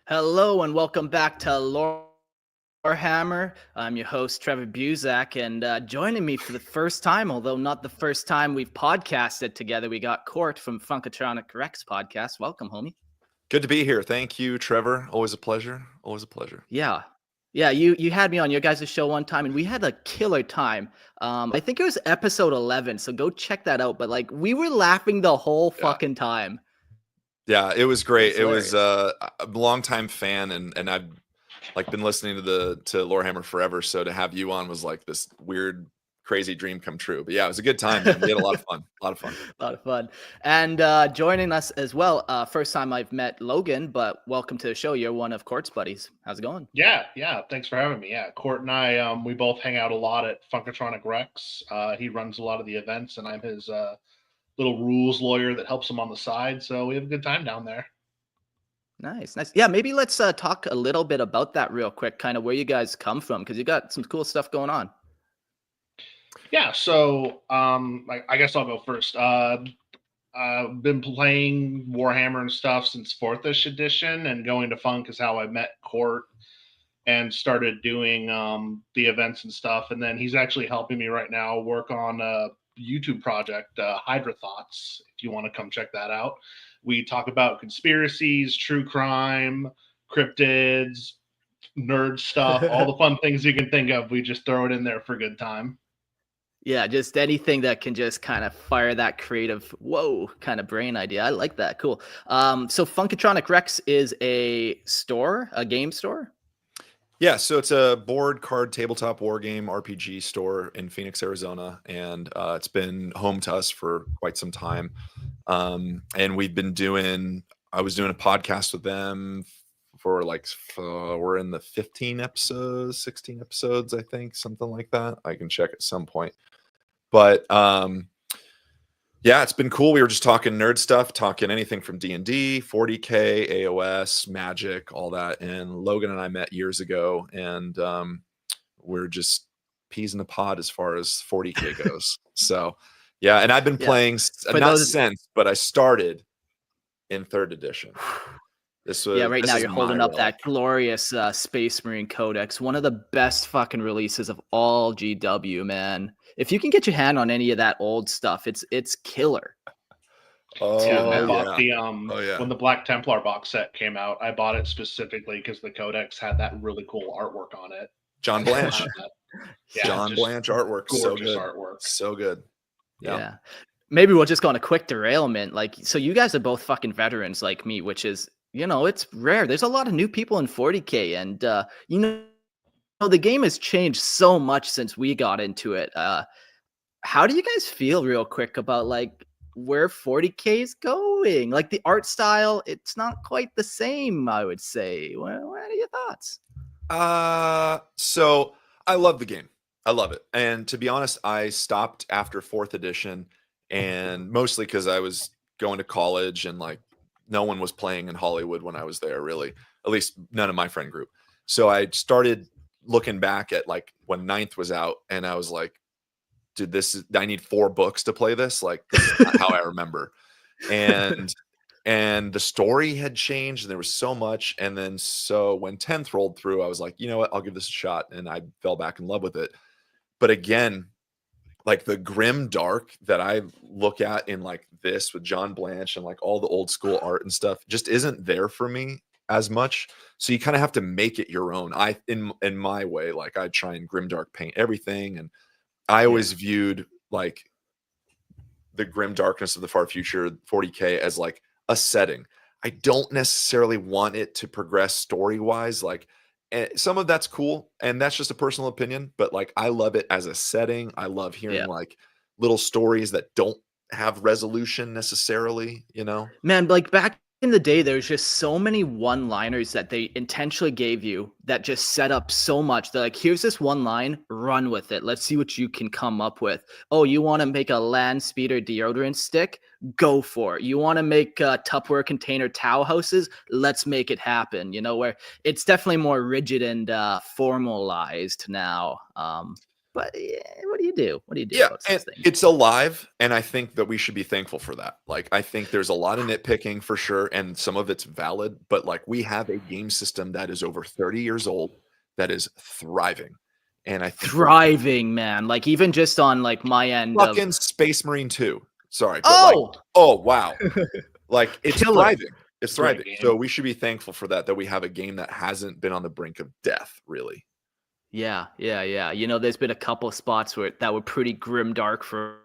Hello and welcome back to Warhammer. I'm your host, Trevor Buzak, and joining me for the first time, although not the first time we've podcasted together, we got Court from Funkatronic Rex podcast. Welcome, homie. Good to be here. Thank you, Trevor. Always a pleasure. Always a pleasure. Yeah. Yeah, you had me on your guys' show one time, and we had a killer time. I think it was episode 11, so go check that out. But like, we were laughing the whole fucking time. Yeah, it was great. It was a longtime fan, and I've like been listening to Lorehammer forever. So to have you on was like this weird, crazy dream come true. But yeah, it was a good time, man. We had a lot of fun. A lot of fun. A lot of fun. And joining us as well, first time I've met Logan, but welcome to the show. You're one of Court's buddies. How's it going? Yeah. Thanks for having me. Yeah, Court and I, we both hang out a lot at Funkatronic Rex. He runs a lot of the events, and I'm his little rules lawyer that helps him on the side. So we have a good time down there. Nice. Yeah, maybe let's talk a little bit about that real quick, kind of where you guys come from, because you got some cool stuff going on. Yeah, so I guess I'll go first. I've been playing Warhammer and stuff since 4th edition, and going to Funk is how I met Court and started doing the events and stuff. And then he's actually helping me right now work on a YouTube project, Hydra Thoughts, if you want to come check that out. We talk about conspiracies, true crime, cryptids, nerd stuff, all the fun things you can think of. We just throw it in there for a good time. Yeah, just anything that can just kind of fire that creative, whoa, kind of brain idea. I like that. Cool. So Funkatronic Rex is a store, a game store? Yeah, so it's a board, card, tabletop war game RPG store in Phoenix, Arizona, and it's been home to us for quite some time. And we've been I was doing a podcast with them for we're in the 15 episodes, 16 episodes, I think, something like that. I can check at some point. But yeah, it's been cool. We were just talking nerd stuff, talking anything from D&D, 40K, AOS, Magic, all that. And Logan and I met years ago, and we're just peas in the pod as far as 40K goes. So yeah, and I've been playing since, but I started in 3rd edition. Right now you're holding up that glorious Space Marine Codex, one of the best fucking releases of all GW, man. If you can get your hand on any of that old stuff, it's killer. I bought when the Black Templar box set came out, I bought it specifically because the Codex had that really cool artwork on it. John Blanche. John Blanche artwork. Gorgeous artwork. So good. Yeah. Maybe we'll just go on a quick derailment. So you guys are both fucking veterans like me, which is, it's rare. There's a lot of new people in 40K, and the game has changed so much since we got into it. How do you guys feel real quick about where 40K is going? Like the art style, it's not quite the same, I would say. What are your thoughts? So I love the game. I love it. And to be honest, I stopped after 4th edition, and mostly because I was going to college and no one was playing in Hollywood when I was there, really, at least none of my friend group. So I started looking back at when 9th was out, and I was like, dude, I need 4 books to play this. This is not how I remember. And the story had changed, and there was so much. And then so when 10th rolled through, I was like, you know what, I'll give this a shot. And I fell back in love with it. But again, the grim dark that I look at in this with John Blanche and all the old school art and stuff just isn't there for me as much. So you kind of have to make it your own. In my way, I try and grimdark paint everything, and I always viewed the grim darkness of the far future 40K as a setting. I don't necessarily want it to progress story wise. Some of that's cool, and that's just a personal opinion, but I love it as a setting. I love hearing little stories that don't have resolution necessarily, Man, back in the day, there's just so many one-liners that they intentionally gave you that just set up so much. They're here's this one line, run with it. Let's see what you can come up with. Oh, you want to make a land speeder deodorant stick? Go for it. You want to make Tupperware container towel houses? Let's make it happen. Where it's definitely more rigid and formalized now. But yeah, what do you do? What do you do Yeah, about and such things? it's alive, and I think that we should be thankful for that. Like, I think there's a lot of nitpicking for sure, and some of it's valid, but like we have a game system that is over 30 years old that is thriving. And I think Thriving, man. Like even just on like my end of fucking Space Marine 2. Sorry, but like, oh, oh wow. Like it's Killer. thriving. It's Great thriving. game. So we should be thankful for that we have a game that hasn't been on the brink of death, really. yeah. You know, there's been a couple spots where that were pretty grim dark for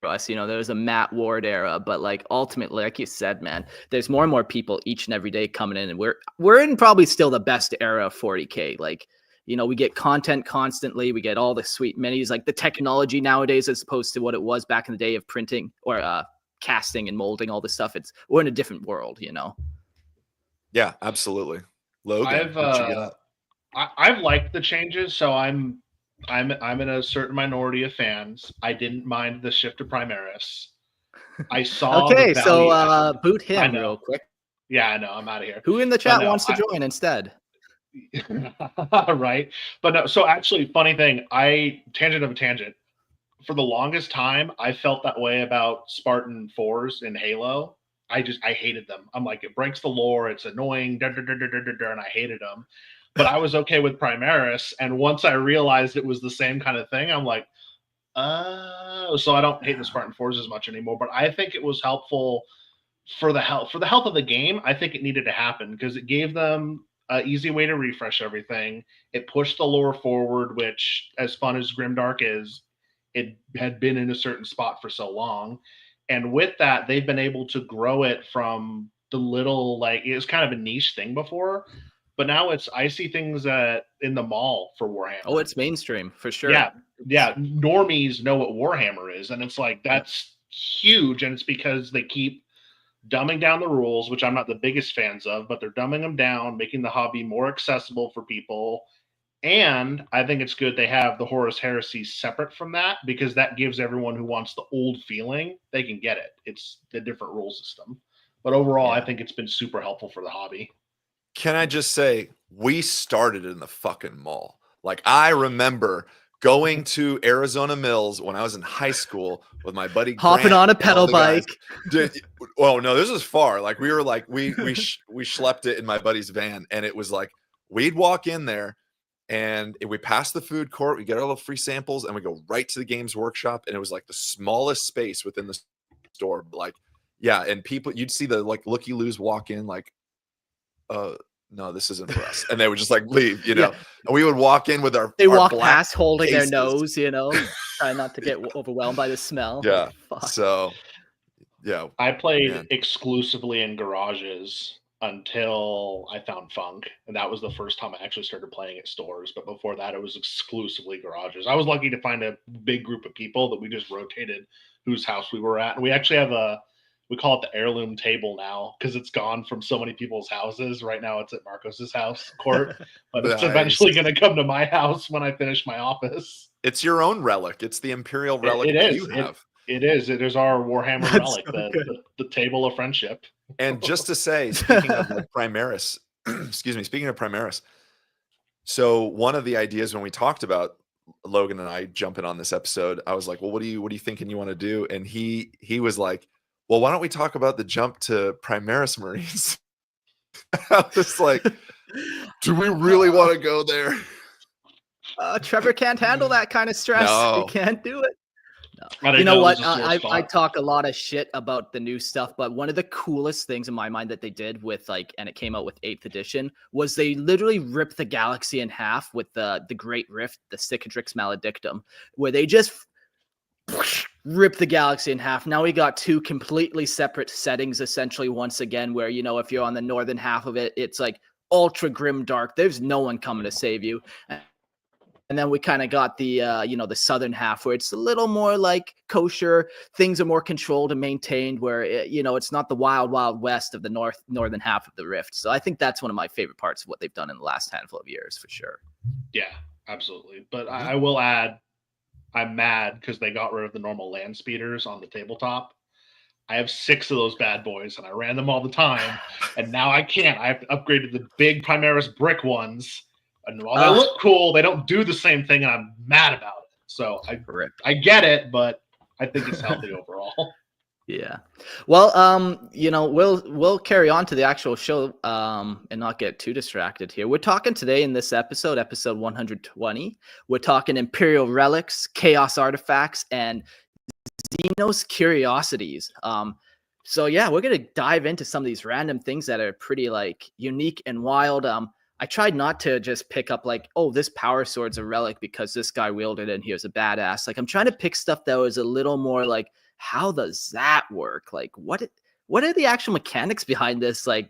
us. You know, there was a Matt Ward era, but like ultimately, like you said, man, there's more and more people each and every day coming in, and we're in probably still the best era of 40K. Like, you know, we get content constantly, we get all the sweet minis, like the technology nowadays as opposed to what it was back in the day of printing or casting and molding all this stuff. We're in a different world, you know. Yeah, absolutely. Logan, what you got? I've liked the changes, so I'm in a certain minority of fans. I didn't mind the shift to Primaris. I saw Okay, the so value. boot I him know. real quick. Yeah, I know. I'm out of here. Who in the chat no, wants to join instead? Right. But no, so actually, funny thing, tangent of a tangent. For the longest time, I felt that way about Spartan 4s in Halo. I hated them. I'm like, it breaks the lore, it's annoying, and I hated them. But I was okay with Primaris, and once I realized it was the same kind of thing, I'm like, so I don't hate the Spartan 4s as much anymore. But I think it was helpful for the health of the game. I think it needed to happen because it gave them an easy way to refresh everything. It pushed the lore forward, which, as fun as Grimdark is, it had been in a certain spot for so long. And with that, they've been able to grow it from the little, like, it was kind of a niche thing before, but now I see things in the mall for Warhammer. Oh, it's mainstream for sure. Yeah. Normies know what Warhammer is, and it's like, that's huge. And it's because they keep dumbing down the rules, which I'm not the biggest fans of, but they're dumbing them down, making the hobby more accessible for people. And I think it's good they have the Horus Heresy separate from that, because that gives everyone who wants the old feeling, they can get it. It's the different rule system. But overall, I think it's been super helpful for the hobby. Can I just say, we started in the fucking mall. Like, I remember going to Arizona Mills when I was in high school with my buddy hopping Grant on a pedal bike. Oh no, this was far. Like, we were like, we schlepped it in my buddy's van, and it was like, we'd walk in there, and we pass the food court, we get all the free samples, and we go right to the Games Workshop, and it was like the smallest space within the store. Like, yeah, and people, you'd see the like looky-loos walk in, like, no, this isn't for us, and they would just like leave, you know. And we would walk in with our walk black past holding cases. their nose, you know, trying not to get overwhelmed by the smell. Yeah. Fuck. So, yeah, I played exclusively in garages until I found Funk, and that was the first time I actually started playing at stores. But before that, it was exclusively garages. I was lucky to find a big group of people that we just rotated whose house we were at, and we actually have we call it the heirloom table now because it's gone from so many people's houses. Right now it's at Marcos's house court, but it's eventually going to come to my house when I finish my office. It's your own relic. It's the Imperial Relic that you have. It is. It is our Warhammer relic, the table of friendship. And just to say, speaking of like Primaris, speaking of Primaris, so one of the ideas when we talked about Logan and I jumping on this episode, I was like, well, what are you thinking you want to do? And he was like, well, why don't we talk about the jump to Primaris Marines? I was like, do we really want to go there? Trevor can't handle that kind of stress. No. He can't do it. No. You know what? I talk a lot of shit about the new stuff, but one of the coolest things in my mind that they did with and it came out with 8th edition, was they literally ripped the galaxy in half with the Great Rift, the Cicatrix Maledictum, where they just rip the galaxy in half. Now we got two completely separate settings essentially once again, where, you know, if you're on the northern half of it, it's like ultra grim dark. There's no one coming to save you. And then we kind of got the the southern half, where it's a little more like kosher. Things are more controlled and maintained, where it's not the wild west of the northern half of the Rift. So I think that's one of my favorite parts of what they've done in the last handful of years, for sure. Yeah, absolutely. But I will add, I'm mad because they got rid of the normal land speeders on the tabletop. I have 6 of those bad boys, and I ran them all the time, and now I can't. I've upgraded the big Primaris brick ones, and while they look cool, they don't do the same thing, and I'm mad about it. So Rip. I get it, but I think it's healthy overall. Yeah. Well, you know, we'll carry on to the actual show and not get too distracted here. We're talking today in this episode 120. We're talking Imperial Relics, Chaos Artifacts, and Xenos Curiosities. So yeah, we're gonna dive into some of these random things that are pretty like unique and wild. I tried not to just pick up like, oh, this power sword's a relic because this guy wielded it and he was a badass. Like I'm trying to pick stuff that was a little more like, how does that work? Like what are the actual mechanics behind this? Like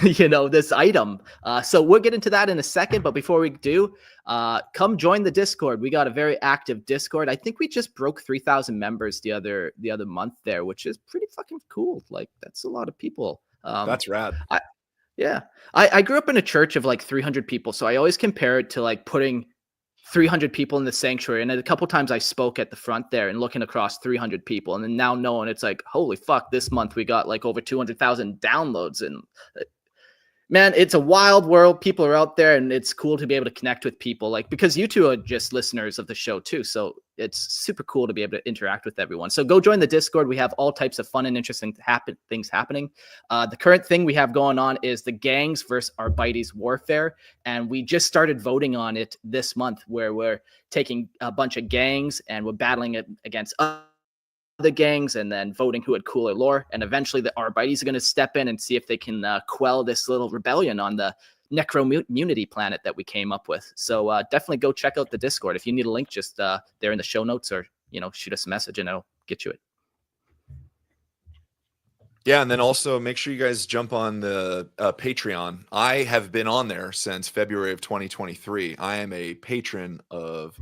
you know, this item. So we'll get into that in a second. But before we do, come join the Discord. We got a very active Discord. I think we just broke 3,000 members the other month there, which is pretty fucking cool. Like that's a lot of people. That's rad. I grew up in a church of like 300 people. So I always compare it to like putting 300 people in the sanctuary. And a couple times I spoke at the front there and looking across 300 people. And then now knowing it's like, holy fuck, this month we got like over 200,000 downloads. And man, it's a wild world. People are out there and it's cool to be able to connect with people like, because you two are just listeners of the show too. So it's super cool to be able to interact with everyone. So go join the Discord. We have all types of fun and interesting things happening. The current thing we have going on is the gangs versus Arbites warfare. And we just started voting on it this month where we're taking a bunch of gangs and we're battling it against other gangs and then voting who had cooler lore. And eventually the Arbites are going to step in and see if they can quell this little rebellion on the necromunity planet that we came up with. So definitely go check out the Discord. If you need a link, just there in the show notes or, you know, shoot us a message and I'll get you it. Yeah, and then also make sure you guys jump on the Patreon. I have been on there since February of 2023. I am a patron of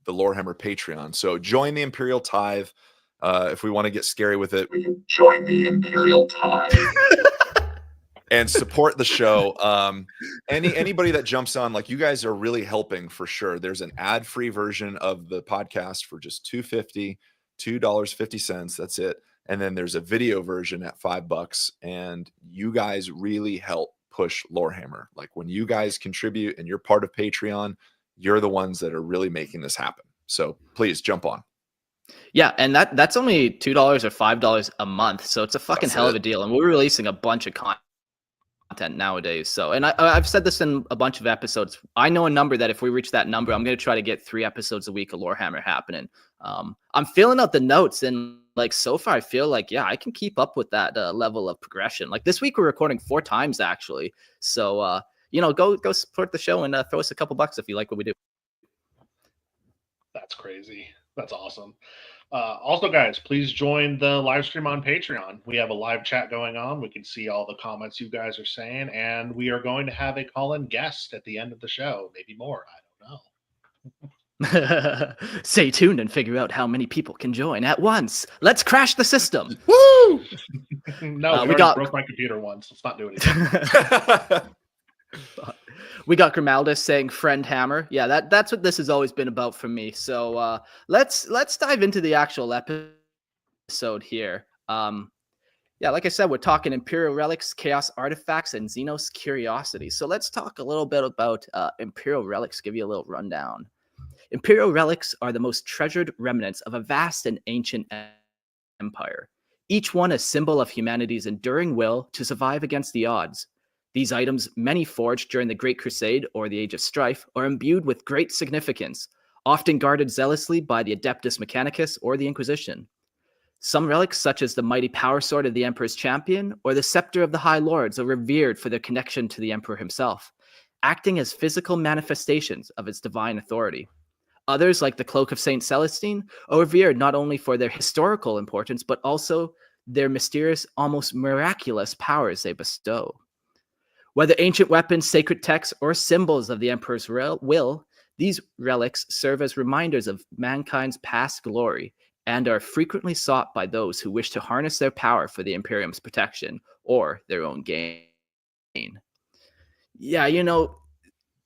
the Lorehammer Patreon. So join the Imperial Tithe. If we want to get scary with it, we can join the Imperial Tithe and support the show. Anybody that jumps on, like you guys are really helping for sure. There's an ad-free version of the podcast for just $2.50. That's it. And then there's a video version at $5. And you guys really help push Lorehammer. Like when you guys contribute and you're part of Patreon, you're the ones that are really making this happen. So please jump on. Yeah, and that's only $2 or $5 a month, so it's a fucking hell of a deal. And we're releasing a bunch of content nowadays. So, and I've said this in a bunch of episodes. I know a number that if we reach that number, I'm going to try to get 3 episodes a week of Lorehammer happening. I'm filling out the notes, and like so far, I feel like I can keep up with that level of progression. Like this week, we're recording 4 times actually. So, you know, go support the show and throw us a couple bucks if you like what we do. That's crazy. That's awesome. Also, guys, please join the live stream on Patreon. We have a live chat going on. We can see all the comments you guys are saying, and we are going to have a call-in guest at the end of the show. Maybe more. I don't know. Stay tuned and figure out how many people can join at once. Let's crash the system. Woo! No, we broke my computer once. Let's not do it again. We got Grimaldus saying friend hammer. Yeah, that's what this has always been about for me. So let's dive into the actual episode here. Yeah, like I said, we're talking Imperial Relics, Chaos Artifacts, and Xenos Curiosities. So let's talk a little bit about Imperial Relics, give you a little rundown. Imperial Relics are the most treasured remnants of a vast and ancient empire, each one a symbol of humanity's enduring will to survive against the odds. These items, many forged during the Great Crusade or the Age of Strife, are imbued with great significance, often guarded zealously by the Adeptus Mechanicus or the Inquisition. Some relics, such as the mighty power sword of the Emperor's champion or the scepter of the High Lords, are revered for their connection to the Emperor himself, acting as physical manifestations of its divine authority. Others, like the Cloak of Saint Celestine, are revered not only for their historical importance, but also their mysterious, almost miraculous powers they bestow. Whether ancient weapons, sacred texts, or symbols of the Emperor's will, these relics serve as reminders of mankind's past glory and are frequently sought by those who wish to harness their power for the Imperium's protection or their own gain. Yeah, you know,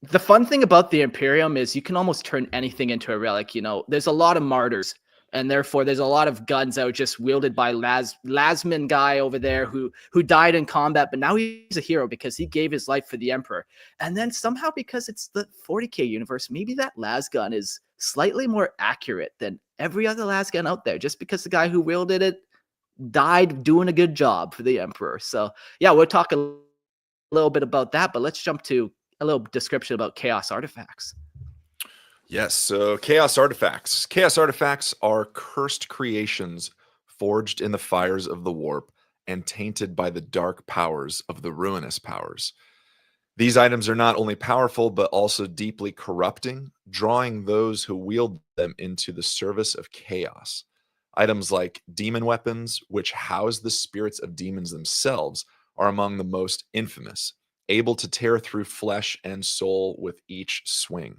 the fun thing about the Imperium is you can almost turn anything into a relic. You know, there's a lot of martyrs, and therefore there's a lot of guns that were just wielded by Lasman guy over there who died in combat, but now he's a hero because he gave his life for the Emperor. And then somehow, because it's the 40k universe, maybe that las gun is slightly more accurate than every other lasgun out there, just because the guy who wielded it died doing a good job for the Emperor. So yeah, we'll talk a little bit about that, but let's jump to a little description about chaos artifacts. Yes, so chaos artifacts. Chaos artifacts are cursed creations forged in the fires of the warp and tainted by the dark powers of the ruinous powers. These items are not only powerful, but also deeply corrupting, drawing those who wield them into the service of chaos. Items like demon weapons, which house the spirits of demons themselves, are among the most infamous, able to tear through flesh and soul with each swing.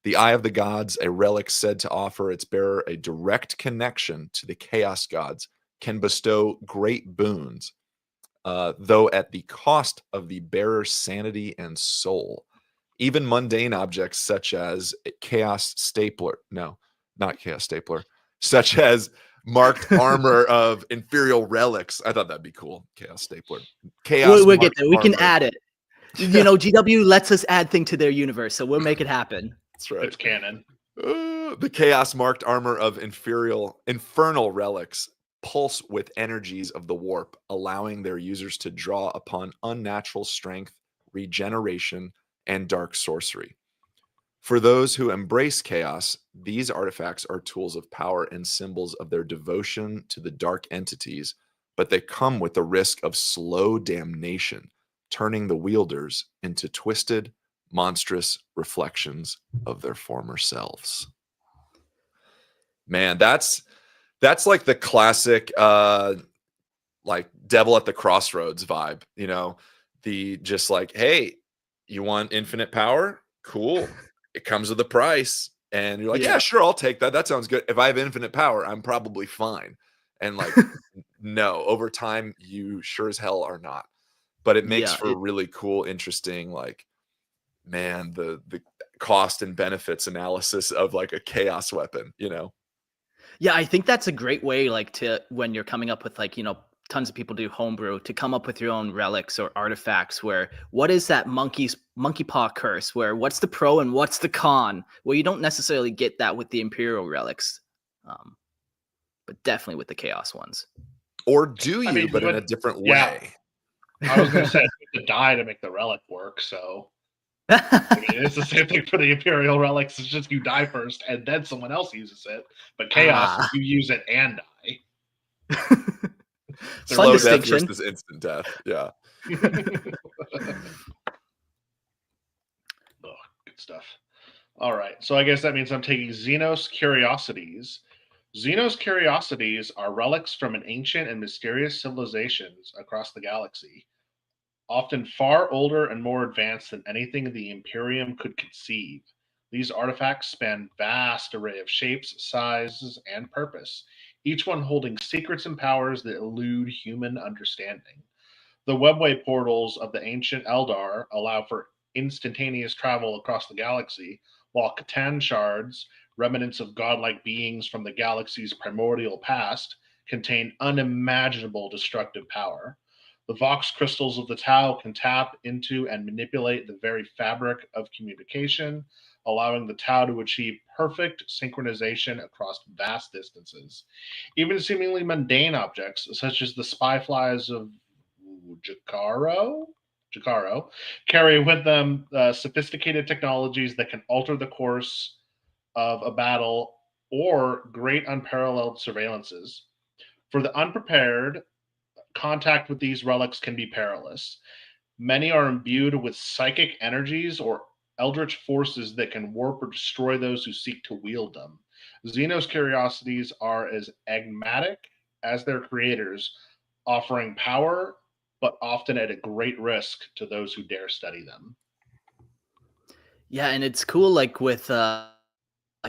The Eye of the Gods, a relic said to offer its bearer a direct connection to the chaos gods, can bestow great boons, though at the cost of the bearer's sanity and soul. Even mundane objects such as chaos stapler, no, not chaos stapler, such as marked armor of Imperial Relics. I thought that'd be cool. Chaos stapler. Chaos We'll get there. We can armor. add it. You know, GW lets us add thing to their universe, so we'll make it happen. That's right. It's canon. The chaos marked armor of infernal relics pulse with energies of the warp, allowing their users to draw upon unnatural strength, regeneration, and dark sorcery. For those who embrace chaos, these artifacts are tools of power and symbols of their devotion to the dark entities, but they come with the risk of slow damnation, turning the wielders into twisted, monstrous reflections of their former selves. Man, that's like the classic like devil at the crossroads vibe, you know, the just like, hey, you want infinite power? Cool. It comes with a price. And you're like, yeah, sure, I'll take that. That sounds good. If I have infinite power, I'm probably fine. And like, no, over time, you sure as hell are not. But it makes for really cool, interesting, like, man, the cost and benefits analysis of like a chaos weapon, you know? Yeah, I think that's a great way, like, to when you're coming up with, like, you know, tons of people do homebrew, to come up with your own relics or artifacts where what is that monkey paw curse, where what's the pro and what's the con, well, you don't necessarily get that with the Imperial relics, but definitely with the chaos ones. Or do you, but in a different way? I was going to say, you have to die to make the relic work, so I mean, it's the same thing for the Imperial relics. It's just you die first, and then someone else uses it. But chaos, you use it and die. Slow death versus instant death. Yeah. Oh, good stuff. All right. So I guess that means I'm taking Xenos Curiosities. Xenos Curiosities are relics from an ancient and mysterious civilizations across the galaxy, often far older and more advanced than anything the Imperium could conceive. These artifacts span vast array of shapes, sizes, and purpose, each one holding secrets and powers that elude human understanding. The webway portals of the ancient Eldar allow for instantaneous travel across the galaxy, while Catan shards, remnants of godlike beings from the galaxy's primordial past, contain unimaginable destructive power. The Vox crystals of the Tau can tap into and manipulate the very fabric of communication, allowing the Tau to achieve perfect synchronization across vast distances. Even seemingly mundane objects, such as the spy flies of Jakaro, carry with them sophisticated technologies that can alter the course of a battle or great unparalleled surveillances. For the unprepared, contact with these relics can be perilous. Many are imbued with psychic energies or eldritch forces that can warp or destroy those who seek to wield them. Xenos Curiosities are as enigmatic as their creators, offering power, but often at a great risk to those who dare study them. Yeah, and it's cool, like, with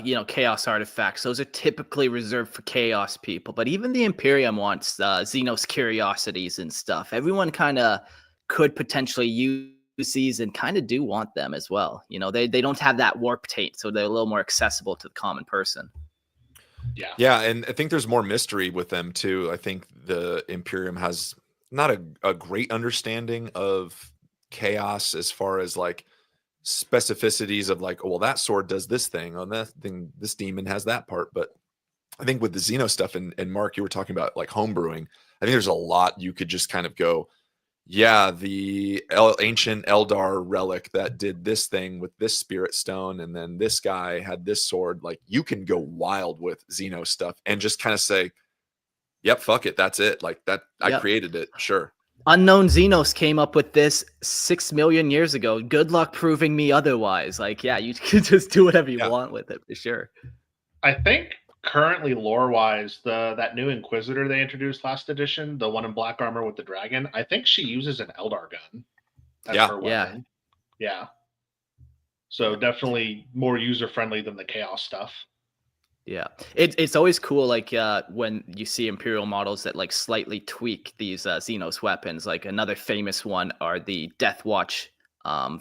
you know, chaos artifacts. Those are typically reserved for chaos people, but even the Imperium wants Xenos Curiosities and stuff. Everyone kind of could potentially use these and kind of do want them as well. You know, they don't have that warp taint, so they're a little more accessible to the common person. Yeah, and I think there's more mystery with them too. I think the Imperium has not a great understanding of chaos as far as like specificities of like, oh, well, that sword does this thing on that thing, this demon has that part. But I think with the Xeno stuff, and Mark, you were talking about like homebrewing, I think there's a lot you could just kind of go, yeah, the ancient Eldar relic that did this thing with this spirit stone, and then this guy had this sword. Like, you can go wild with Xeno stuff and just kind of say, yep, fuck it, that's it. Like that, I created it. Sure. Unknown Xenos came up with this 6 million years ago. Good luck proving me otherwise. Like, yeah, you can just do whatever you want with it, for sure. I think currently, lore-wise, that new Inquisitor they introduced last edition, the one in black armor with the dragon, I think she uses an Eldar gun as her weapon. Yeah. So definitely more user-friendly than the Chaos stuff. Yeah, it's always cool, like when you see Imperial models that like slightly tweak these Xenos weapons. Like another famous one are the Death Watch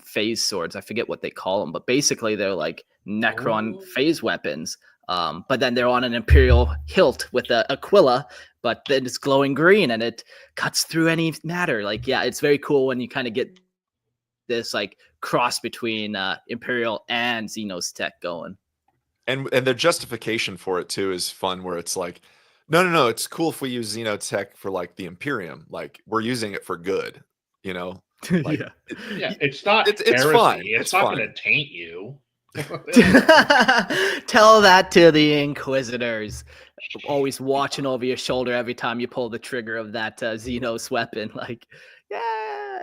phase swords. I forget what they call them, but basically they're like Necron phase weapons. But then they're on an Imperial hilt with a Aquila, but then it's glowing green and it cuts through any matter. Like, yeah, it's very cool when you kind of get this like cross between Imperial and Xenos tech going. And the justification for it too is fun, where it's like, no, it's cool if we use Xenotech for like the Imperium, like we're using it for good, you know? Like, it's not it's fine. It's not going to taint you. Tell that to the Inquisitors, always watching over your shoulder every time you pull the trigger of that Xenos weapon. Like, yeah,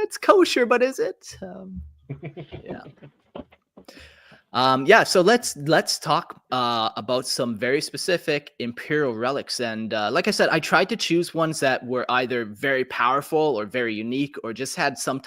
it's kosher, but is it? So let's talk about some very specific Imperial relics. And like I said, I tried to choose ones that were either very powerful or very unique, or just had some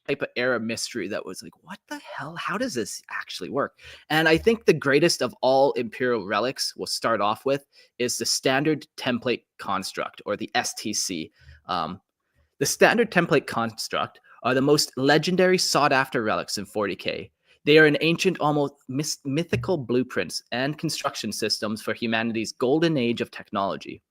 type of era mystery that was like, what the hell? How does this actually work? And I think the greatest of all Imperial relics we'll start off with is the standard template construct, or the STC. The standard template construct are the most legendary sought-after relics in 40K. They are an ancient, almost mythical blueprints and construction systems for humanity's golden age of technology.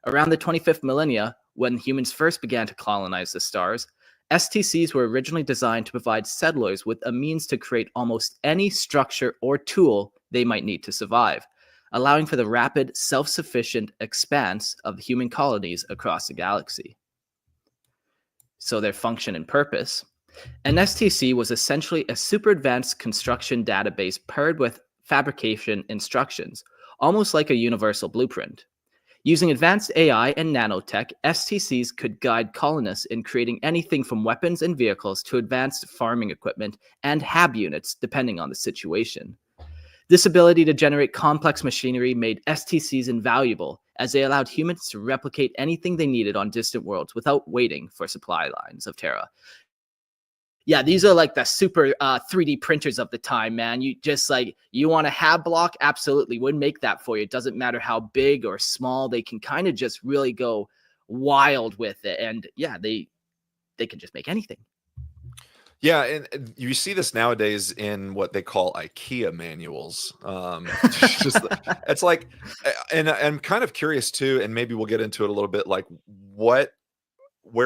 Around the 25th millennia, when humans first began to colonize the stars, STCs were originally designed to provide settlers with a means to create almost any structure or tool they might need to survive, allowing for the rapid, self-sufficient expanse of human colonies across the galaxy. So their function and purpose. An STC was essentially a super advanced construction database paired with fabrication instructions, almost like a universal blueprint. Using advanced AI and nanotech, STCs could guide colonists in creating anything from weapons and vehicles to advanced farming equipment and HAB units, depending on the situation. This ability to generate complex machinery made STCs invaluable, as they allowed humans to replicate anything they needed on distant worlds without waiting for supply lines of Terra. Yeah, these are like the super 3D printers of the time, man. You just like, you want a HAB block? Absolutely, would make that for you. It doesn't matter how big or small. They can kind of just really go wild with it. And yeah, they can just make anything. Yeah, and you see this nowadays in what they call IKEA manuals. It's like, and I'm kind of curious too, and maybe we'll get into it a little bit. Like, where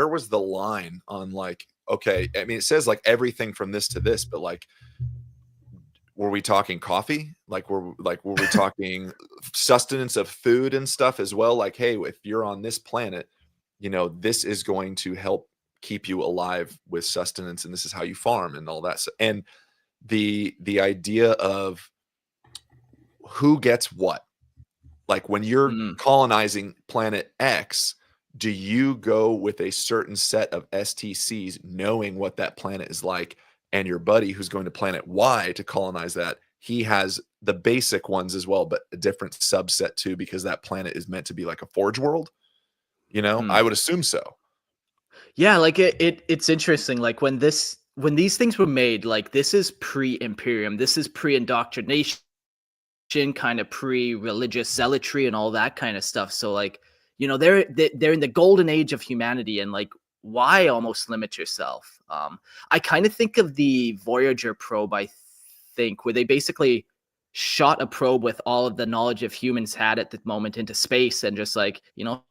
was the line on like, okay, I mean, it says like everything from this to this, but like, were we talking coffee? Were we talking sustenance of food and stuff as well? Like, hey, if you're on this planet, you know, this is going to help keep you alive with sustenance, and this is how you farm and all that. And the idea of who gets what, like when you're colonizing planet X, do you go with a certain set of STCs knowing what that planet is like, and your buddy who's going to planet Y to colonize that, he has the basic ones as well, but a different subset too, because that planet is meant to be like a forge world, you know? I would assume so. Yeah, like it's interesting. Like when these things were made, like this is pre-Imperium, this is pre-indoctrination, kind of pre-religious zealotry and all that kind of stuff. So like, you know, they're in the golden age of humanity, and like, why almost limit yourself? I kind of think of the Voyager probe, I think, where they basically shot a probe with all of the knowledge of humans had at the moment into space, and just like, you know,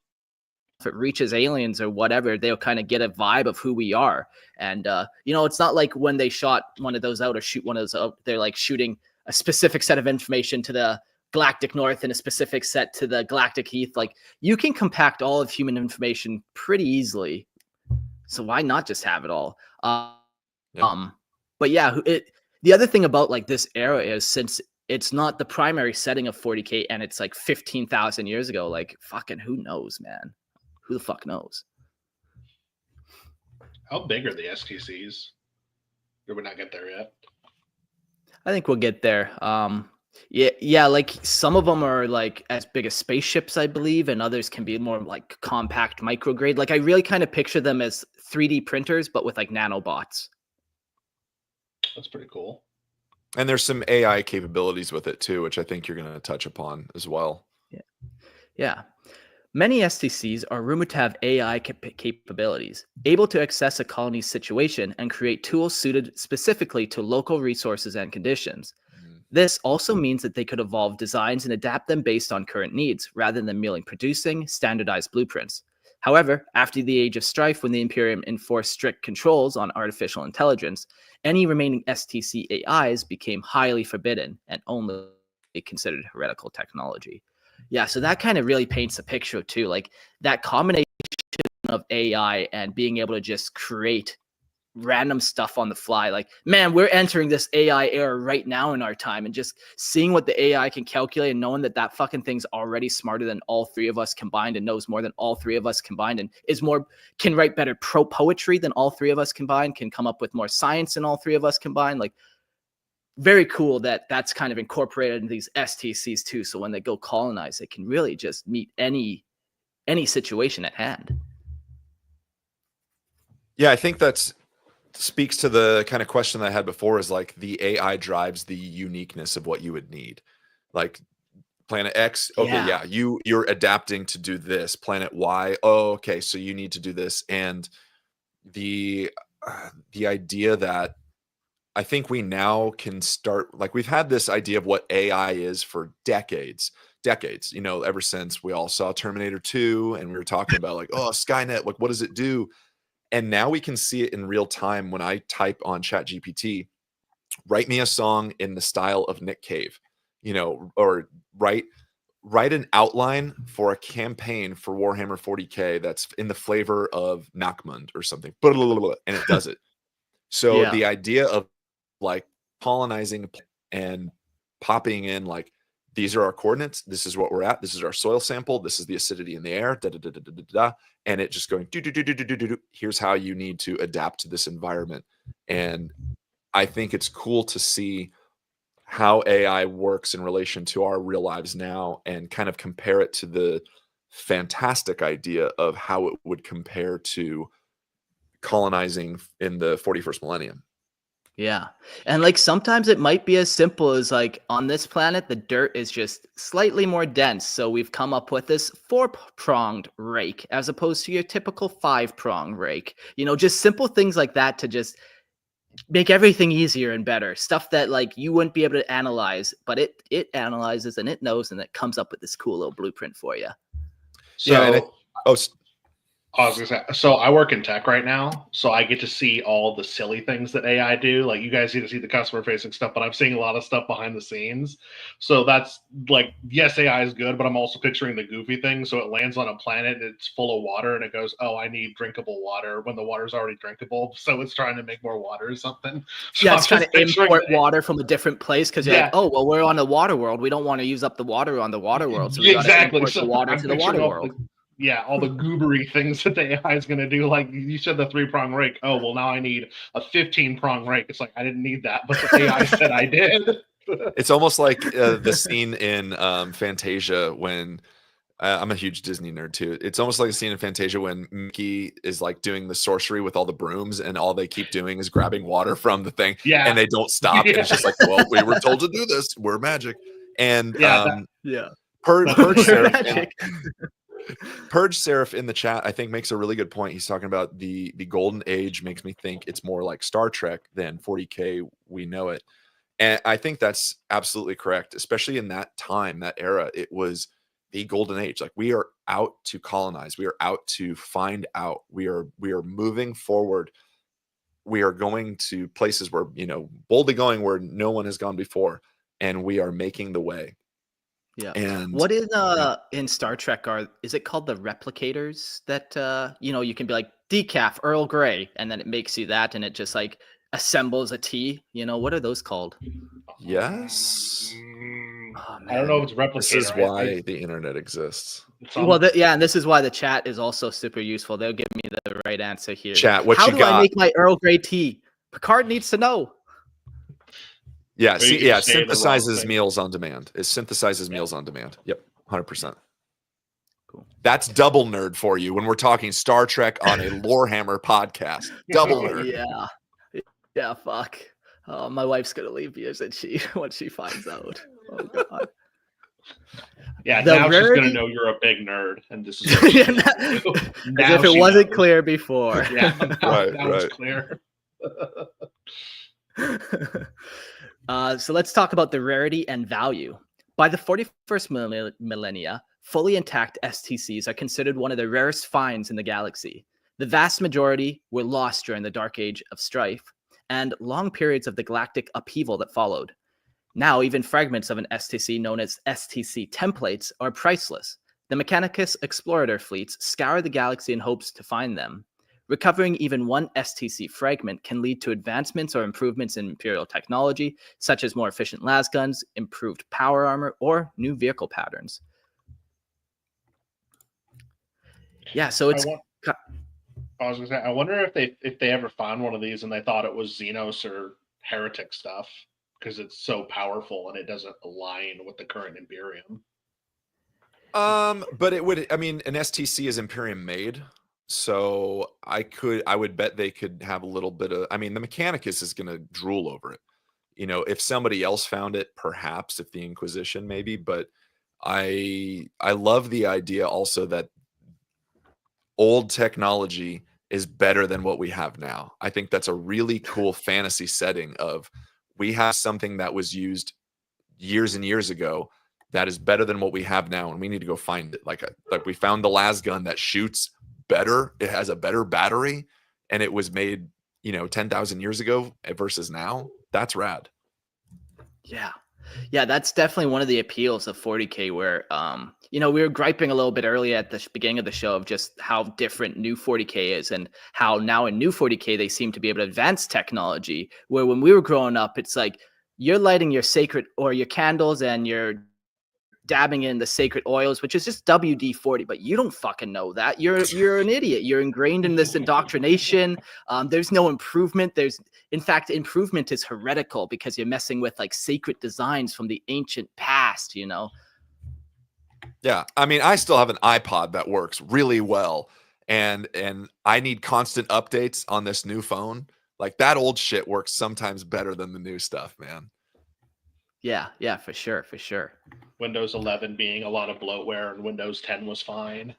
it reaches aliens or whatever, they'll kind of get a vibe of who we are. And you know, it's not like when they shot one of those out or shoot one of those out, they're like shooting a specific set of information to the galactic north and a specific set to the galactic heath. Like, you can compact all of human information pretty easily, so why not just have it all? But yeah, the other thing about like this era is, since it's not the primary setting of 40K and it's like 15,000 years ago, like fucking who knows, man? Who the fuck knows? How big are the STCs? Or we not get there yet? I think we'll get there. Yeah, like some of them are like as big as spaceships, I believe, and others can be more like compact micrograde. Like, I really kind of picture them as 3D printers, but with like nanobots. That's pretty cool. And there's some AI capabilities with it too, which I think you're going to touch upon as well. Yeah. Many STCs are rumored to have AI capabilities, able to assess a colony's situation and create tools suited specifically to local resources and conditions. This also means that they could evolve designs and adapt them based on current needs, rather than merely producing standardized blueprints. However, after the Age of Strife, when the Imperium enforced strict controls on artificial intelligence, any remaining STC AIs became highly forbidden and only considered heretical technology. Yeah, so that kind of really paints a picture too, like that combination of AI and being able to just create random stuff on the fly. Like, man, we're entering this AI era right now in our time, and just seeing what the AI can calculate and knowing that that fucking thing's already smarter than all three of us combined and knows more than all three of us combined and can write better poetry than all three of us combined, can come up with more science than all three of us combined. Like, very cool that that's kind of incorporated in these STCs too. So when they go colonize, they can really just meet any situation at hand. Yeah, I think that's speaks to the kind of question that I had before, is like the AI drives the uniqueness of what you would need. Like Planet X, okay, yeah, you're adapting to do this. Planet Y, oh, okay, so you need to do this. And the idea that I think we now can start, like, we've had this idea of what AI is for decades, you know, ever since we all saw Terminator 2 and we were talking about like, oh, Skynet, like, what does it do? And now we can see it in real time when I type on ChatGPT, write me a song in the style of Nick Cave, you know, or write an outline for a campaign for Warhammer 40K that's in the flavor of Nachmund or something, and it does it. So the idea of like colonizing and popping in, like, these are our coordinates, this is what we're at, this is our soil sample, this is the acidity in the air, and it just going here's how you need to adapt to this environment. And I think it's cool to see how AI works in relation to our real lives now, and kind of compare it to the fantastic idea of how it would compare to colonizing in the 41st millennium. Yeah. And like sometimes it might be as simple as like, on this planet, the dirt is just slightly more dense. So we've come up with this 4-pronged rake as opposed to your typical 5-prong rake. You know, just simple things like that to just make everything easier and better. Stuff that like you wouldn't be able to analyze, but it analyzes and it knows, and it comes up with this cool little blueprint for you. So, yeah, I was gonna say, so I work in tech right now, so I get to see all the silly things that AI do. Like, you guys get to see the customer facing stuff, but I'm seeing a lot of stuff behind the scenes. So that's like, yes, AI is good, but I'm also picturing the goofy thing. So it lands on a planet and it's full of water, and it goes, oh, I need drinkable water, when the water's already drinkable. So it's trying to make more water or something. So yeah, it's trying to import water from a different place because you're like, oh, well, we're on the water world. We don't want to use up the water on the water world. So we got to import the water to the water world. All the goobery things that the AI is going to do. Like you said, the 3-prong rake. Oh, well, now I need a 15-prong rake. It's like, I didn't need that, but the AI said I did. It's almost like the scene in Fantasia when I'm a huge Disney nerd too. It's almost like a scene in Fantasia when Mickey is like doing the sorcery with all the brooms, and all they keep doing is grabbing water from the thing, and they don't stop. And it's just like, well, we were told to do this. We're magic. And Purge Seraph in the chat, I think, makes a really good point. He's talking about the golden age makes me think it's more like Star Trek than 40K we know it. And I think that's absolutely correct, especially in that time, that era. It was the golden age. Like, we are out to colonize. We are out to find out. We are moving forward. We are going to places where, boldly going where no one has gone before, and we are making the way. Yeah. And What in Star Trek is it called the replicators that you can be like decaf Earl Grey, and then it makes you that, and it just like assembles a tea. What are those called? yes. Oh, I don't know if it's replicator. This is why the internet exists. And this is why the chat is also super useful. They'll give me the right answer here. Chat, what How you do got? I make my Earl Grey tea? Picard needs to know. Yeah, Or you can it say the wrong synthesizes thing. meals on demand. It synthesizes meals on demand. Yep, 100%. Cool. That's double nerd for you when we're talking Star Trek on a Lorehammer podcast. Double nerd. Yeah, fuck. Oh, my wife's gonna leave me, isn't she? Once she finds out. Oh god. Yeah, The now she's rarity- gonna know you're a big nerd, and this is what Yeah, she's gonna do. As Now if it she wasn't knows. clear before. Yeah, Right, now it's right. clear. So let's talk about the rarity and value. By the 41st millennia, fully intact STCs are considered one of the rarest finds in the galaxy. The vast majority were lost during the Dark Age of Strife and long periods of the galactic upheaval that followed. Now, even fragments of an STC known as STC templates are priceless. The Mechanicus explorator fleets scour the galaxy in hopes to find them. Recovering even one STC fragment can lead to advancements or improvements in Imperial technology, such as more efficient lasguns, improved power armor, or new vehicle patterns. Yeah, so it's... I was gonna say, I wonder if they ever found one of these and they thought it was Xenos or heretic stuff because it's so powerful and it doesn't align with the current Imperium. But it would. I mean, an STC is Imperium made, so I would bet they could have a little bit of. I mean, the Mechanicus is going to drool over it. If somebody else found it, perhaps if the Inquisition, maybe. But I love the idea also that old technology is better than what we have now. I think that's a really cool fantasy setting of we have something that was used years and years ago that is better than what we have now, and we need to go find it. Like we found the lasgun that shoots better. It has a better battery, and it was made 10,000 years ago versus now. That's rad. Yeah, that's definitely one of the appeals of 40K where, we were griping a little bit earlier at the beginning of the show of just how different new 40K is and how now in new 40K, they seem to be able to advance technology where when we were growing up, it's like you're lighting your sacred or your candles and you're dabbing in the sacred oils, which is just WD-40, but you don't fucking know that. You're an idiot. You're ingrained in this indoctrination. There's no improvement. In fact, improvement is heretical because you're messing with like sacred designs from the ancient past, Yeah, I mean, I still have an iPod that works really well, and I need constant updates on this new phone. Like that old shit works sometimes better than the new stuff, man. Yeah, for sure. Windows 11 being a lot of bloatware and Windows 10 was fine.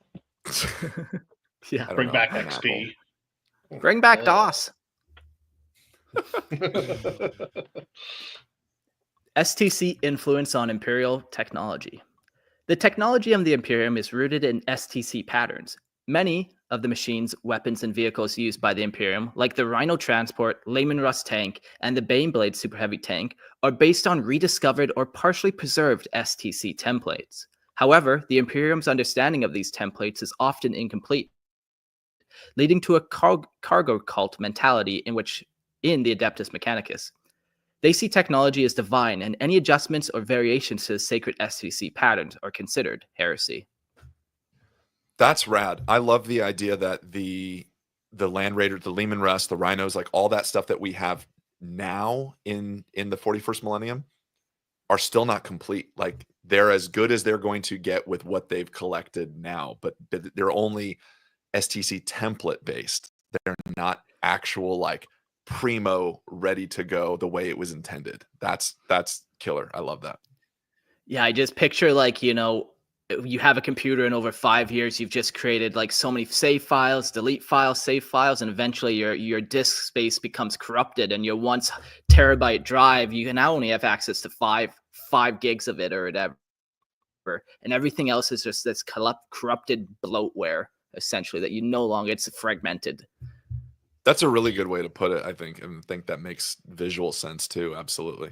Yeah. Bring back XP. Bring back DOS. STC influence on Imperial technology. The technology of the Imperium is rooted in STC patterns. Many of the machines, weapons, and vehicles used by the Imperium, like the Rhino Transport, Layman Russ tank, and the Baneblade Super Heavy tank, are based on rediscovered or partially preserved STC templates. However, the Imperium's understanding of these templates is often incomplete, leading to a cargo cult mentality in the Adeptus Mechanicus. They see technology as divine, and any adjustments or variations to the sacred STC patterns are considered heresy. That's rad. I love the idea that the Land Raider, the Leman Russ, the Rhinos, like all that stuff that we have now in the 41st millennium are still not complete. Like they're as good as they're going to get with what they've collected now, but they're only STC template based. They're not actual like primo ready to go the way it was intended. That's killer. I love that. Yeah, I just picture like, you have a computer and over 5 years, you've just created like so many save files, delete files, save files, and eventually your disk space becomes corrupted and your once terabyte drive, you can now only have access to five gigs of it or whatever. and everything else is just this corrupted bloatware, essentially, that you no longer, it's fragmented. That's a really good way to put it, I think, and I think that makes visual sense too. Absolutely.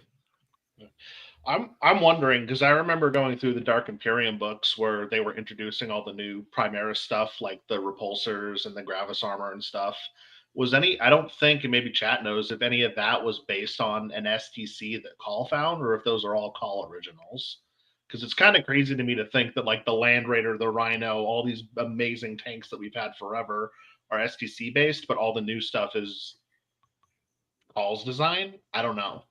I'm wondering, because I remember going through the Dark Imperium books where they were introducing all the new Primaris stuff, like the repulsors and the Gravis armor and stuff. Was any, I don't think, and maybe chat knows, if any of that was based on an STC that Call found, or if those are all Call originals. Because it's kind of crazy to me to think that like the Land Raider, the Rhino, all these amazing tanks that we've had forever are STC based, but all the new stuff is Call's design. I don't know.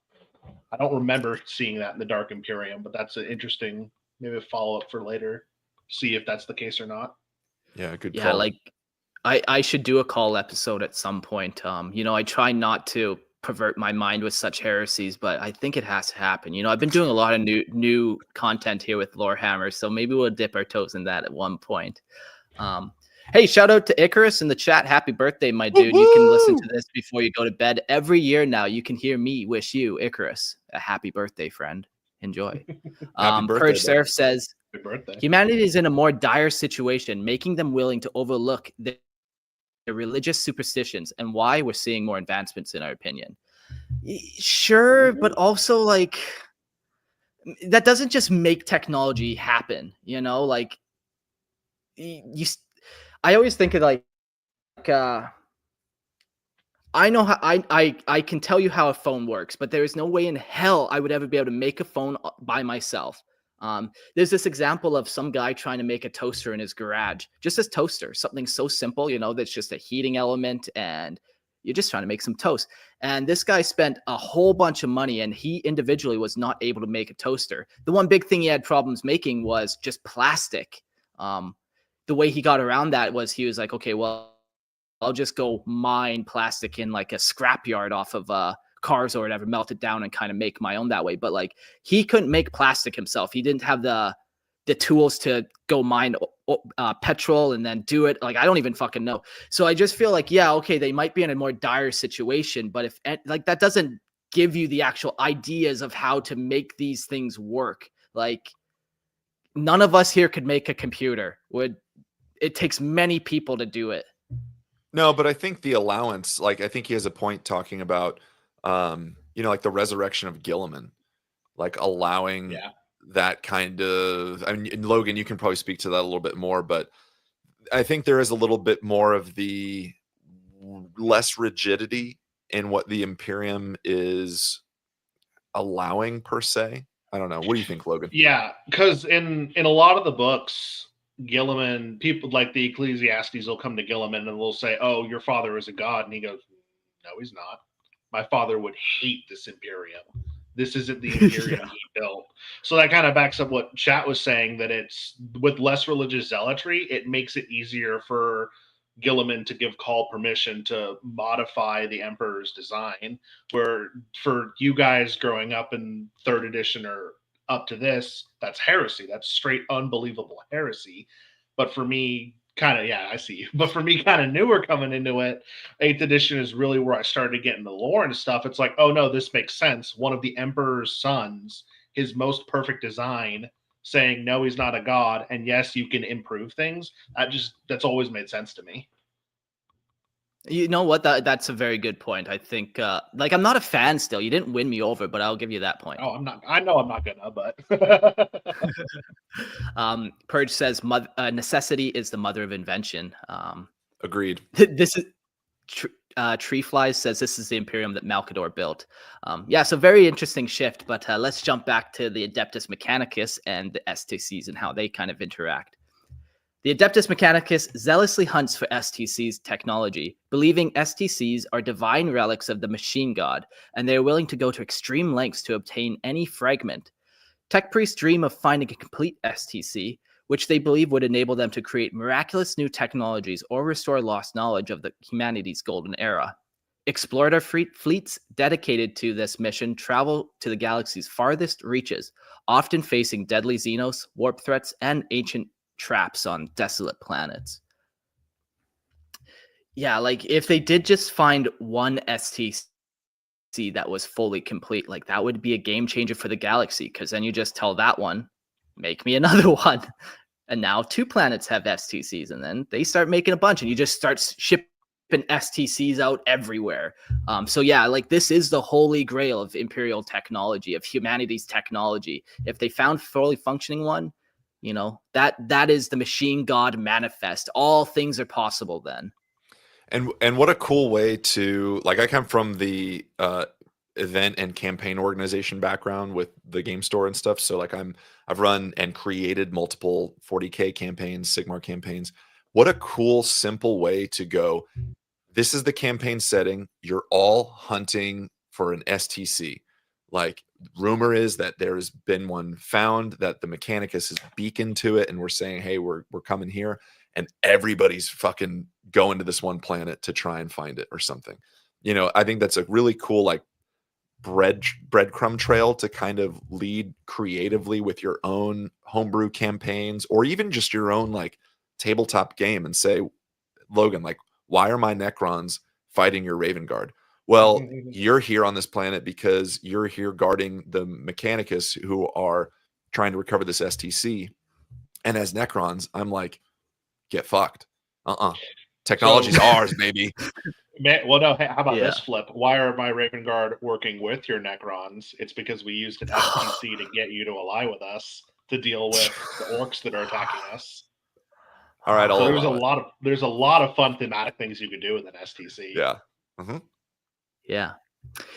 I don't remember seeing that in the Dark Imperium, but that's an interesting, maybe a follow up for later. See if that's the case or not. Yeah, good Yeah, call. like I should do a Call episode at some point. You know, I try not to pervert my mind with such heresies, but I think it has to happen. You know, I've been doing a lot of new content here with Lorehammer, so maybe we'll dip our toes in that at one point. Hey, shout out to Icarus in the chat. Happy birthday, my dude. Woo-hoo! You can listen to this before you go to bed. Every year now, you can hear me wish you, Icarus, a happy birthday, friend. Enjoy. Happy birthday, Purge buddy. Seraph says, Happy birthday. humanity is in a more dire situation, making them willing to overlook their religious superstitions, and why we're seeing more advancements, in our opinion. Sure, but also, like, that doesn't just make technology happen, you know? Like, I always think of like I know how I can tell you how a phone works, but there is no way in hell I would ever be able to make a phone by myself. There's this example of some guy trying to make a toaster in his garage, just as toaster, something so simple, you know, that's just a heating element and you're just trying to make some toast. And this guy spent a whole bunch of money and he individually was not able to make a toaster. The one big thing he had problems making was just plastic. The way he got around that was he was like, okay, well, I'll just go mine plastic in like a scrapyard off of cars or whatever, melt it down and kind of make my own that way. But like he couldn't make plastic himself. He didn't have the tools to go mine petrol and then do it. Like, I don't even fucking know. So I just feel like, yeah, okay, they might be in a more dire situation, but if like that doesn't give you the actual ideas of how to make these things work. Like none of us here could make a computer. It takes many people to do it. No, but I think the allowance, like I think he has a point talking about, you know, like the resurrection of Gilliman, like allowing that kind of. I mean, and Logan, you can probably speak to that a little bit more, but I think there is a little bit more of the less rigidity in what the Imperium is allowing per se. I don't know. What do you think, Logan? Yeah, because in a lot of the books, Gilliman, people like the Ecclesiastes will come to Gilliman and they'll say, "Oh, your father is a god," and he goes, "No, he's not. My father would hate this Imperium. This isn't the Imperium he built." So that kind of backs up what Chat was saying, that it's with less religious zealotry, it makes it easier for Gilliman to give Call permission to modify the Emperor's design. Where for you guys growing up in 3rd edition or up to this, that's heresy. That's straight unbelievable heresy. But for me, kind of, yeah, I see you. But for me, kind of newer coming into it, 8th edition is really where I started getting the lore and stuff. It's like, oh no, this makes sense. One of the Emperor's sons, his most perfect design, saying no, he's not a god, and yes, you can improve things. That's always made sense to me. You know what? That's a very good point. I think, like, I'm not a fan still. You didn't win me over, but I'll give you that point. Oh, I'm not. I know I'm not gonna, but Purge says, necessity is the mother of invention. Agreed. This is Tree Flies says this is the Imperium that Malkador built. Yeah, so very interesting shift. But let's jump back to the Adeptus Mechanicus and the STCs and how they kind of interact. The Adeptus Mechanicus zealously hunts for STC's technology, believing STCs are divine relics of the machine god, and they are willing to go to extreme lengths to obtain any fragment. Tech priests dream of finding a complete STC, which they believe would enable them to create miraculous new technologies or restore lost knowledge of the humanity's golden era. Explorer fleets dedicated to this mission travel to the galaxy's farthest reaches, often facing deadly Xenos, warp threats, and ancient traps on desolate planets. Yeah, like if they did just find one STC that was fully complete, like that would be a game changer for the galaxy, because then you just tell that one, make me another one. And now 2 planets have STCs, and then they start making a bunch, and you just start shipping STCs out everywhere. So yeah, like this is the holy grail of Imperial technology, of humanity's technology. If they found fully functioning one, you know, that is the machine god manifest. All things are possible then. And what a cool way to, like, I come from the event and campaign organization background with the game store and stuff. So like I've run and created multiple 40K campaigns, Sigmar campaigns. What a cool, simple way to go. This is the campaign setting. You're all hunting for an STC. Like, rumor is that there's been one found, that the Mechanicus has beaconed to it, and we're saying, hey, we're coming here, and everybody's fucking going to this one planet to try and find it or something. You know, I think that's a really cool, like, breadcrumb trail to kind of lead creatively with your own homebrew campaigns, or even just your own like tabletop game, and say, Logan, like, why are my Necrons fighting your Raven Guard? Well, you're here on this planet because you're here guarding the Mechanicus who are trying to recover this STC. And as Necrons, I'm like, get fucked. Technology's ours, baby. Well, no, how about this flip? Why are my Raven Guard working with your Necrons? It's because we used an STC to get you to ally with us to deal with the orcs that are attacking us. All right, so there's a lot of fun thematic things you could do with an STC. Yeah. Yeah.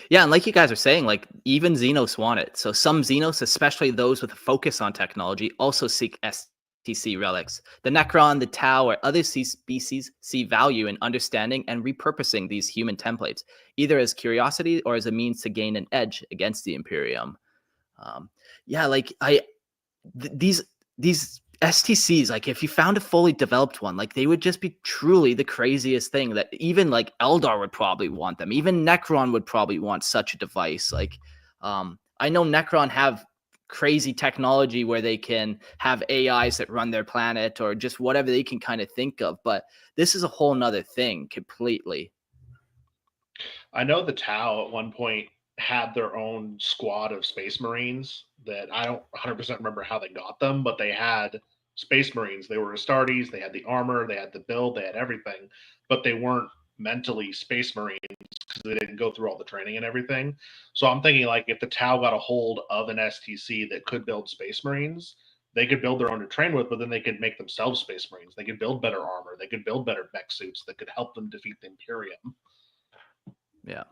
Yeah, and like you guys are saying, like even Xenos want it. So some Xenos, especially those with a focus on technology, also seek STC relics. The Necron, the Tau, or other species see value in understanding and repurposing these human templates, either as curiosity or as a means to gain an edge against the Imperium. Yeah, like these STCs, like if you found a fully developed one, like they would just be truly the craziest thing that even like Eldar would probably want them. Even Necron would probably want such a device. Like, I know Necron have crazy technology where they can have AIs that run their planet or just whatever they can kind of think of. But this is a whole nother thing completely. I know the Tau at one point had their own squad of Space Marines that I don't 100% remember how they got them, but they had Space Marines. They were Astartes, they had the armor, they had the build, they had everything, but they weren't mentally Space Marines because they didn't go through all the training and everything. So I'm thinking, like, if the Tau got a hold of an STC that could build Space Marines, they could build their own to train with, but then they could make themselves Space Marines. They could build better armor. They could build better mech suits that could help them defeat the Imperium. Yeah.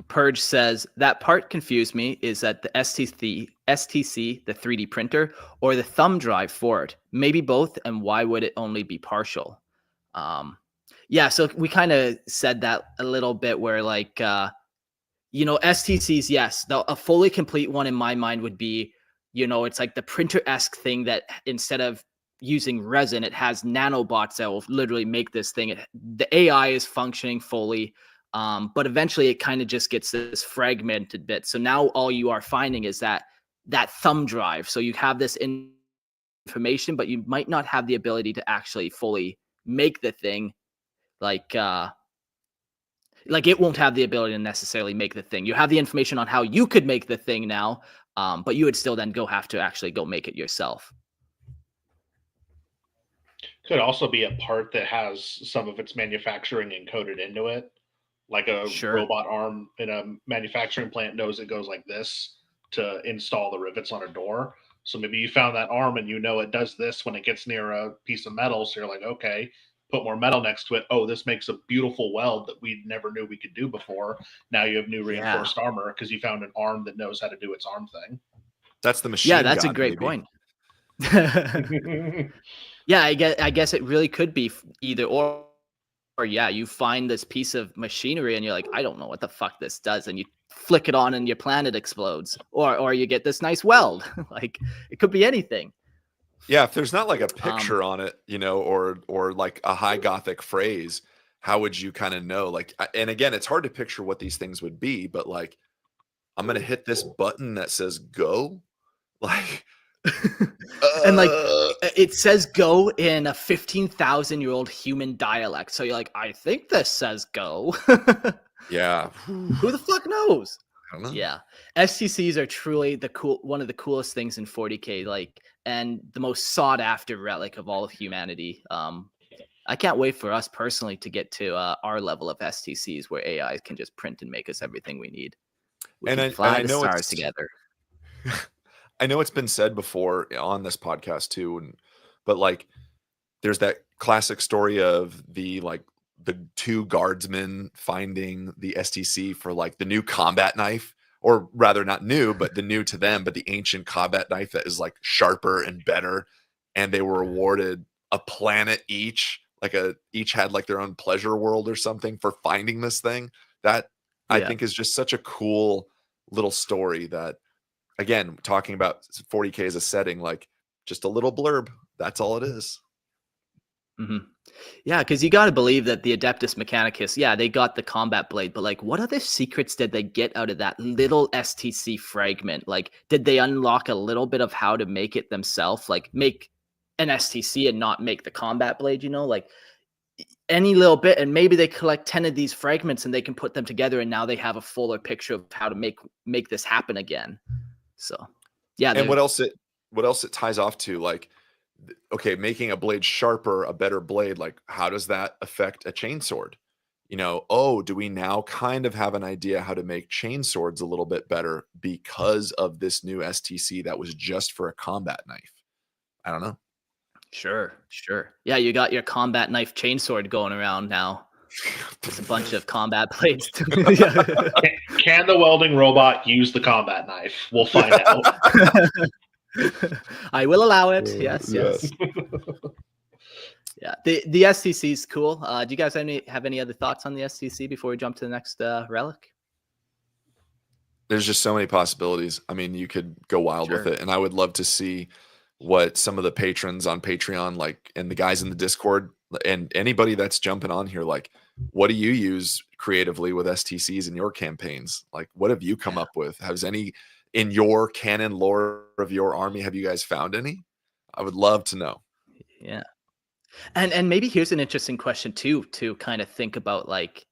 Purge says that part confused me, is that the STC, the 3D printer, or the thumb drive for it? Maybe both, and why would it only be partial? Yeah, so we kind of said that a little bit where, like, you know, STCs, yes, a fully complete one in my mind would be, you know, it's like the printer-esque thing that instead of using resin, it has nanobots that will literally make this thing. The AI is functioning fully. But eventually it kind of just gets this fragmented bit. So now all you are finding is that thumb drive. So you have this information, but you might not have the ability to actually fully make the thing. Like it won't have the ability to necessarily make the thing. You have the information on how you could make the thing now, but you would still then have to actually go make it yourself. Could also be a part that has some of its manufacturing encoded into it. Like a robot arm in a manufacturing plant knows it goes like this to install the rivets on a door. So maybe you found that arm and you know it does this when it gets near a piece of metal. So you're like, okay, put more metal next to it. Oh, this makes a beautiful weld that we never knew we could do before. Now you have new reinforced armor because you found an arm that knows how to do its arm thing. That's the machine. Yeah, that's a great point. Yeah, I guess it really could be either or. Or yeah, you find this piece of machinery and you're like, I don't know what the fuck this does, and you flick it on and your planet explodes, or you get this nice weld. Like, it could be anything. Yeah, if there's not like a picture on it, you know, or like a high Gothic phrase, how would you kind of know? Like, and again, it's hard to picture what these things would be, but like, I'm gonna hit this button that says go, like. And like it says go in a 15,000-year-old human dialect. So you're like, I think this says go. Yeah. Who the fuck knows? I don't know. Yeah, STCs are truly one of the coolest things in 40K, like, and the most sought after relic of all of humanity. I can't wait for us personally to get to our level of STCs where AI can just print and make us everything we need. We And can I fly the know stars it's together. I know it's been said before on this podcast too, but like there's that classic story of the two guardsmen finding the STC for like the new combat knife, or rather not new, but the new to them, but the ancient combat knife that is like sharper and better. And they were awarded a planet each, each had like their own pleasure world or something for finding this thing. That I Yeah. think is just such a cool little story that, again, talking about 40K as a setting, like just a little blurb. That's all it is. hmm Yeah, because you got to believe that the Adeptus Mechanicus, yeah, they got the combat blade, but like, what other secrets did they get out of that little STC fragment? Like, did they unlock a little bit of how to make it themselves? Like, make an STC and not make the combat blade, like any little bit, and maybe they collect 10 of these fragments and they can put them together, and now they have a fuller picture of how to make this happen again. So, yeah. And what else it ties off to, like, okay, making a blade sharper, a better blade, like how does that affect a chainsword? Oh, do we now kind of have an idea how to make chainswords a little bit better because of this new STC that was just for a combat knife? I don't know. Sure. Yeah, you got your combat knife chainsword going around now. There's a bunch of combat blades. Yeah. Can the welding robot use the combat knife? We'll find out. I will allow it. Yes. Yeah, the STC is cool. Do you guys have any other thoughts on the STC before we jump to the next relic? There's just so many possibilities. I mean, you could go wild with it, and I would love to see what some of the patrons on Patreon, like, and the guys in the Discord, and anybody that's jumping on here, like, what do you use creatively with STCs in your campaigns? Like, what have you come up with? Has any in your canon lore of your army, have you guys found any? I would love to know. Yeah. And maybe here's an interesting question too, to kind of think about, like,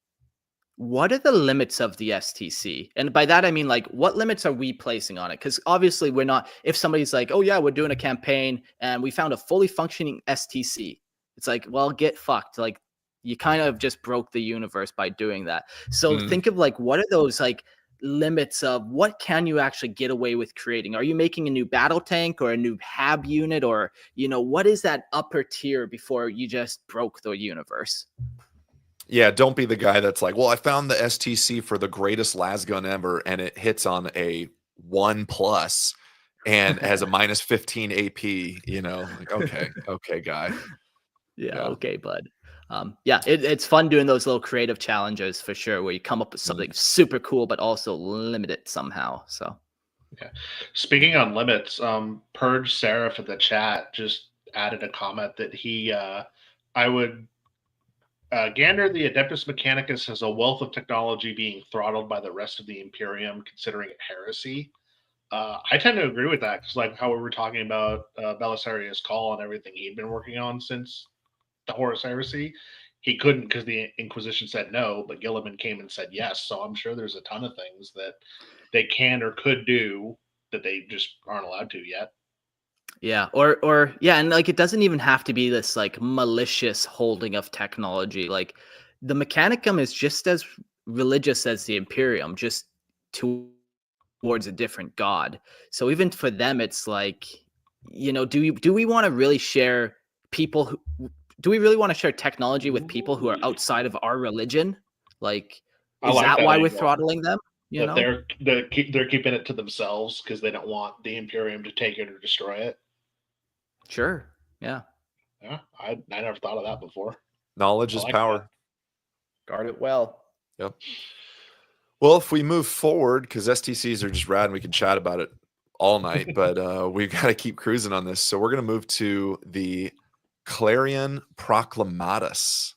what are the limits of the STC? And by that, I mean, like, what limits are we placing on it? Because obviously we're not, if somebody's like, oh yeah, we're doing a campaign and we found a fully functioning STC, it's like, well, get fucked. Like, you kind of just broke the universe by doing that. So think of, like, what are those, like, limits of what can you actually get away with creating? Are you making a new battle tank or a new HAB unit, or, what is that upper tier before you just broke the universe? Yeah, don't be the guy that's like, well, I found the STC for the greatest las gun ever, and it hits on a 1+ and has a -15 AP, like, okay, guy. Yeah, okay, bud. Yeah, it's fun doing those little creative challenges for sure, where you come up with something super cool, but also limit it somehow. So, yeah. Speaking on limits, Purge Seraph in the chat just added a comment that I would gander the Adeptus Mechanicus has a wealth of technology being throttled by the rest of the Imperium, considering it heresy. I tend to agree with that, because like how we were talking about Belisarius' Call and everything he'd been working on since the Horus Heresy, he couldn't because the Inquisition said no, but Gilliman came and said yes. So I'm sure there's a ton of things that they can or could do that they just aren't allowed to yet. yeah, or yeah, and like, it doesn't even have to be this like malicious holding of technology. Like, the Mechanicum is just as religious as the Imperium, just towards a different god. So even for them, it's like, do we want to really share do we really want to share technology with people who are outside of our religion? Like, is that why we're throttling them? They're keeping it to themselves because they don't want the Imperium to take it or destroy it. Sure. Yeah. Yeah, I never thought of that before. Knowledge is power. That. Guard it well. Yep. Well, if we move forward, because STCs are just rad and we can chat about it all night, but we've got to keep cruising on this. So we're going to move to the Clarion Proclamatus.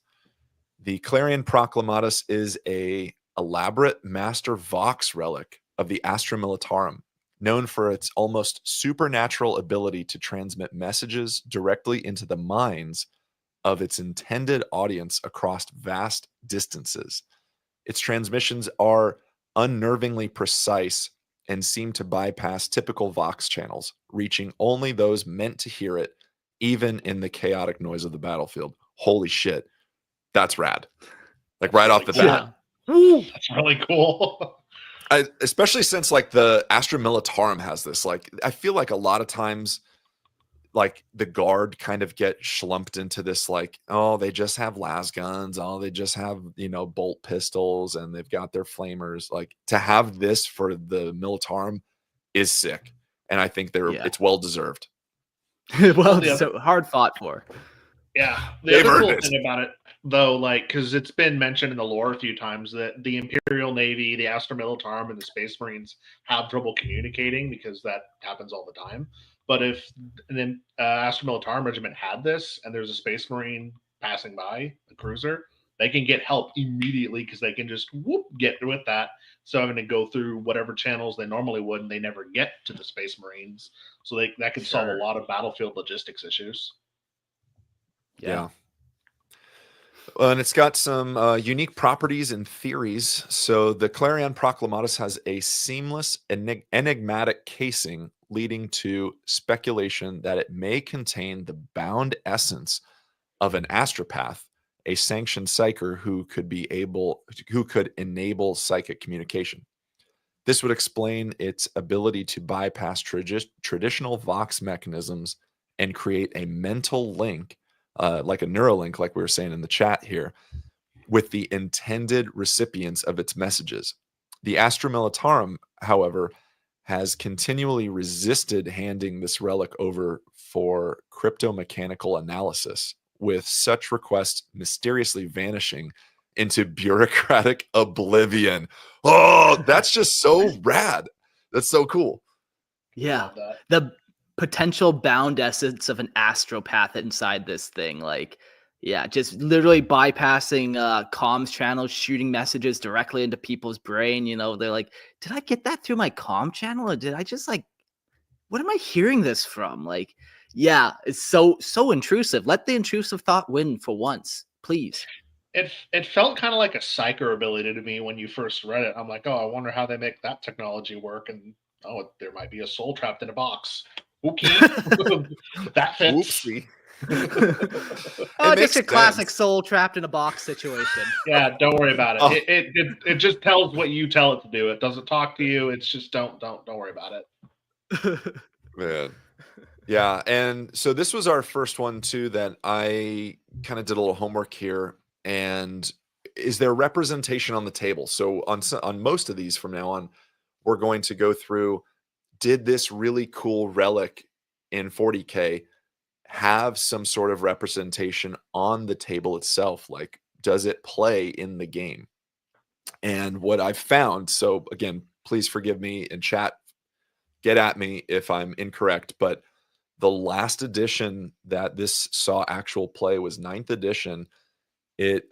The Clarion Proclamatus is a elaborate Master Vox relic of the Astra Militarum, known for its almost supernatural ability to transmit messages directly into the minds of its intended audience across vast distances. Its transmissions are unnervingly precise and seem to bypass typical Vox channels, reaching only those meant to hear it, even in the chaotic noise of the battlefield. Holy shit. That's rad. Like right off the bat. That's really cool. Especially since like the Astra Militarum has this. Like I feel like a lot of times like the guard kind of get schlumped into this like, oh, they just have las guns, oh, they just have, you know, bolt pistols and they've got their flamers. Like to have this for the Militarum is sick. And I think it's well deserved. Well, it's so hard fought for. Yeah. The other cool thing about it, though, like, because it's been mentioned in the lore a few times that the Imperial Navy, the Astra Militarum, and the Space Marines have trouble communicating because that happens all the time. But if an Astra Militarum regiment had this and there's a Space Marine passing by, a cruiser, they can get help immediately because they can just get with that. So having to go through whatever channels they normally would, and they never get to the Space Marines. So that could solve a lot of battlefield logistics issues. Yeah. And it's got some unique properties and theories. So the Clarion Proclamatus has a seamless, enigmatic casing, leading to speculation that it may contain the bound essence of an astropath, a sanctioned psyker who could enable psychic communication. This would explain its ability to bypass traditional Vox mechanisms and create a mental link, like a Neuralink, like we were saying in the chat here, with the intended recipients of its messages. The Astra Militarum, however, has continually resisted handing this relic over for cryptomechanical analysis, with such requests mysteriously vanishing into bureaucratic oblivion. Oh, that's just so rad. That's so cool. Yeah. The potential bound essence of an astropath inside this thing. Like, yeah, just literally bypassing comms channels, shooting messages directly into people's brain. You know, they're like, did I get that through my comm channel? Or did I just like, what am I hearing this from? Like, yeah, it's so intrusive. Let the intrusive thought win for once, please. It felt kind of like a psyker ability to me when you first read it. I'm like, oh, I wonder how they make that technology work. And oh, there might be a soul trapped in a box. Okay, that fits. Oopsie. Oh, just a classic soul trapped in a box situation. Yeah, don't worry about it. It just tells what you tell it to do. It doesn't talk to you. It's just don't worry about it. Man. Yeah, and so this was our first one too that I kind of did a little homework here. And is there representation on the table? So on most of these from now on, we're going to go through, did this really cool relic in 40K have some sort of representation on the table itself? Like, does it play in the game? And what I've found, so again, please forgive me in chat, get at me if I'm incorrect, but the last edition that this saw actual play was 9th edition. It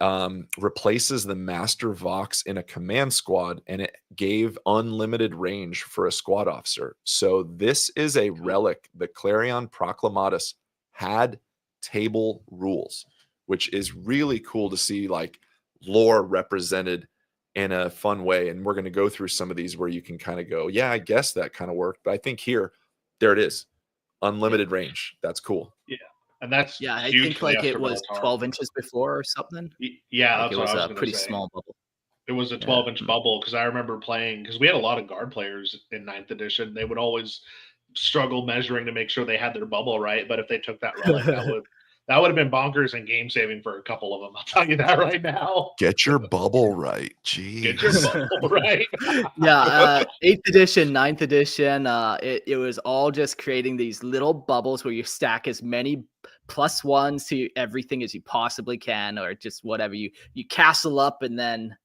replaces the Master Vox in a command squad, and it gave unlimited range for a squad officer. So this is a relic. The Clarion Proclamatus had table rules, which is really cool to see, like lore represented in a fun way. And we're going to go through some of these where you can kind of go, yeah, I guess that kind of worked. But I think here, there it is. Unlimited range. That's cool. Yeah. And that's I think like it was 12 inches before or something. Yeah, like that's it was what I was a pretty say. Small bubble. It was a 12-inch bubble because I remember playing, because we had a lot of guard players in 9th edition. They would always struggle measuring to make sure they had their bubble right. But if they took that relic, that would have been bonkers and game saving for a couple of them. I'll tell you that right now. Get your bubble right. Jeez. Get your bubble right. Yeah, 8th edition, 9th edition, it was all just creating these little bubbles where you stack as many +1s to everything as you possibly can, or just whatever you castle up, and then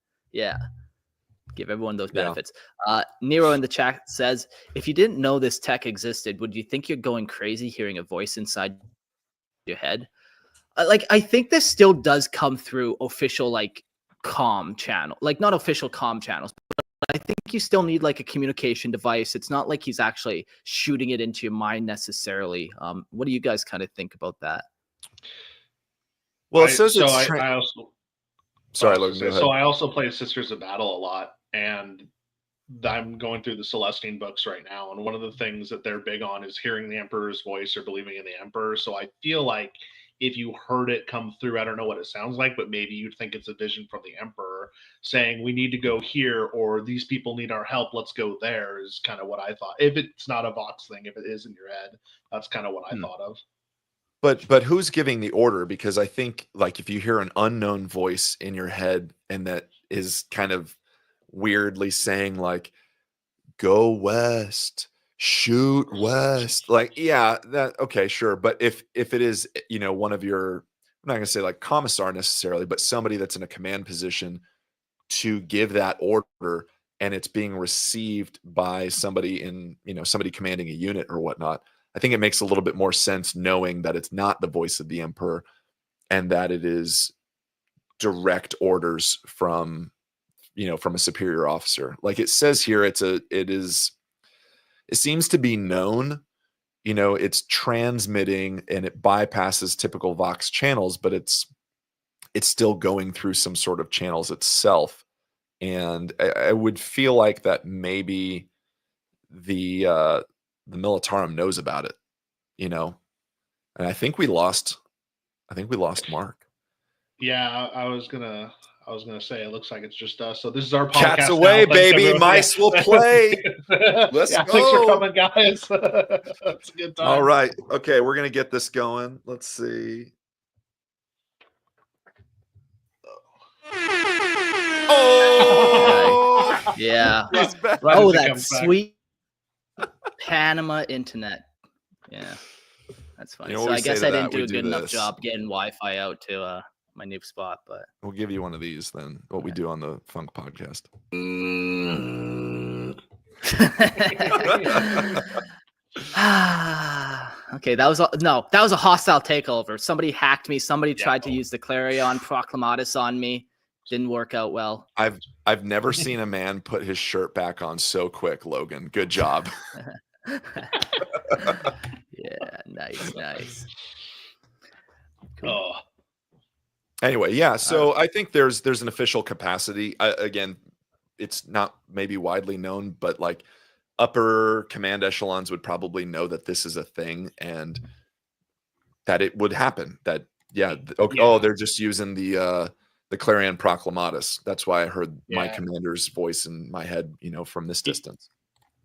give everyone those benefits. Nero in the chat says, if you didn't know this tech existed, would you think you're going crazy hearing a voice inside your head? Like, I think this still does come through official like comm channel, like not official comm channels, but I think you still need like a communication device. It's not like he's actually shooting it into your mind necessarily. What do you guys kind of think about that? Well, it says so it's I also sorry, Logan, go ahead. So I also play Sisters of Battle a lot, and I'm going through the Celestine books right now, and one of the things that they're big on is hearing the Emperor's voice or believing in the Emperor. So I feel like if you heard it come through, I don't know what it sounds like, but maybe you'd think it's a vision from the Emperor saying, we need to go here, or these people need our help, let's go there, is kind of what I thought. If it's not a Vox thing, if it is in your head, that's kind of what I thought of. But who's giving the order? Because I think, like, if you hear an unknown voice in your head and that is kind of weirdly saying, like, go west, shoot west, like, yeah, that, okay, sure. But if it is, you know, one of your, I'm not gonna say like commissar necessarily, but somebody that's in a command position to give that order, and it's being received by somebody in, you know, somebody commanding a unit or whatnot, I think it makes a little bit more sense knowing that it's not the voice of the Emperor and that it is direct orders from, you know, from a superior officer. Like it says here, it seems to be known, you know, it's transmitting and it bypasses typical Vox channels, but it's still going through some sort of channels itself. And I would feel like that maybe the Militarum knows about it, you know. And I think we lost Mark. Yeah, I was gonna say it looks like it's just us. So this is our podcast. Cats away, now. baby. Mice will play. Let's go. Thanks for coming, guys. That's a good time. All right. Okay, we're gonna get this going. Let's see. Oh, yeah. Right Oh, that sweet Panama internet. Yeah, that's funny. You know, so I guess I didn't do a do good enough this. job getting Wi-Fi out to my new spot, but we'll give you one of these then. What we do on the Funk podcast. Okay, that was a hostile takeover. Somebody hacked me. Somebody tried to use the Clarion Proclamatus on me. Didn't work out well. I've never seen a man put his shirt back on so quick, Logan. Good job. Yeah, nice. Cool. Oh. Anyway, yeah. So I think there's an official capacity. Again, it's not maybe widely known, but like upper command echelons would probably know that this is a thing and that it would happen. That oh, they're just using the Clarion Proclamatus. That's why I heard my commander's voice in my head, you know, from this distance.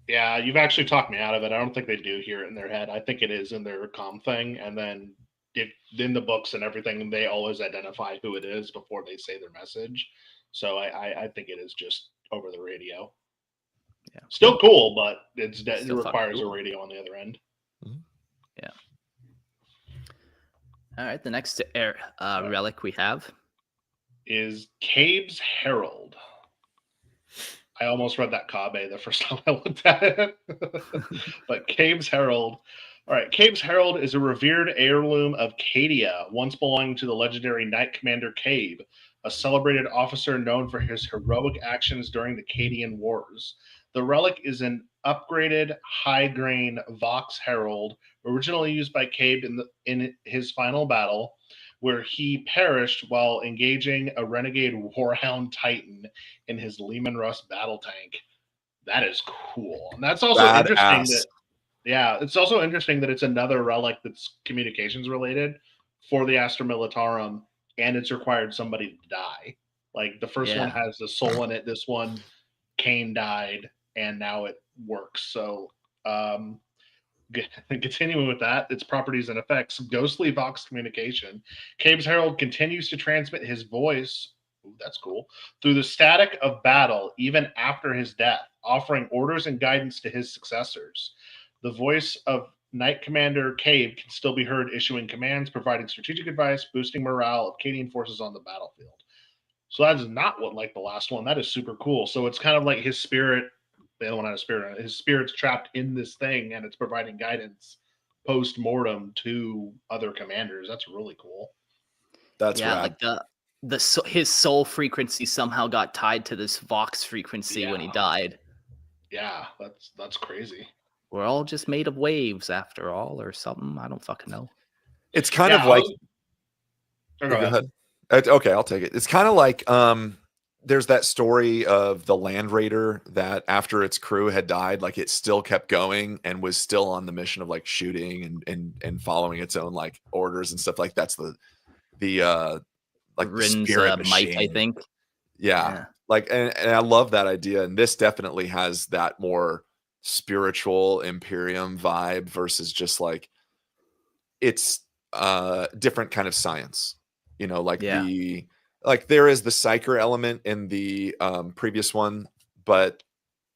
Yeah, you've actually talked me out of it. I don't think they do hear it in their head. I think it is in their comm thing, and then if in the books and everything, they always identify who it is before they say their message. So I think it is just over the radio. Yeah, still cool, but it requires a radio on the other end. Mm-hmm. Yeah. All right, the next relic we have is Cabe's Herald. I almost read that Kabe the first time I looked at it. But Cabe's Herald. All right, Cabe's Herald is a revered heirloom of Cadia, once belonging to the legendary Knight Commander Cabe, a celebrated officer known for his heroic actions during the Cadian Wars. The relic is an upgraded, high-grain Vox Herald, originally used by Cabe in his final battle, where he perished while engaging a renegade Warhound Titan in his Lehman Russ battle tank. That is cool. And that's also interesting it's also interesting that it's another relic that's communications related for the Astra Militarum, and it's required somebody to die. Like the first one has the soul in it. This one, Kane died, and now it works. So continuing with that, its properties and effects. Ghostly Vox communication. Cabe's Herald continues to transmit his voice, that's cool, through the static of battle even after his death, offering orders and guidance to his successors. The voice of Knight Commander Cabe can still be heard issuing commands, providing strategic advice, boosting morale of Cadian forces on the battlefield. So that is not what like the last one. That is super cool. So it's kind of like his spirit. The other one had a spirit. His spirit's trapped in this thing, and it's providing guidance post-mortem to other commanders. That's really cool. That's rad. Like his soul frequency somehow got tied to this Vox frequency when he died. Yeah, that's crazy. We're all just made of waves after all, or something. I don't fucking know. It's kind of like. Go ahead. Okay, I'll take it. It's kind of like there's that story of the Land Raider that after its crew had died, like it still kept going and was still on the mission of like shooting and following its own like orders and stuff. Like that's the like the Rin's spirit Mike, I machine. think. Yeah. Like and I love that idea. And this definitely has that more spiritual Imperium vibe versus just like it's different kind of science. You know, like Yeah. like there is the psyker element in the previous one, but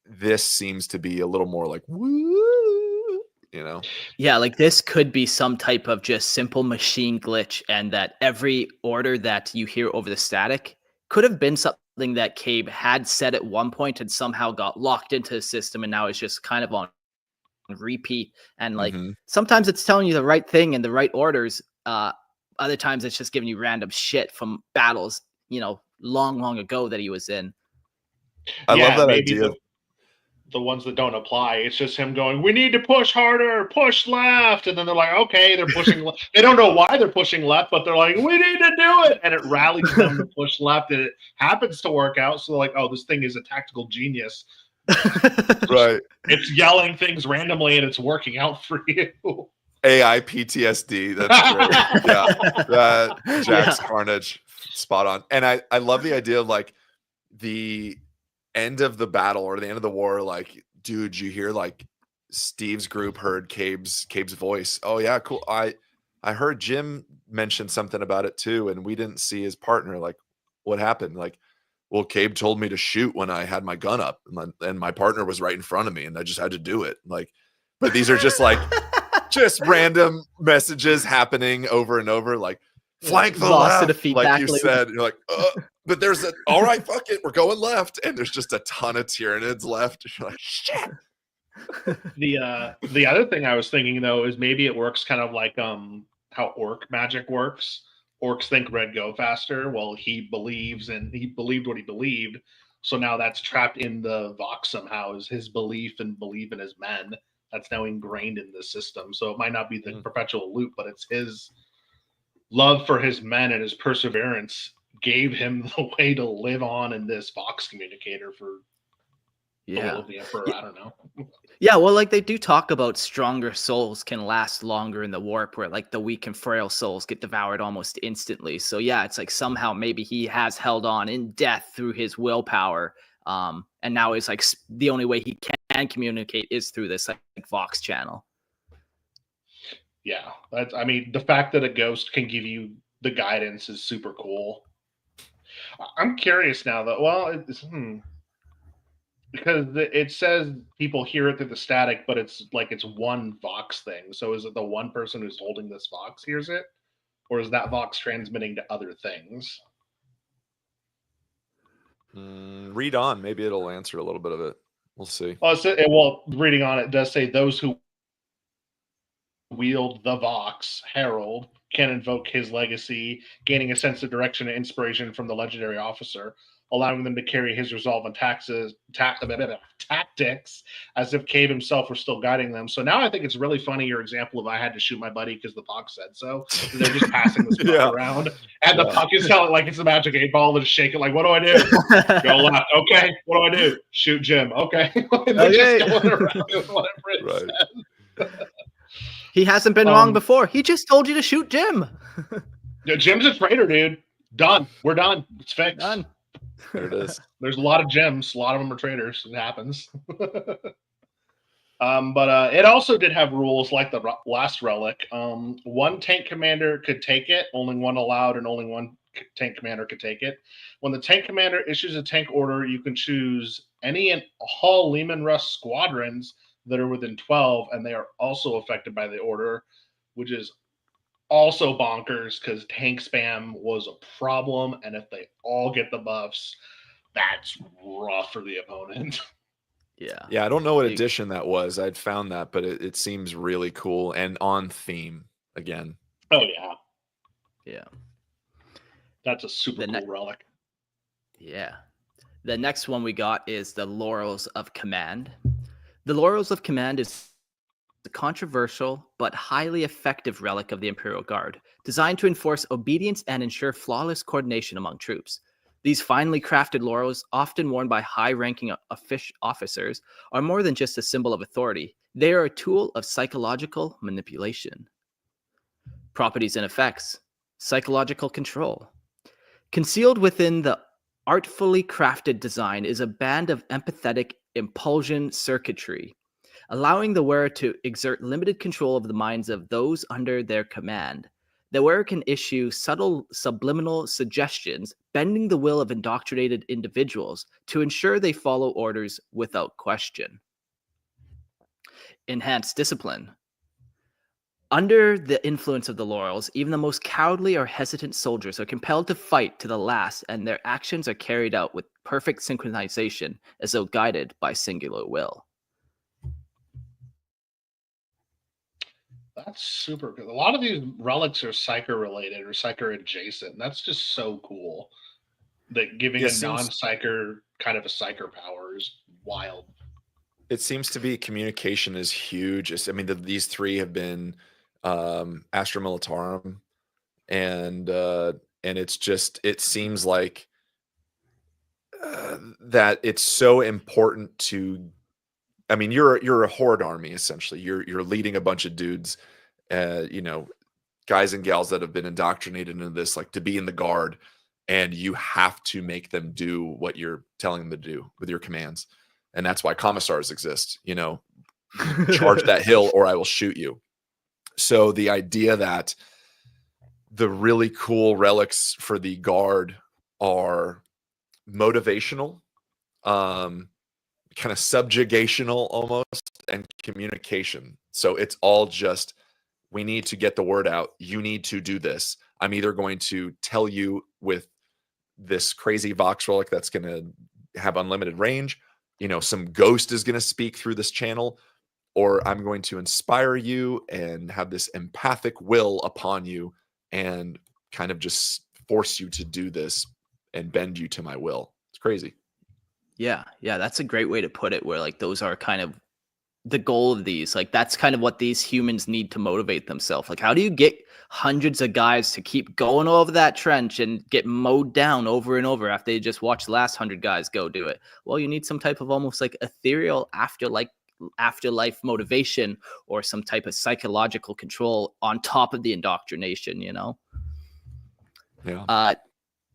this seems to be a little more like woo, you know. Yeah, like this could be some type of just simple machine glitch, and that every order that you hear over the static could have been something that Cabe had said at one point and somehow got locked into the system, and now it's just kind of on repeat. And like sometimes it's telling you the right thing and the right orders. Other times it's just giving you random shit from battles, you know, long ago that he was in. I love that idea. The ones that don't apply, it's just him going, we need to push harder, push left. And then they're like, okay, they're pushing left. They don't know why they're pushing left, but they're like, we need to do it. And it rallies them to push left. And it happens to work out. So they're like, oh, this thing is a tactical genius. Right. It's yelling things randomly and it's working out for you. AI PTSD. That's great. Yeah. That Jack's Carnage. Spot on. And I love the idea of like the end of the battle or the end of the war, like, dude, you hear like Steve's group heard Cabe's voice. Oh yeah, cool. I heard Jim mention something about it too, and we didn't see his partner. Like, what happened? Like, well, Cabe told me to shoot when I had my gun up, and my partner was right in front of me, and I just had to do it. Like, but these are just like just random messages happening over and over, like flank the left, like you said. You're like, but there's a all right, fuck it, we're going left, and there's just a ton of Tyranids left. You're like, shit. The other thing I was thinking though is maybe it works kind of like how orc magic works. Orcs think red go faster. Well, he believes, and he believed what he believed. So now that's trapped in the Vox somehow, is his belief and believe in his men. That's now ingrained in the system. So it might not be the perpetual loop, but it's his love for his men and his perseverance gave him the way to live on in this Vox communicator for the will of the Emperor. I don't know. Yeah, well, like they do talk about stronger souls can last longer in the warp, where like the weak and frail souls get devoured almost instantly. So yeah, it's like somehow maybe he has held on in death through his willpower. And now it's like the only way he can communicate is through this like Vox channel. Yeah, that's, I mean, the fact that a ghost can give you the guidance is super cool. I'm curious now though. Well, because it says people hear it through the static, but it's like it's one Vox thing. So is it the one person who's holding this Vox hears it, or is that Vox transmitting to other things? Read on. Maybe it'll answer a little bit of it. We'll see. Well, reading on it does say those who wield the Vox Herald can invoke his legacy, gaining a sense of direction and inspiration from the legendary officer, allowing them to carry his resolve and tactics as if Cave himself were still guiding them. So now I think it's really funny your example of I had to shoot my buddy because the Vox said so. They're just passing this puck around, and the puck is telling like it's a magic 8 ball to shake it. Like, what do I do? Go left. Okay. What do I do? Shoot Jim. Okay. Okay. Just going around with whatever it says. He hasn't been wrong before. He just told you to shoot Jim. Jim's a traitor, dude. Done. We're done. It's fixed. Done. There it is. There's a lot of gems. A lot of them are traitors. It happens. But it also did have rules like the last relic. One tank commander could take it. Only one allowed, and only one tank commander could take it. When the tank commander issues a tank order, you can choose any and all Lehman Russ squadrons that are within 12, and they are also affected by the order, which is also bonkers because tank spam was a problem, and if they all get the buffs, that's rough for the opponent. Yeah, I don't know what edition that was. I'd found that, but it seems really cool and on theme again. Oh yeah, that's a super cool relic. Yeah, the next one we got is the Laurels of Command. The Laurels of Command is a controversial but highly effective relic of the Imperial Guard, designed to enforce obedience and ensure flawless coordination among troops. These finely crafted laurels, often worn by high-ranking officers, are more than just a symbol of authority. They are a tool of psychological manipulation. Properties and effects. Psychological control. Concealed within the artfully crafted design is a band of empathetic impulsion circuitry, allowing the wearer to exert limited control of the minds of those under their command. The wearer can issue subtle subliminal suggestions, bending the will of indoctrinated individuals to ensure they follow orders without question. Enhanced discipline. Under the influence of the laurels, even the most cowardly or hesitant soldiers are compelled to fight to the last, and their actions are carried out with perfect synchronization, as though guided by singular will. That's super good. A lot of these relics are psyker related or psyker adjacent. That's just so cool. That giving a non-psyker kind of a psyker power is wild. It seems to be communication is huge. I mean, these three have been Astra Militarum, and it's just, it seems like that it's so important to, I mean, you're a horde army essentially. You're leading a bunch of dudes, you know, guys and gals that have been indoctrinated into this, like to be in the guard, and you have to make them do what you're telling them to do with your commands. And that's why commissars exist, you know, charge that hill or I will shoot you. So the idea that the really cool relics for the guard are motivational, kind of subjugational almost, and communication. So it's all just, we need to get the word out. You need to do this. I'm either going to tell you with this crazy Vox relic that's going to have unlimited range, you know, some ghost is going to speak through this channel, or I'm going to inspire you and have this empathic will upon you and kind of just force you to do this and bend you to my will. It's crazy. Yeah, that's a great way to put it, where like those are kind of the goal of these. Like that's kind of what these humans need to motivate themselves. Like how do you get hundreds of guys to keep going over that trench and get mowed down over and over after they just watch the last 100 guys go do it? Well, you need some type of almost like ethereal afterlife motivation, or some type of psychological control on top of the indoctrination, you know? Yeah.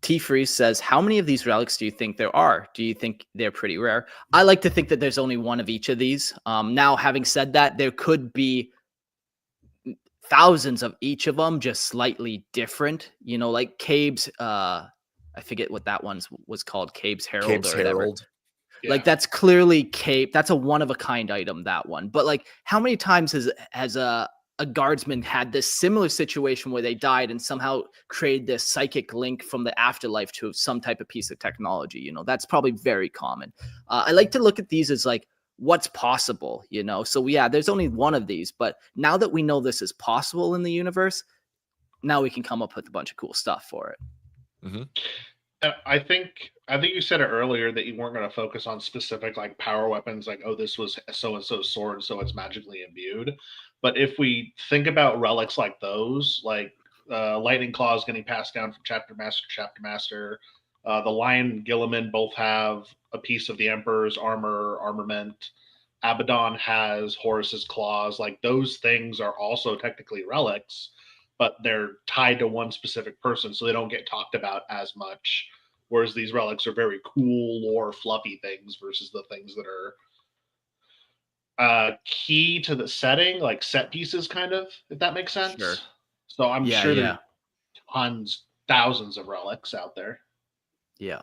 T-Freeze says, how many of these relics do you think there are? Do you think they're pretty rare? I like to think that there's only one of each of these. Now, having said that, there could be thousands of each of them, just slightly different. You know, like Cabe's, I forget what that one was called, Cabe's Herald. Cabe's Herald. Yeah. Like that's clearly Cabe. That's a one-of-a-kind item, that one. But like how many times has a guardsman had this similar situation where they died and somehow created this psychic link from the afterlife to some type of piece of technology? You know, that's probably very common. I like to look at these as like what's possible, you know? So yeah, there's only one of these, but now that we know this is possible in the universe, now we can come up with a bunch of cool stuff for it. Mm-hmm. I think you said it earlier that you weren't going to focus on specific like power weapons, like, oh, this was so and so sword, so it's magically imbued. But if we think about relics like those, like lightning claws getting passed down from chapter master to chapter master, the lion Gilliman both have a piece of the Emperor's armament. Abaddon has Horus's claws. Like those things are also technically relics, but they're tied to one specific person, so they don't get talked about as much. Whereas these relics are very cool, lore, fluffy things versus the things that are key to the setting, like set pieces, kind of, if that makes sense. Sure. So I'm sure there's tons, thousands of relics out there. Yeah.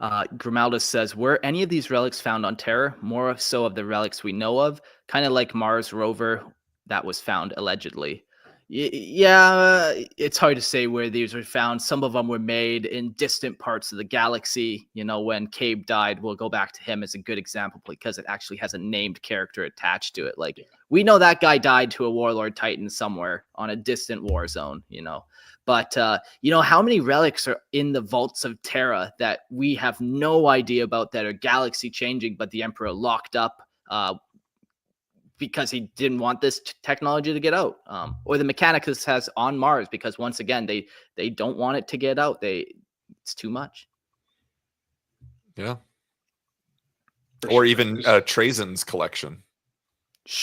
Grimaldus says, were any of these relics found on Terra? More so of the relics we know of, kind of like Mars rover that was found allegedly. Yeah, it's hard to say where these were found. Some of them were made in distant parts of the galaxy. You know, when Cabe died, we'll go back to him as a good example because it actually has a named character attached to it. Like, we know that guy died to a Warlord Titan somewhere on a distant war zone, you know. But, you know, how many relics are in the vaults of Terra that we have no idea about that are galaxy changing, but the Emperor locked up because he didn't want this technology to get out, or the Mechanicus has on Mars because once again they don't want it to get out. It's too much. Yeah. For Or sure. even Trazen's collection.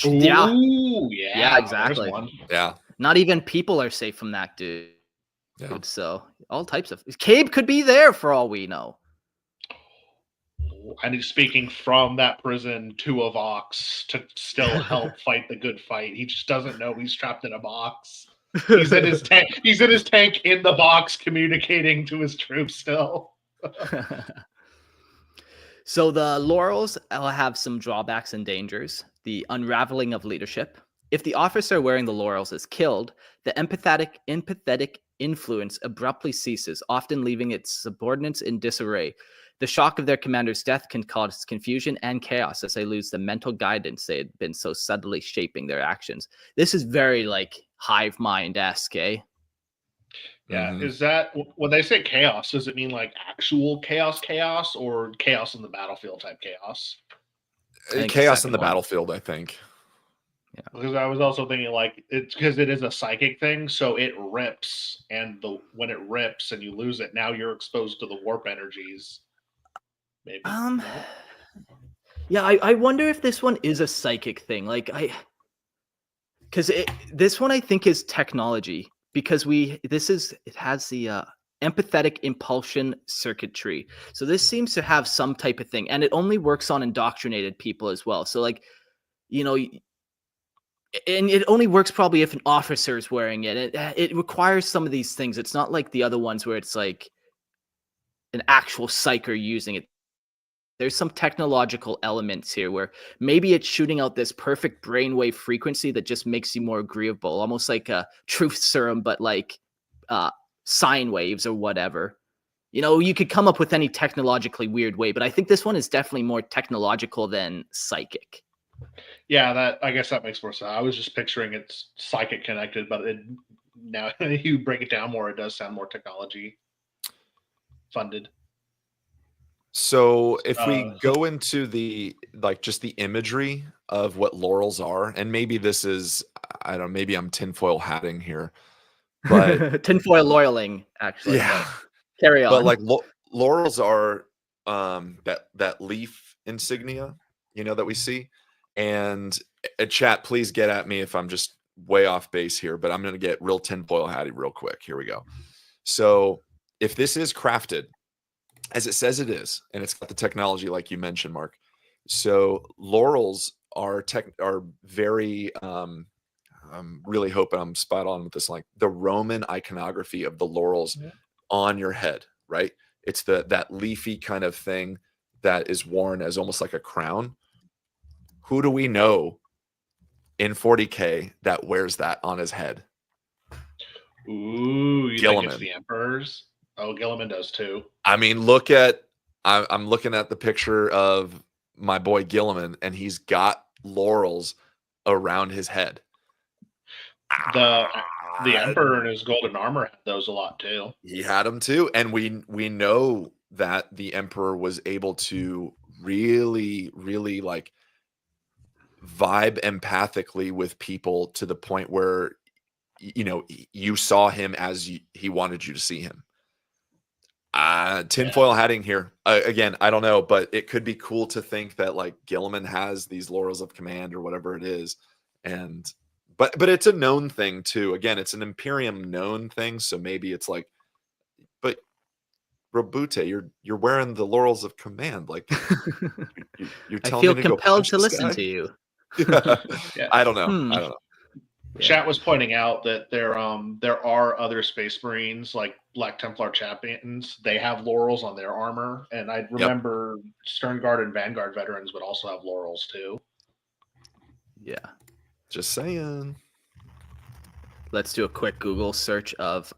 Yeah, Ooh, yeah, exactly. there's one. Yeah. Not even people are safe from that dude. Yeah. So all types of Cabe could be there for all we know. And he's speaking from that prison to a Vox to still help fight the good fight. He just doesn't know he's trapped in a box. He's in his tank. He's in his tank in the box, communicating to his troops still. So the laurels will have some drawbacks and dangers. The unraveling of leadership. If the officer wearing the laurels is killed, the empathetic influence abruptly ceases, often leaving its subordinates in disarray. The shock of their commander's death can cause confusion and chaos as they lose the mental guidance they had been so subtly shaping their actions. This is very like hive mind-esque, eh? Yeah, Mhm. is that when they say chaos? Does it mean like actual chaos, or chaos in the battlefield type chaos? I think the Chaos in second the one. battlefield, I think. Because I was also thinking like it's because it is a psychic thing, so it rips, and when it rips and you lose it, now you're exposed to the warp energies. Maybe. No? Yeah, I wonder if this one is a psychic thing. Like because this one I think is technology, because it has the empathetic impulsion circuitry. So this seems to have some type of thing, and it only works on indoctrinated people as well. So like, you know, and it only works probably if an officer is wearing it. It requires some of these things. It's not like the other ones where it's like an actual psyker using it. There's some technological elements here where maybe it's shooting out this perfect brainwave frequency that just makes you more agreeable, almost like a truth serum, but like sine waves or whatever. You know, you could come up with any technologically weird way, but I think this one is definitely more technological than psychic. Yeah, I guess that makes more sense. I was just picturing it's psychic connected, but now you break it down more, it does sound more technology funded. So if we go into the just the imagery of what laurels are, and maybe this is, I don't know, maybe I'm tinfoil hatting here, but Tinfoil loyaling, actually. yeah, Carry on. but like laurels are that leaf insignia, that we see. And chat, please get at me if I'm just way off base here, but I'm going to get real tinfoil hatty real quick. Here we go. So if this is crafted as it says it is, and it's got the technology like you mentioned, Mark. So laurels are very I'm really hoping I'm spot on with this, like the Roman iconography of the laurels on your head, right? It's that leafy kind of thing that is worn as almost like a crown. Who do we know in 40K that wears that on his head? Ooh, you Gilliman. think it's the Emperors? Oh, Gilliman does too. I mean, I'm looking at the picture of my boy Gilliman, and he's got laurels around his head. The Emperor in his golden armor had those a lot too. He had them too, and we know that the Emperor was able to really, really like vibe empathically with people to the point where you saw him as he wanted you to see him. Tinfoil hatting here. Again, I don't know, but it could be cool to think that like Gilliman has these laurels of command or whatever it is. And but it's a known thing too. Again, it's an Imperium known thing. So maybe it's like, but Robute, you're wearing the laurels of command. Like you're telling me to go compelled punch to this listen guy? to you. Yeah. I don't know. I don't know. Chat was pointing out that there are other Space Marines like Black Templar champions. They have laurels on their armor, and I remember Stern Guard and Vanguard veterans would also have laurels too. Yeah. Just saying. Let's do a quick Google search of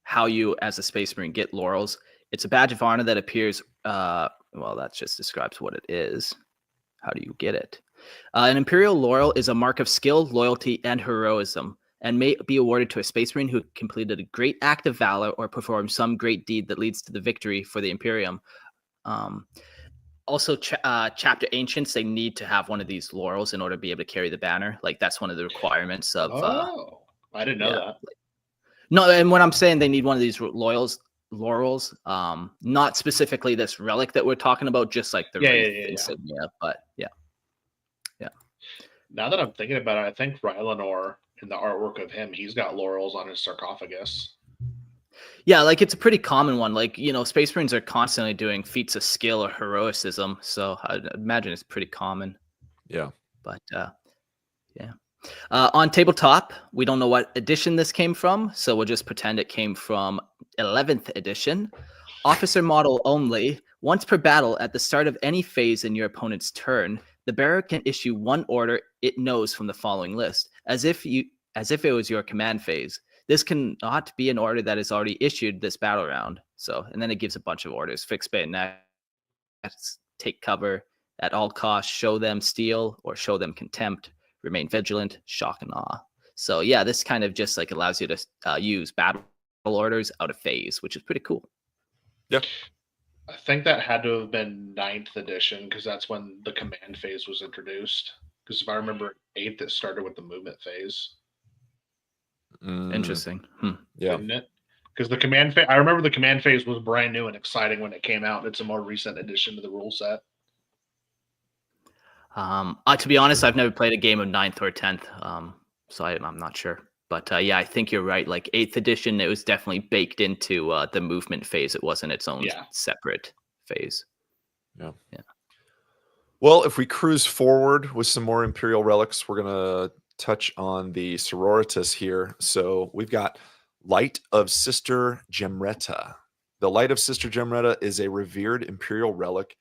how you, as a Space Marine, get laurels. It's a badge of honor that appears. Well, that just describes what it is. How do you get it? An Imperial laurel is a mark of skill, loyalty, and heroism, and may be awarded to a Space Marine who completed a great act of valor or performed some great deed that leads to the victory for the Imperium. Also, Chapter Ancients, they need to have one of these laurels in order to be able to carry the banner. Like, that's one of the requirements of... I didn't know that. No, and when I'm saying they need one of these laurels, laurels. Not specifically this relic that we're talking about, just like the wreath insignia. But yeah. Now that I'm thinking about it, I think Rylanor in the artwork of him, he's got laurels on his sarcophagus. Yeah, like it's a pretty common one. Like, Space Marines are constantly doing feats of skill or heroicism, so I'd imagine it's pretty common. Yeah. But yeah. On tabletop, we don't know what edition this came from, so we'll just pretend it came from 11th edition. Officer model only. Once per battle, at the start of any phase in your opponent's turn, the bearer can issue one order it knows from the following list, as if it was your command phase. This cannot be an order that is already issued this battle round. So, and then it gives a bunch of orders: fix bayonet, take cover at all costs, show them steal or show them contempt, remain vigilant, shock and awe. So yeah, this kind of just like allows you to use battle orders out of phase, which is pretty cool. Yeah. I think that had to have been 9th edition because that's when the command phase was introduced. Because if I remember 8th, it started with the movement phase. Interesting. Yeah. Didn't it? Because the command phase, I remember the command phase was brand new and exciting when it came out. It's a more recent addition to the rule set. To be honest, I've never played a game of 9th or 10th, so I'm not sure. But yeah, I think you're right. Like 8th edition, it was definitely baked into the movement phase. It wasn't its own separate phase. Yeah. Yeah. Well, if we cruise forward with some more Imperial Relics, we're going to touch on the Sororitas here. So we've got Light of Sister Gemretta. The Light of Sister Gemretta is a revered Imperial Relic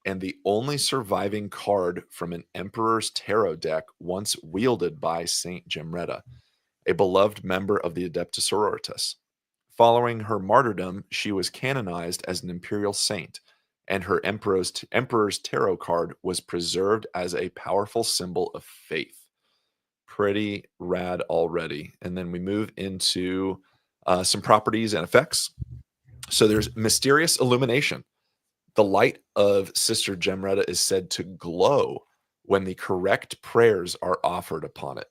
and the only surviving card from an Emperor's Tarot deck once wielded by Saint Gemretta, a beloved member of the Adeptus Sororitas. Following her martyrdom, she was canonized as an Imperial Saint, and her Emperor's Tarot card was preserved as a powerful symbol of faith. Pretty rad already. And then we move into some properties and effects. So there's Mysterious Illumination. The light of Sister Gemretta is said to glow when the correct prayers are offered upon it.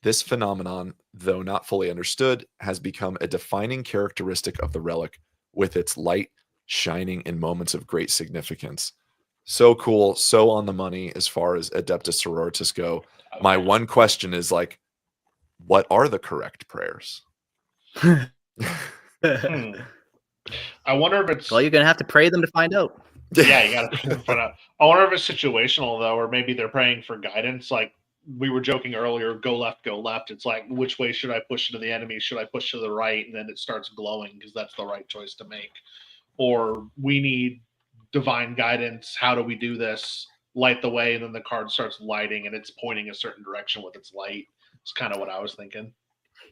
This phenomenon, though not fully understood, has become a defining characteristic of the relic, with its light shining in moments of great significance. So cool, so on the money as far as Adeptus Sororitas go. My one question is like, what are the correct prayers? I wonder if it's... Well, you're going to have to pray them to find out. Yeah, you got to find out. I wonder if it's situational, though, or maybe they're praying for guidance. Like we were joking earlier, go left, go left. It's like, which way should I push into the enemy? Should I push to the right? And then it starts glowing because that's the right choice to make. Or we need divine guidance. How do we do this? Light the way, and then the card starts lighting, and it's pointing a certain direction with its light. It's kind of what I was thinking.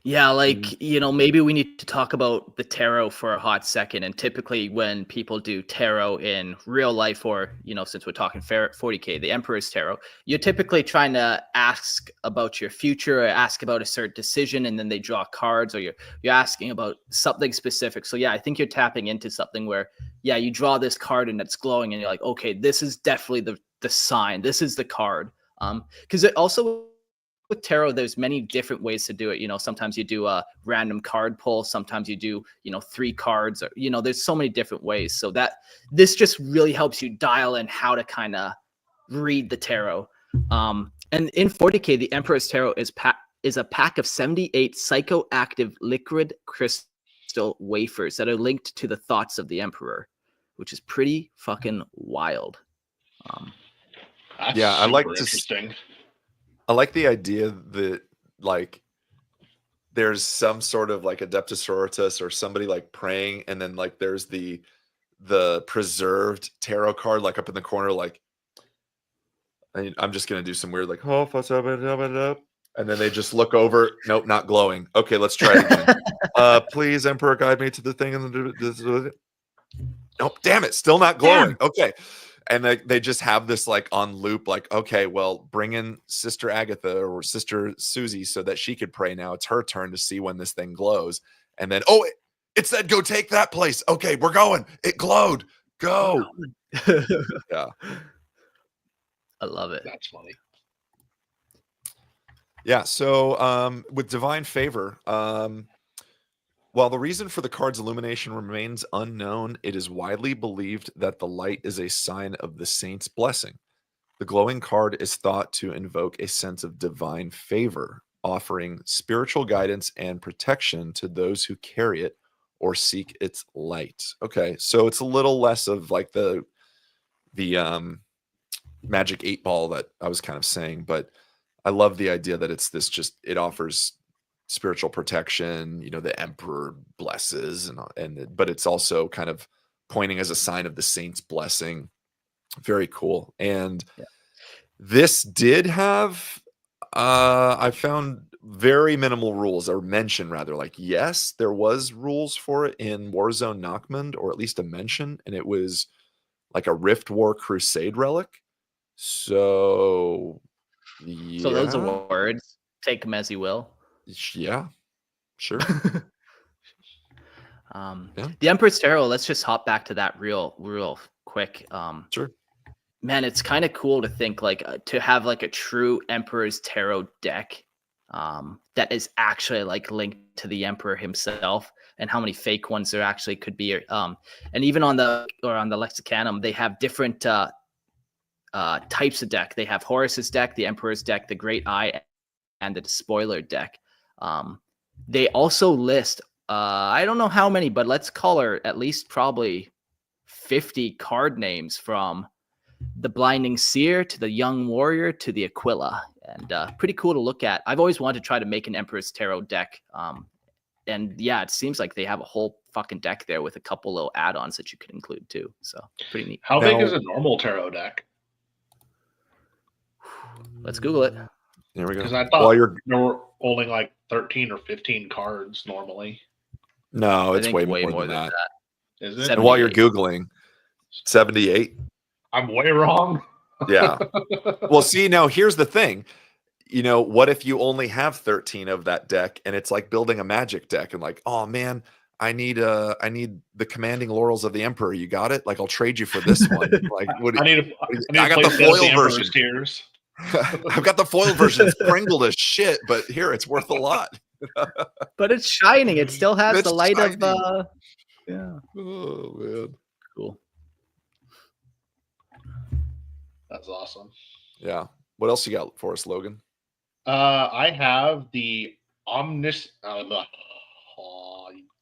Yeah, like, maybe we need to talk about the tarot for a hot second. And typically when people do tarot in real life, or, since we're talking 40K, the Emperor's Tarot, you're typically trying to ask about your future or ask about a certain decision, and then they draw cards, or you're asking about something specific. So yeah, I think you're tapping into something where, yeah, you draw this card and it's glowing and you're like, okay, this is definitely the sign. This is the card. Because it also... with tarot, there's many different ways to do it. Sometimes you do a random card pull. Sometimes you do, 3 cards. Or, there's so many different ways. So that this just really helps you dial in how to kind of read the tarot. And in 40K, the Emperor's Tarot is a pack of 78 psychoactive liquid crystal wafers that are linked to the thoughts of the Emperor, which is pretty fucking wild. That's I like interesting. I like the idea that like there's some sort of like Adeptus Sororitas or somebody like praying, and then like there's the preserved tarot card like up in the corner, like I'm just gonna do some weird like and then they just look over. Nope, not glowing. Okay, let's try it again. Please, Emperor, guide me to the thing in the nope, damn it, still not glowing. Damn. Okay. And they just have this like on loop, like, okay, well, bring in Sister Agatha or Sister Susie so that she could pray now. It's her turn to see when this thing glows. And then, oh, it said go take that place. Okay, we're going. It glowed. Go. Yeah. I love it. That's funny. Yeah, so with Divine Favor, While the reason for the card's illumination remains unknown, it is widely believed that the light is a sign of the saint's blessing. The glowing card is thought to invoke a sense of divine favor, offering spiritual guidance and protection to those who carry it or seek its light. Okay, so it's a little less of like the magic 8 ball that I was kind of saying, but I love the idea that it's this just it offers spiritual protection, you know, the emperor blesses but it's also kind of pointing as a sign of the saint's blessing. Very cool. And Yeah. this did have I found very minimal rules, or mention rather. Like, yes, there was rules for it in Warzone Nachmund, or at least a mention, and it was like a Rift War Crusade relic. So So those yeah, are words. Take them as you will. yeah, sure. Yeah. The Emperor's Tarot. Let's just hop back to that real quick. Sure. Man, it's kind of cool to think like to have like a true Emperor's Tarot deck that is actually like linked to the Emperor himself, and how many fake ones there actually could be. And even on the Lexicanum, they have different types of deck. They have Horus's deck, the Emperor's deck, the Great Eye, and the Despoiler deck. They also list I don't know how many, but let's call her at least probably 50 card names, from the Blinding Seer to the Young Warrior to the Aquila, and pretty cool to look at. I've always wanted to try to make an Emperor's Tarot deck, and yeah, it seems like they have a whole fucking deck there with a couple little add-ons that you could include too. So pretty neat. How big is a normal tarot deck? Let's Google it. There we go. Because I thought there were only like 13 or 15 cards normally. No, it's way more than that. Is it? And while you're Googling, 78. I'm way wrong. Yeah. Well, see, now here's the thing. You know, what if you only have 13 of that deck, and it's like building a magic deck, and like, oh man, I need the commanding laurels of the Emperor. You got it? Like, I'll trade you for this one. Like, I got the foil version. Tears. I've got the foil version. It's pringled as shit, but here it's worth a lot. But it's shining. It still has It's the light shining. of yeah. Oh man. Cool. That's awesome. Yeah. What else you got for us, Logan? I have the I'm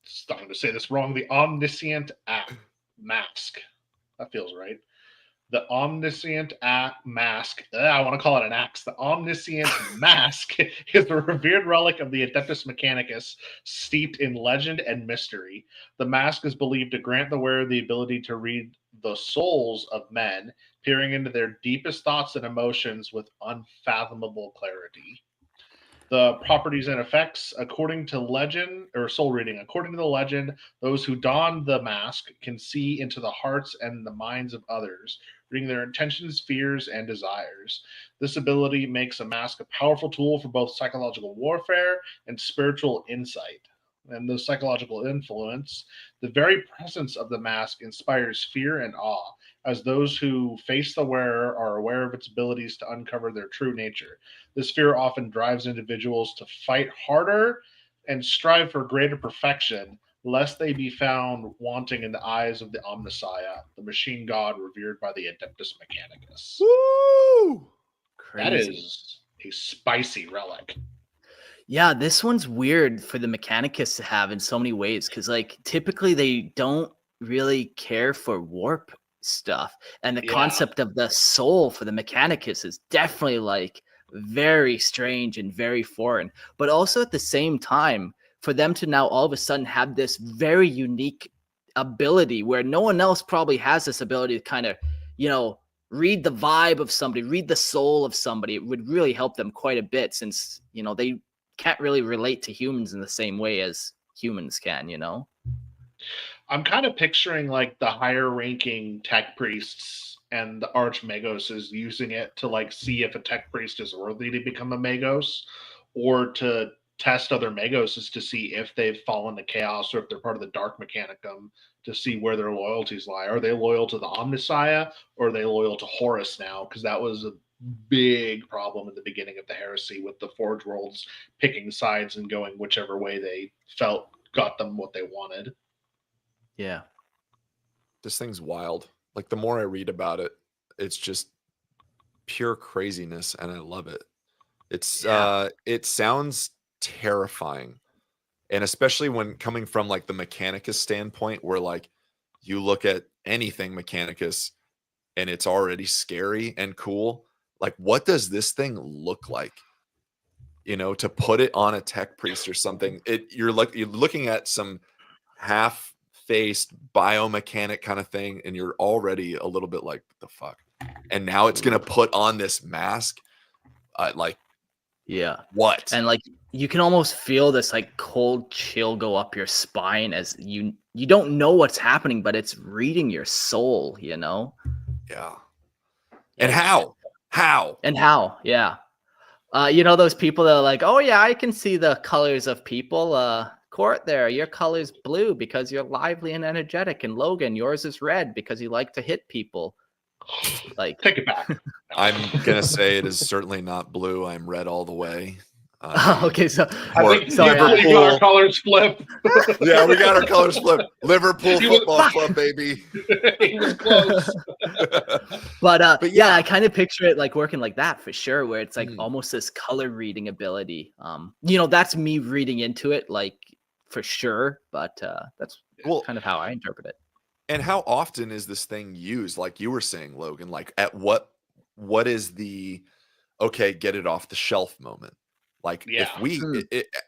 starting to say this wrong. The Omniscient Mask. That feels right. The Omniscient Mask. I want to call it an axe. The Omniscient Mask is the revered relic of the Adeptus Mechanicus, steeped in legend and mystery. The mask is believed to grant the wearer the ability to read the souls of men, peering into their deepest thoughts and emotions with unfathomable clarity. The properties and effects, according to legend, or soul reading, according to the legend, those who don the mask can see into the hearts and the minds of others, reading their intentions, fears, and desires. This ability makes a mask a powerful tool for both psychological warfare and spiritual insight. And the psychological influence, the very presence of the mask inspires fear and awe, as those who face the wearer are aware of its abilities to uncover their true nature. This fear often drives individuals to fight harder and strive for greater perfection, lest they be found wanting in the eyes of the Omnissiah, the machine god revered by the Adeptus Mechanicus. Woo! That is a spicy relic. Yeah, this one's weird for the Mechanicus to have in so many ways, because like typically they don't really care for warp stuff, and the concept of the soul for the Mechanicus is definitely like very strange and very foreign. But also at the same time, for them to now all of a sudden have this very unique ability where no one else probably has this ability to kind of, you know, read the vibe of somebody, read the soul of somebody, it would really help them quite a bit, since, you know, they can't really relate to humans in the same way as humans can, you know? I'm kind of picturing like the higher ranking tech priests and the archmagos is using it to like see if a tech priest is worthy to become a magos, or to test other magoses to see if they've fallen to chaos or if they're part of the dark mechanicum, to see where their loyalties lie. Are they loyal to the Omnissiah, or are they loyal to Horus now? Because that was a big problem in the beginning of the heresy, with the Forge Worlds picking sides and going whichever way they felt got them what they wanted. Yeah. This thing's wild. Like the more I read about it, it's just pure craziness, and I love it. It's it sounds terrifying. And especially when coming from like the Mechanicus standpoint, where like you look at anything Mechanicus and it's already scary and cool. Like, what does this thing look like? You know, to put it on a tech priest or something, you're looking at some half-faced biomechanic kind of thing, and you're already a little bit like, what the fuck? And now it's gonna put on this mask. Like, yeah. what? And like you can almost feel this like cold chill go up your spine as you don't know what's happening, but it's reading your soul, you know? Yeah. And how? Yeah. You know those people that are like, oh yeah, I can see the colors of people. Court there, your color's blue because you're lively and energetic, and Logan, yours is red because you like to hit people. Like, take it back. I'm gonna say it is certainly not blue. I'm red all the way. Okay, so I think sorry, we got our colors flipped. Yeah, we got our colors flipped. Liverpool Football Club, baby. He was close. But yeah, I kind of picture it like working like that for sure, where it's like Mm. almost this color reading ability. You know, that's me reading into it, like for sure. But that's Well, kind of how I interpret it. and how often is this thing used? Like you were saying, Logan, like at what is the okay, get it off the shelf moment? Like Yeah.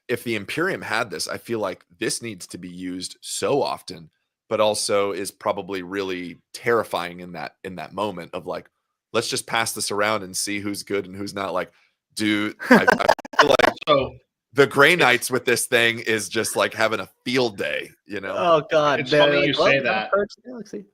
if the Imperium had this, I feel like this needs to be used so often, but also is probably really terrifying in that moment of like, let's just pass this around and see who's good and who's not. Like, dude, I feel like So the Grey Knights with this thing is just like having a field day, you know? Oh God, It's they're funny like, you "Well, say we gotta that. purge the galaxy."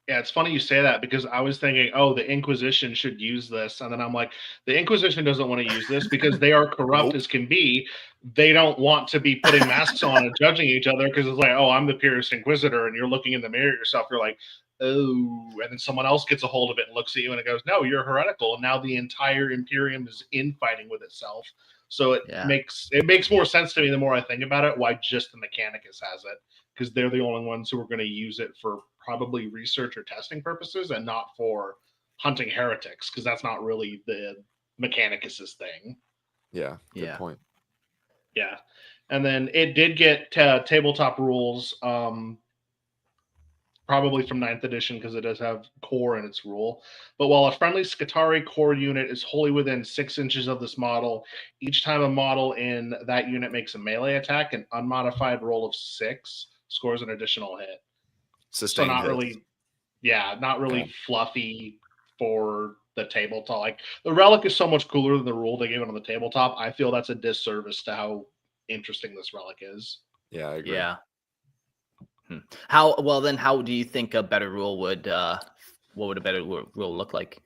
yeah, it's funny you say that because I was thinking, oh, the Inquisition should use this. And then I'm like, the Inquisition doesn't want to use this because they are corrupt Nope. as can be. They don't want to be putting masks on and judging each other because it's like, oh, I'm the purest Inquisitor. And you're looking in the mirror at yourself. You're like, oh. And then someone else gets a hold of it and looks at you and it goes, no, you're heretical. And now the entire Imperium is infighting with itself. So it makes more sense to me the more I think about it why just the Mechanicus has it. Because they're the only ones who are going to use it for probably research or testing purposes and not for hunting heretics, because that's not really the Mechanicus's thing. Yeah, good point. Yeah. And then it did get tabletop rules, probably from 9th edition, because it does have core in its rule. But while a friendly Skitarii core unit is wholly within 6 inches of this model, each time a model in that unit makes a melee attack, an unmodified roll of 6 scores an additional hit. Sustained so not hits. really fluffy for the tabletop. Like the relic is so much cooler than the rule they gave it on the tabletop. I feel that's a disservice to how interesting this relic is. Yeah, I agree. Yeah. How do you think a better rule would what would a better rule look like?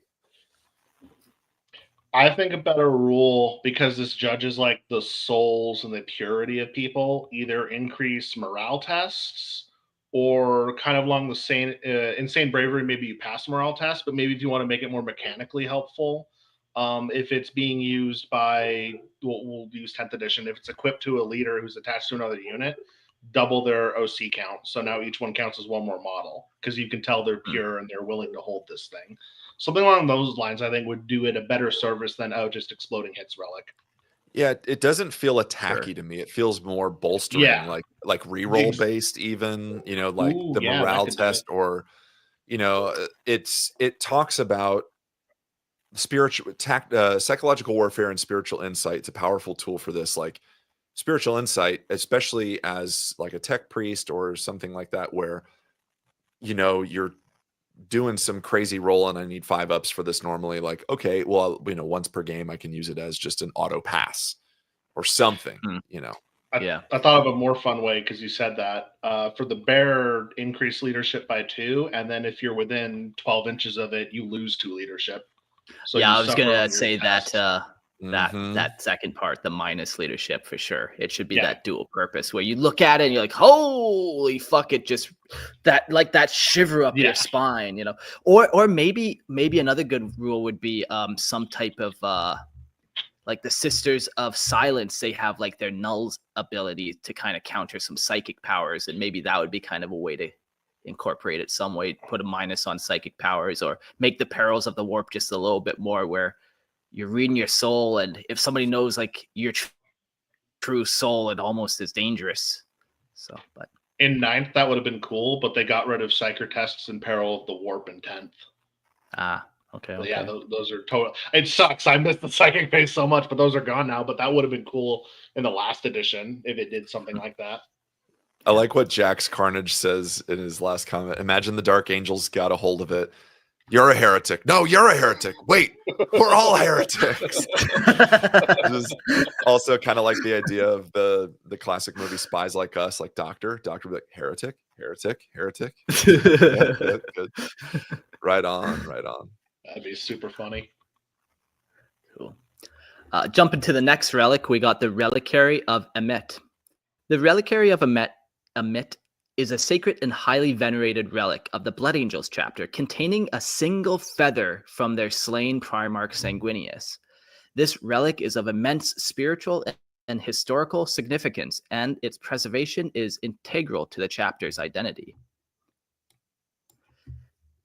I think a better rule, because this judges like the souls and the purity of people, either increase morale tests or kind of along the same insane bravery, maybe you pass morale tests, but maybe if you want to make it more mechanically helpful, if it's being used by, we'll use 10th edition, if it's equipped to a leader who's attached to another unit, double their OC count. So now each one counts as one more model because you can tell they're pure and they're willing to hold this thing. Something along those lines, I think, would do it a better service than, just exploding hits relic. Yeah, it doesn't feel attacky to me. It feels more bolstering, like reroll based, even, you know, like the morale test, or, you know, it talks about psychological warfare and spiritual insight. It's a powerful tool for this. Like spiritual insight, especially as like a tech priest or something like that, where, you know, you're doing some crazy roll and I need 5-ups for this normally. Like, okay, well, you know, once per game, I can use it as just an auto pass or something, you know. I thought of a more fun way, because you said that for the bear, increase leadership by 2, and then if you're within 12 inches of it, you lose 2 leadership. So I was gonna say that Mm-hmm. that second part, the minus leadership, for sure. It should be that dual purpose where you look at it and you're like, holy fuck, it just that shiver up your spine, you know. Or maybe another good rule would be some type of like the Sisters of Silence, they have like their nulls ability to kind of counter some psychic powers, and maybe that would be kind of a way to incorporate it some way, put a minus on psychic powers, or make the perils of the warp just a little bit more, where you're reading your soul, and if somebody knows like your true soul, it almost is dangerous. So, but in 9th, that would have been cool, but they got rid of psyker tests and peril of the warp in 10th. Okay. But yeah, those are total. It sucks. I missed the psychic phase so much, but those are gone now. But that would have been cool in the last edition if it did something like that. I like what Jax Carnage says in his last comment. Imagine the Dark Angels got a hold of it. You're a heretic. No, you're a heretic. Wait, we're all heretics. Just also kind of like the idea of the classic movie Spies Like Us, like Doctor would be like, heretic. Yeah, good. Right on. That'd be super funny. Cool. Jumping to the next relic, we got the Reliquary of Emmet. The Reliquary of Emmet is a sacred and highly venerated relic of the Blood Angels chapter, containing a single feather from their slain Primarch Sanguinius. This relic is of immense spiritual and historical significance, and its preservation is integral to the chapter's identity.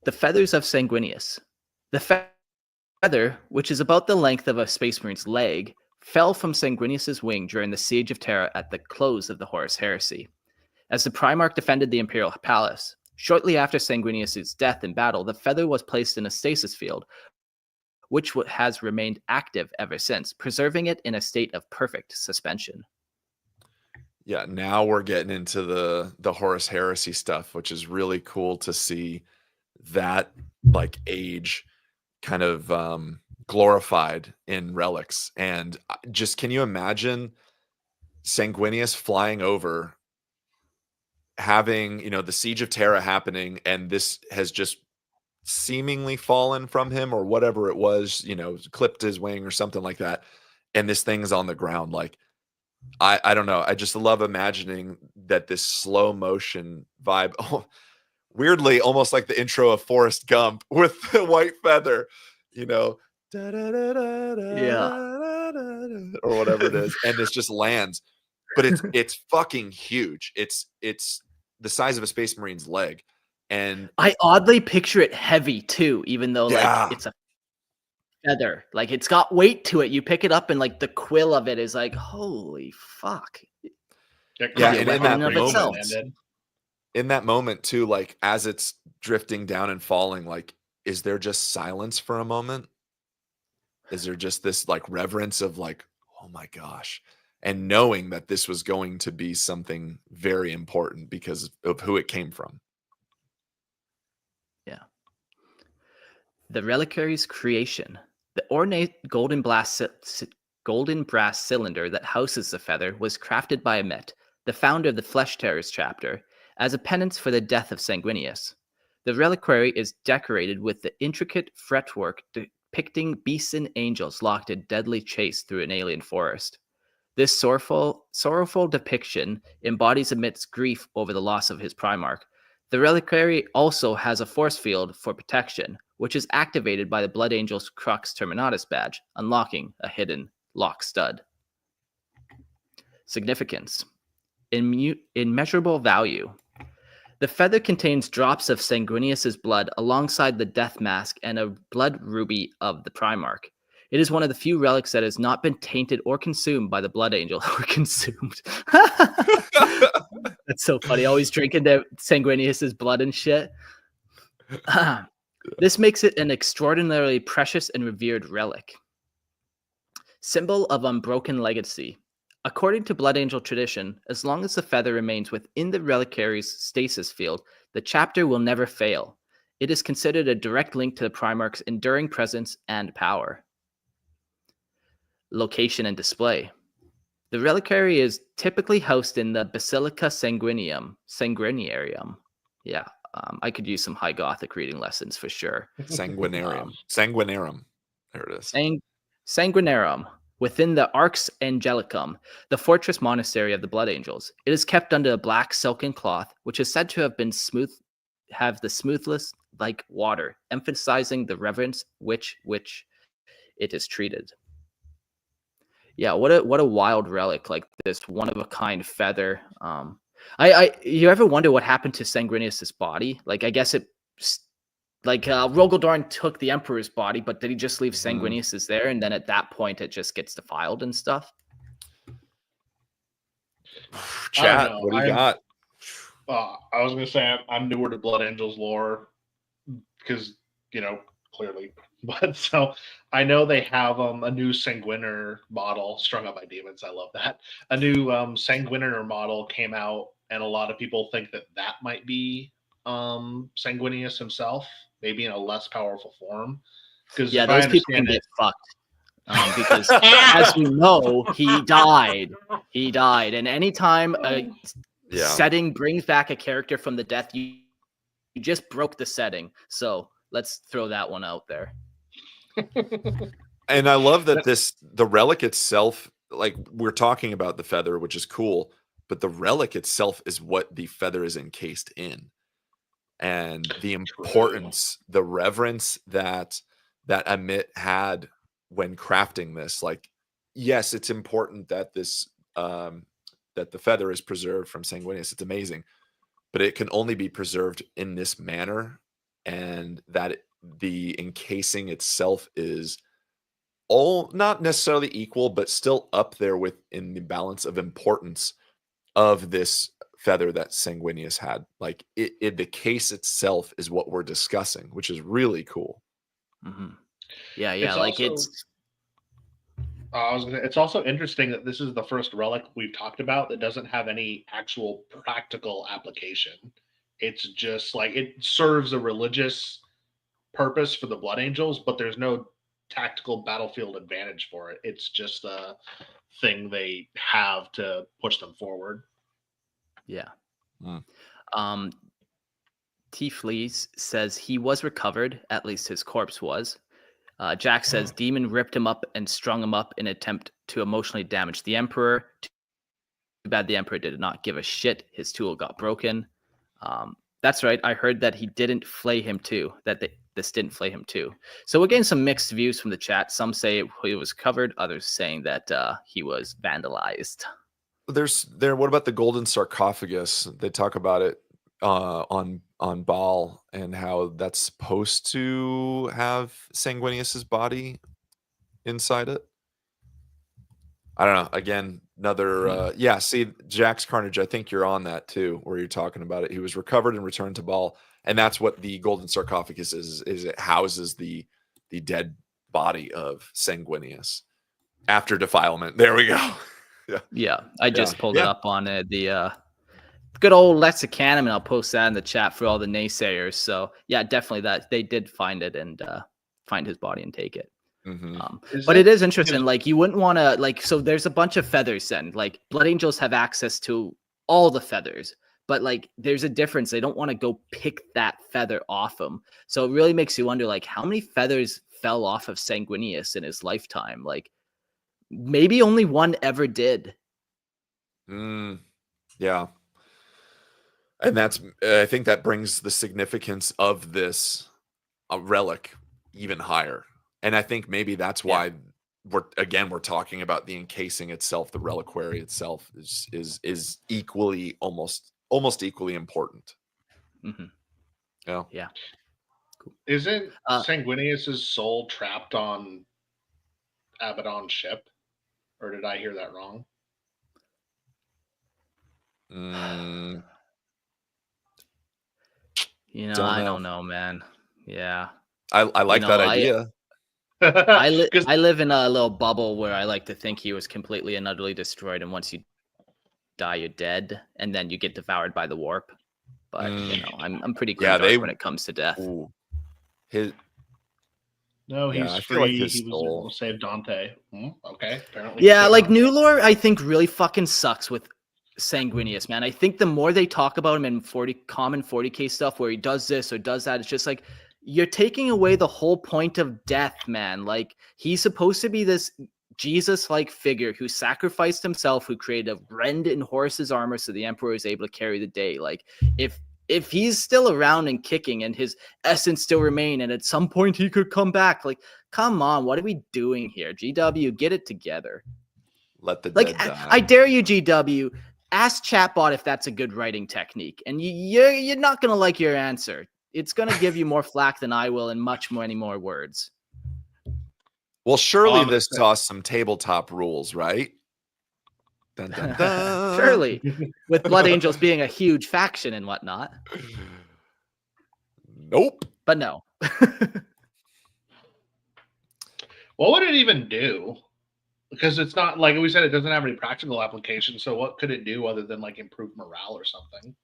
The Feathers of Sanguinius. The feather, which is about the length of a Space Marine's leg, fell from Sanguinius's wing during the Siege of Terra at the close of the Horus Heresy. As the Primarch defended the Imperial Palace, shortly after Sanguinius's death in battle, the feather was placed in a stasis field, which has remained active ever since, preserving it in a state of perfect suspension. Yeah, now we're getting into the Horus Heresy stuff, which is really cool to see that like age kind of glorified in relics. And just, can you imagine Sanguinius flying over, having, the Siege of Terra happening, and this has just seemingly fallen from him, or whatever it was, clipped his wing or something like that, and this thing's on the ground. Like, I don't know, I just love imagining that, this slow motion vibe. Weirdly, almost like the intro of Forrest Gump with the white feather, or whatever it is, and this just lands. But it's fucking huge. It's the size of a Space Marine's leg, and I oddly picture it heavy too, even though like it's a feather. Like, it's got weight to it. You pick it up, and like the quill of it is like, holy fuck. Yeah, and in that moment too, like as it's drifting down and falling, like, is there just silence for a moment? Is there just this like reverence of like, oh my gosh, and knowing that this was going to be something very important because of who it came from? Yeah. The Reliquary's creation. The ornate golden brass cylinder that houses the feather was crafted by Emmet, the founder of the Flesh Terrors chapter, as a penance for the death of Sanguinius. The reliquary is decorated with the intricate fretwork depicting beasts and angels locked in deadly chase through an alien forest. This sorrowful depiction embodies Emmet's grief over the loss of his Primarch. The reliquary also has a force field for protection, which is activated by the Blood Angel's Crux Terminatus badge, unlocking a hidden lock stud. Significance. Immeasurable value. The feather contains drops of Sanguinius's blood alongside the death mask and a blood ruby of the Primarch. It is one of the few relics that has not been tainted or consumed by the Blood Angel. Or consumed. That's so funny. Always drinking the Sanguinius's blood and shit. This makes it an extraordinarily precious and revered relic. Symbol of unbroken legacy. According to Blood Angel tradition, as long as the feather remains within the reliquary's stasis field, the chapter will never fail. It is considered a direct link to the Primarch's enduring presence and power. Location and display. The reliquary is typically housed in the Basilica Sanguinarium. Yeah, I could use some High Gothic reading lessons for sure. Sanguinarium. There it is. Sanguinarium. Within the Arx Angelicum, the fortress monastery of the Blood Angels. It is kept under a black silken cloth, which is said to have been smoothness like water, emphasizing the reverence which it is treated. Yeah, what a wild relic, like this one of a kind feather. You ever wonder what happened to Sanguinius's body? Like, I guess Rogaldorn took the Emperor's body, but did he just leave Sanguinius's there, and then at that point it just gets defiled and stuff? Chat, what do you got? I was gonna say I'm newer to Blood Angels lore because clearly, but so I know they have a new Sanguiner model, Strung Up by Demons. I love that. A new Sanguiner model came out, and a lot of people think that might be Sanguinius himself, maybe in a less powerful form. Because those people can get fucked. Because as we know, he died. He died. And anytime a setting brings back a character from the death, you just broke the setting. So let's throw that one out there. And I love that the relic itself, like we're talking about the feather, which is cool, but the relic itself is what the feather is encased in. And the importance, the reverence that Amit had when crafting this, like, yes, it's important that this that the feather is preserved from Sanguinius. It's amazing, but it can only be preserved in this manner, and that the encasing itself is all not necessarily equal, but still up there in the balance of importance of this feather that Sanguinius had. Like the case itself is what we're discussing, which is really cool. Mm-hmm. Yeah, it's also interesting that this is the first relic we've talked about that doesn't have any actual practical application. It's just like it serves a religious purpose for the Blood Angels, but there's no tactical battlefield advantage for it. It's just a thing they have to push them forward. Yeah. T. Fleas says he was recovered, at least his corpse was. Jack says Demon ripped him up and strung him up in an attempt to emotionally damage the Emperor. Too bad the Emperor did not give a shit. His tool got broken. That's right. I heard that he didn't flay him too. This didn't flay him too. So we're getting some mixed views from the chat. Some say he was covered. Others saying that he was vandalized. What about the golden sarcophagus? They talk about it on Baal and how that's supposed to have Sanguinius's body inside it. I don't know. Again, another see, Jack's Carnage, I think you're on that too, where you're talking about it. He was recovered and returned to Baal, and that's what the golden sarcophagus is it houses the dead body of Sanguinius after defilement. There we go. Yeah. I just pulled it up on the good old Lexicanum, and I'll post that in the chat for all the naysayers. So yeah, definitely that they did find it and find his body and take it. But it is interesting. Like, you wouldn't want to, so there's a bunch of feathers then. Like, Blood Angels have access to all the feathers, but like there's a difference. They don't want to go pick that feather off him. So it really makes you wonder, like, how many feathers fell off of Sanguinius in his lifetime? Like, maybe only one ever did. Yeah. And I think that brings the significance of this relic even higher. And I think maybe that's why we're talking about the encasing itself, the reliquary itself is equally, almost equally important. Yeah. Cool. Isn't Sanguinius's soul trapped on Abaddon's ship? Or did I hear that wrong? I don't know, man. Yeah. I like that idea. I live in a little bubble where I like to think he was completely and utterly destroyed, and once you die, you're dead, and then you get devoured by the warp. But I'm pretty grim when it comes to death. He's free. He was able to save Dante. Okay, apparently. Yeah, like New Lore, I think really fucking sucks with Sanguinius, man. I think the more they talk about him in common 40k stuff where he does this or does that, it's just like, you're taking away the whole point of death, man. Like, he's supposed to be this Jesus-like figure who sacrificed himself, who created a rend in Horus's armor so the Emperor is able to carry the day. Like, if he's still around and kicking and his essence still remain, and at some point he could come back, like, come on, what are we doing here? GW, get it together. Let the Like, dead die. I dare you, GW, ask chatbot if that's a good writing technique, and you're not gonna like your answer. It's gonna give you more flack than I will, and many more words. Well, surely I'm this upset. saw some tabletop rules, right? Dun, dun, dun. Surely, with Blood Angels being a huge faction and whatnot. Nope. But no. What would it even do? Because it's not like we said, it doesn't have any practical application. So what could it do other than like improve morale or something?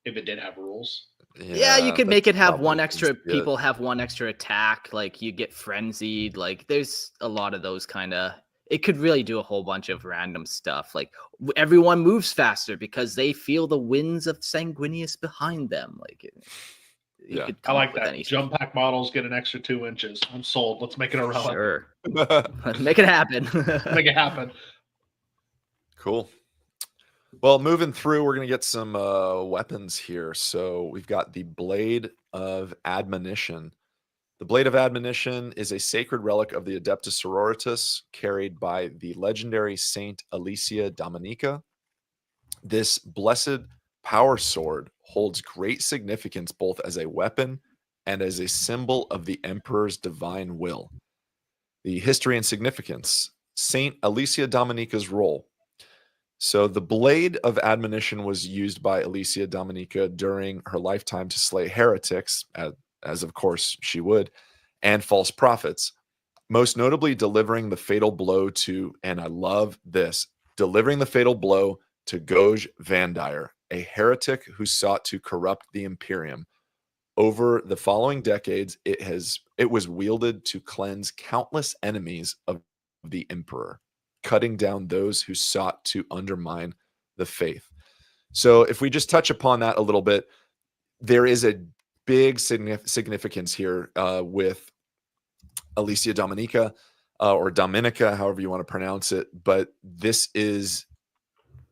If it did have rules. Yeah, you could make it that's have one probably extra it. people have one extra attack, like you get frenzied, like there's a lot of those kind of it could really do a whole bunch of random stuff. Like everyone moves faster because they feel the winds of Sanguinius behind them. Like you Yeah. could I come like up with that. any Jump pack models get an extra 2 inches. I'm sold. Let's make it a relic. Sure. Let's make it happen. Make it happen. Cool. Well, moving through, we're going to get some weapons here. So we've got the Blade of Admonition. The Blade of Admonition is a sacred relic of the Adeptus Sororitas carried by the legendary Saint Alicia Dominica. This blessed power sword holds great significance both as a weapon and as a symbol of the Emperor's divine will. The history and significance. Saint Alicia Dominica's role. So the Blade of Admonition was used by Alicia Dominica during her lifetime to slay heretics, as of course she would, and false prophets, most notably delivering the fatal blow to, and I love this, delivering the fatal blow to Goj Vandire, a heretic who sought to corrupt the Imperium. Over the following decades, it was wielded to cleanse countless enemies of the Emperor, cutting down those who sought to undermine the faith. So if we just touch upon that a little bit, there is a big significance here with Alicia Dominica or Dominica, however you want to pronounce it. But this is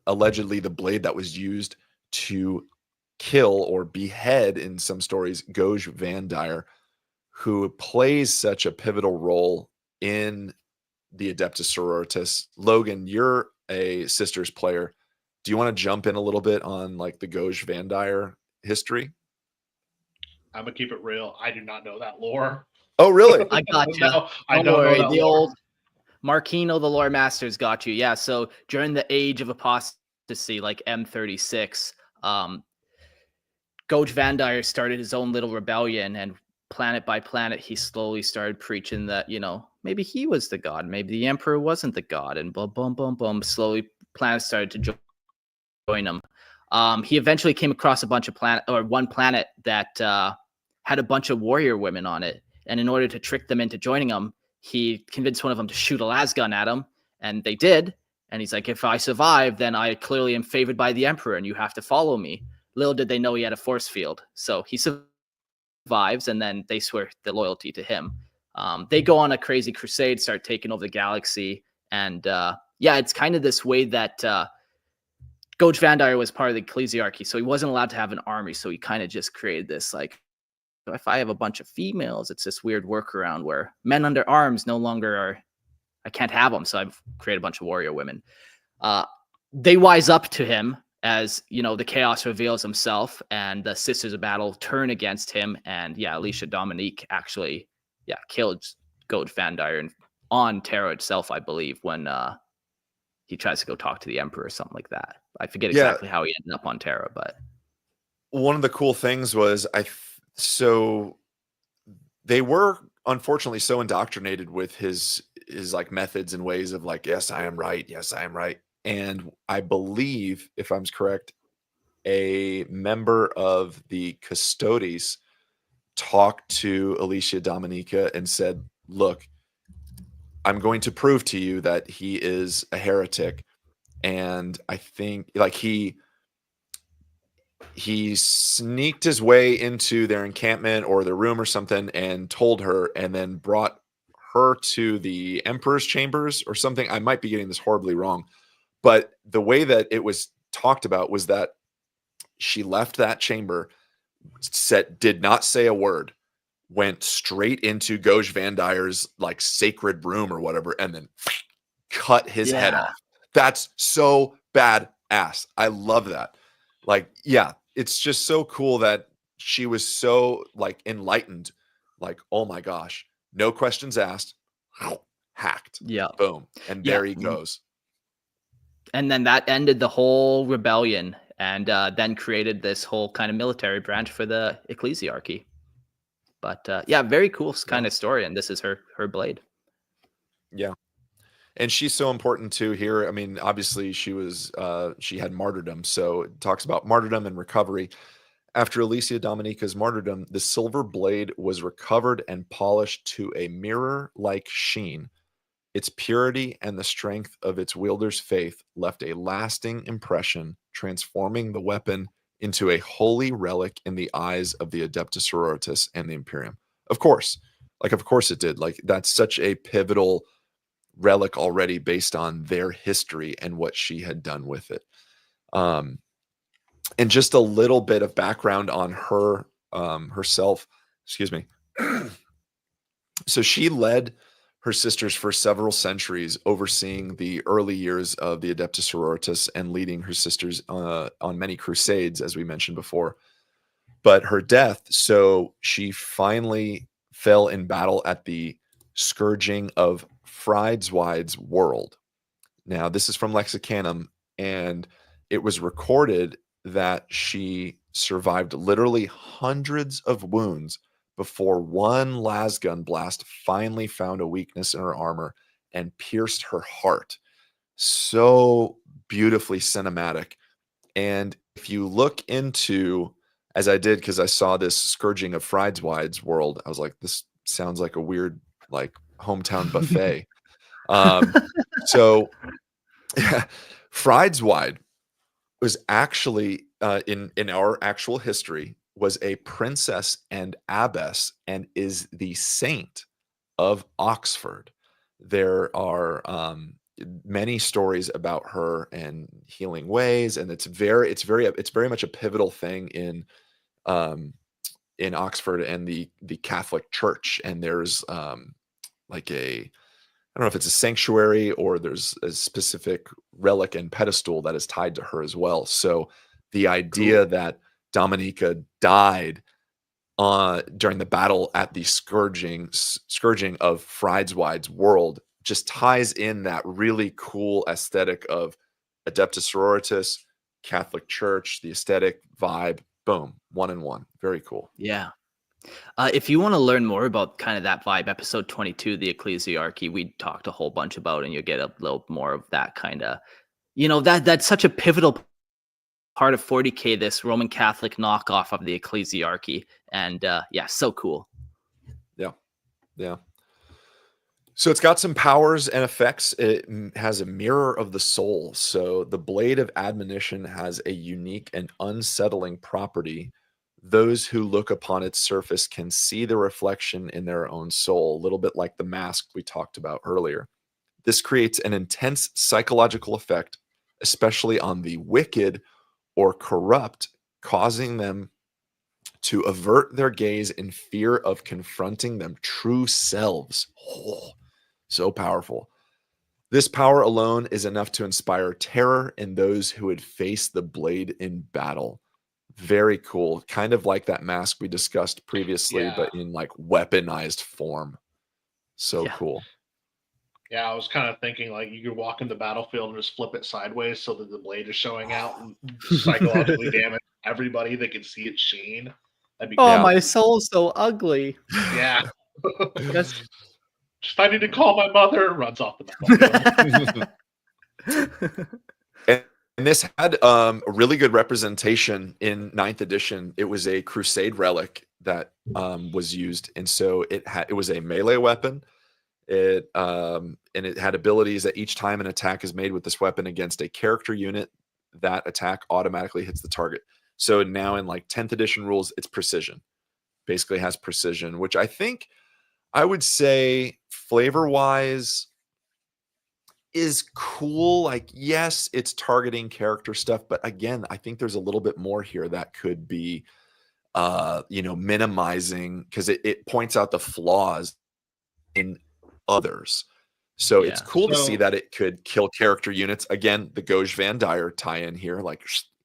allegedly the blade that was used to kill or behead, in some stories, Goj Vandire, who plays such a pivotal role in the Adeptus Sororitas. Logan, you're a Sisters player. Do you want to jump in a little bit on like the Goj Vandire history? I'm gonna keep it real. I do not know that lore. Oh, really? I got you. No, I Don't don't worry. know that The lore. old Marquino, the lore masters, got you. Yeah. So during the Age of Apostasy, like M36, Goj Vandire started his own little rebellion, and planet by planet, he slowly started preaching that, maybe he was the god, maybe the Emperor wasn't the god, and boom, boom, boom, boom. Slowly, planets started to join him. He eventually came across one planet that had a bunch of warrior women on it, and in order to trick them into joining him, he convinced one of them to shoot a lasgun at him, and they did. And he's like, if I survive, then I clearly am favored by the Emperor, and you have to follow me. Little did they know he had a force field. So he survives, and then they swear the loyalty to him. They go on a crazy crusade, start taking over the galaxy. And it's kind of this way that Goj Vandire was part of the ecclesiarchy, so he wasn't allowed to have an army. So he kind of just created this, like, if I have a bunch of females, it's this weird workaround where men under arms no longer are, I can't have them. So I've created a bunch of warrior women. They wise up to him as, the chaos reveals himself, and the Sisters of Battle turn against him. And Alicia Dominique actually, killed Goj Vandire on Terra itself, I believe, when he tries to go talk to the Emperor or something like that. I forget exactly how he ended up on Terra, but one of the cool things was so they were unfortunately so indoctrinated with his like methods and ways of like, yes, I am right. Yes, I am right. And I believe, if I'm correct, a member of the Custodes talked to Alicia Dominica and said, look, I'm going to prove to you that he is a heretic. And I think like he sneaked his way into their encampment or their room or something and told her, and then brought her to the Emperor's chambers or something. I might be getting this horribly wrong, but the way that it was talked about was that she left that chamber, did not say a word, went straight into Goj Vandire's like sacred room or whatever, and then cut his head off. That's so badass. I love that. Like, yeah, it's just so cool that she was so like enlightened. Like, oh my gosh, no questions asked, hacked, Yeah. boom, and Yeah. there he goes. And then that ended the whole rebellion, and then created this whole kind of military branch for the ecclesiarchy. But yeah, very cool kind of story, and this is her blade. Yeah. And she's so important too here. I mean, obviously she had martyrdom. So it talks about martyrdom and recovery. After Alicia Dominica's martyrdom, the silver blade was recovered and polished to a mirror-like sheen. Its purity and the strength of its wielder's faith left a lasting impression, transforming the weapon into a holy relic in the eyes of the Adeptus Sororitas and the Imperium. Of course it did. Like, that's such a pivotal relic already based on their history and what she had done with it. And just a little bit of background on her herself. Excuse me. So she led her sisters for several centuries, overseeing the early years of the Adeptus Sororitas and leading her sisters on many crusades, as we mentioned before. But her death, so she finally fell in battle at the scourging of Friedzwide's world. Now, this is from Lexicanum, and it was recorded that she survived literally hundreds of wounds before one lasgun blast finally found a weakness in her armor and pierced her heart. So beautifully cinematic. And if you look into, as I did, because I saw this scourging of Friedzwide's world, I was like, this sounds like a weird, like, hometown buffet. So yeah, Friedzwide was actually in our actual history was a princess and abbess and is the saint of Oxford. There are many stories about her and healing ways, and it's very much a pivotal thing in Oxford and the Catholic Church. And there's like I don't know if it's a sanctuary or there's a specific relic and pedestal that is tied to her as well. So the idea that Dominica died during the battle at the scourging of Friedzwide's world just ties in that really cool aesthetic of Adeptus Sororitas, Catholic Church, the aesthetic vibe. Boom, 1 in 1. Very cool. Yeah. If you want to learn more about kind of that vibe, episode 22, the ecclesiarchy, we talked a whole bunch about, and you'll get a little more of that kind of, that's such a pivotal part of 40K, this Roman Catholic knockoff of the ecclesiarchy. And yeah, so cool. Yeah. So it's got some powers and effects. It has a mirror of the soul. So the blade of admonition has a unique and unsettling property. Those who look upon its surface can see the reflection in their own soul, a little bit like the mask we talked about earlier. This creates an intense psychological effect, especially on the wicked or corrupt, causing them to avert their gaze in fear of confronting them true selves. Oh, so powerful. This power alone is enough to inspire terror in those who would face the blade in battle. Very cool. Kind of like that mask we discussed previously, but in like weaponized form. So cool. Yeah, I was kind of thinking like you could walk in the battlefield and just flip it sideways so that the blade is showing out and psychologically damage everybody that can see its sheen. That'd be cool. My soul's so ugly. Yeah. Just I need to call my mother. Runs off the battlefield. And this had a really good representation in 9th edition. It was a crusade relic that was used, and so it was a melee weapon. It had abilities that each time an attack is made with this weapon against a character unit, that attack automatically hits the target. So now in like 10th edition rules, it's precision. Basically has precision, which I think I would say flavor-wise is cool. Like, yes, it's targeting character stuff, but again, I think there's a little bit more here that could be minimizing, because it points out the flaws in others. So it's Yeah. cool to see So that it could kill character units. Again, the Goj Van Dyer tie-in here, like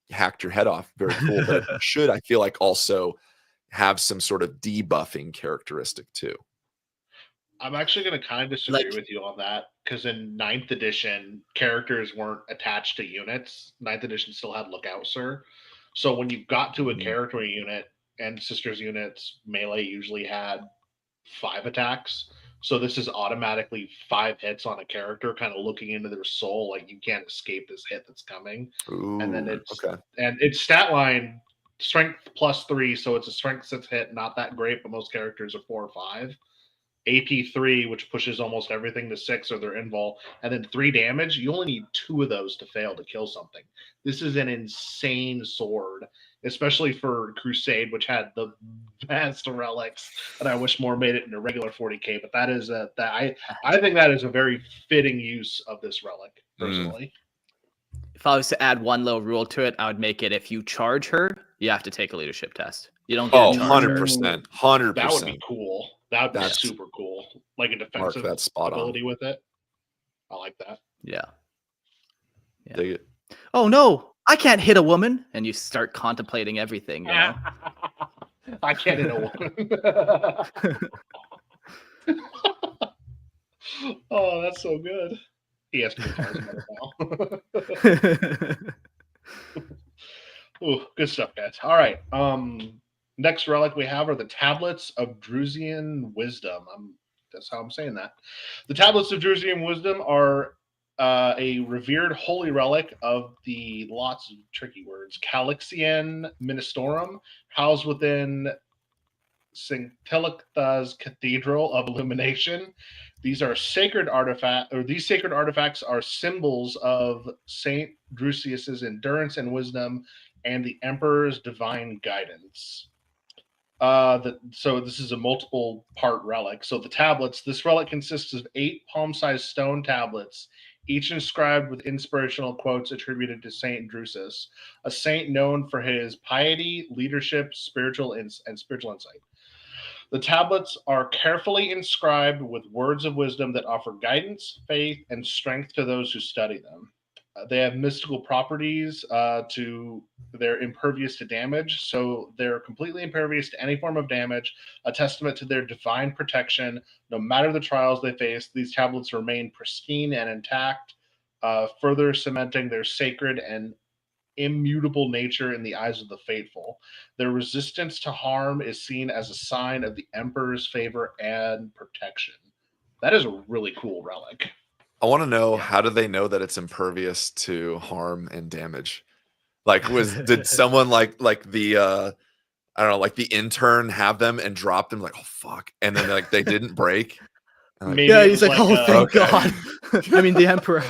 hacked your head off. Very cool. But it should, I feel like, also have some sort of debuffing characteristic too. I'm actually going to kind of disagree with you on that because in 9th edition, characters weren't attached to units. 9th edition still had Lookout Sir. So when you got to a character unit and sisters units, melee usually had 5 attacks. So this is automatically 5 hits on a character, kind of looking into their soul, like you can't escape this hit that's coming. Ooh, And then it's okay. and its stat line strength +3, so it's a strength 6 hit, not that great, but most characters are 4 or 5. AP 3, which pushes almost everything to 6 or their invul, and then 3 damage. You only need 2 of those to fail to kill something. This is an insane sword, especially for Crusade, which had the best relics. And I wish more made it into regular 40k. But that is I think that is a very fitting use of this relic personally. If I was to add one little rule to it, I would make it if you charge her, you have to take a leadership test. You don't get a charge her. 100%. 100%. That would be cool. That would be That's- super cool. Like a Mark, defensive that's spot on. ability with it. I like that. Yeah. Dig it. Oh no, I can't hit a woman, and you start contemplating everything. You know? I can't hit a woman. Oh, that's so good. He has to now. Ooh, good stuff, guys. All right. Next relic we have are the Tablets of Drusian Wisdom. That's how I'm saying that. The Tablets of Drusian Wisdom are a revered holy relic of the lots of tricky words Calixian Ministorum, housed within Sanctilicta's Cathedral of Illumination. These are sacred artifacts, or these sacred artifacts are symbols of Saint Drusius's endurance and wisdom, and the Emperor's divine guidance. So this is a multiple part relic. So the tablets, this relic consists of 8 palm-sized stone tablets, each inscribed with inspirational quotes attributed to Saint Drusus, a saint known for his piety, leadership, spiritual insight. The tablets are carefully inscribed with words of wisdom that offer guidance, faith, and strength to those who study them. They have mystical properties they're impervious to damage, so they're completely impervious to any form of damage, a testament to their divine protection. No matter the trials they face, these tablets remain pristine and intact, further cementing their sacred and immutable nature in the eyes of the faithful. Their resistance to harm is seen as a sign of the Emperor's favor and protection. That is a really cool relic. I want to know, how do they know that it's impervious to harm and damage? Like, did someone like the I don't know, like the intern have them and drop them, like, oh fuck, and then like they didn't break? Maybe yeah, it he's was like, oh, thank okay. God. I mean, the Emperor.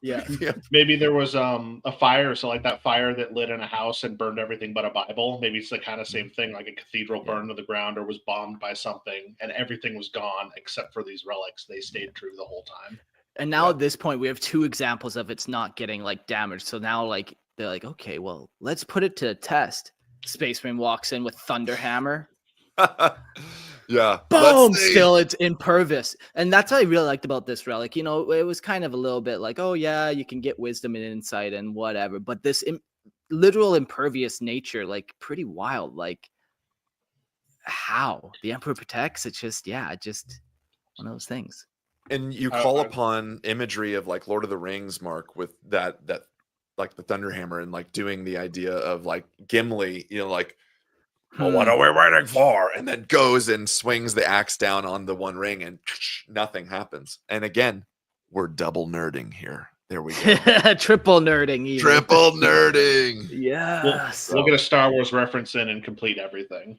Yeah. Maybe there was a fire, so like that fire that lit in a house and burned everything but a Bible. Maybe it's the kind of same thing, like a cathedral burned to the ground or was bombed by something, and everything was gone except for these relics. They stayed true the whole time. And now at this point, we have 2 examples of it's not getting like damaged. So now like they're like, okay, well, let's put it to a test. Space Marine walks in with Thunderhammer. Yeah. Boom! Still, it's impervious. And that's what I really liked about this relic. You know, it was kind of a little bit like, oh yeah, you can get wisdom and insight and whatever. But this literal impervious nature, like pretty wild. Like how the Emperor protects, it's just, just one of those things. And you call upon imagery of like Lord of the Rings, Mark, with that like the Thunderhammer, and like doing the idea of like Gimli, you know, like, well, what are we waiting for? And then goes and swings the axe down on the one ring, and nothing happens. And again, we're double nerding here. There we go. Triple nerding. Even. Triple nerding. Yes. We'll get a Star Wars reference in and complete everything.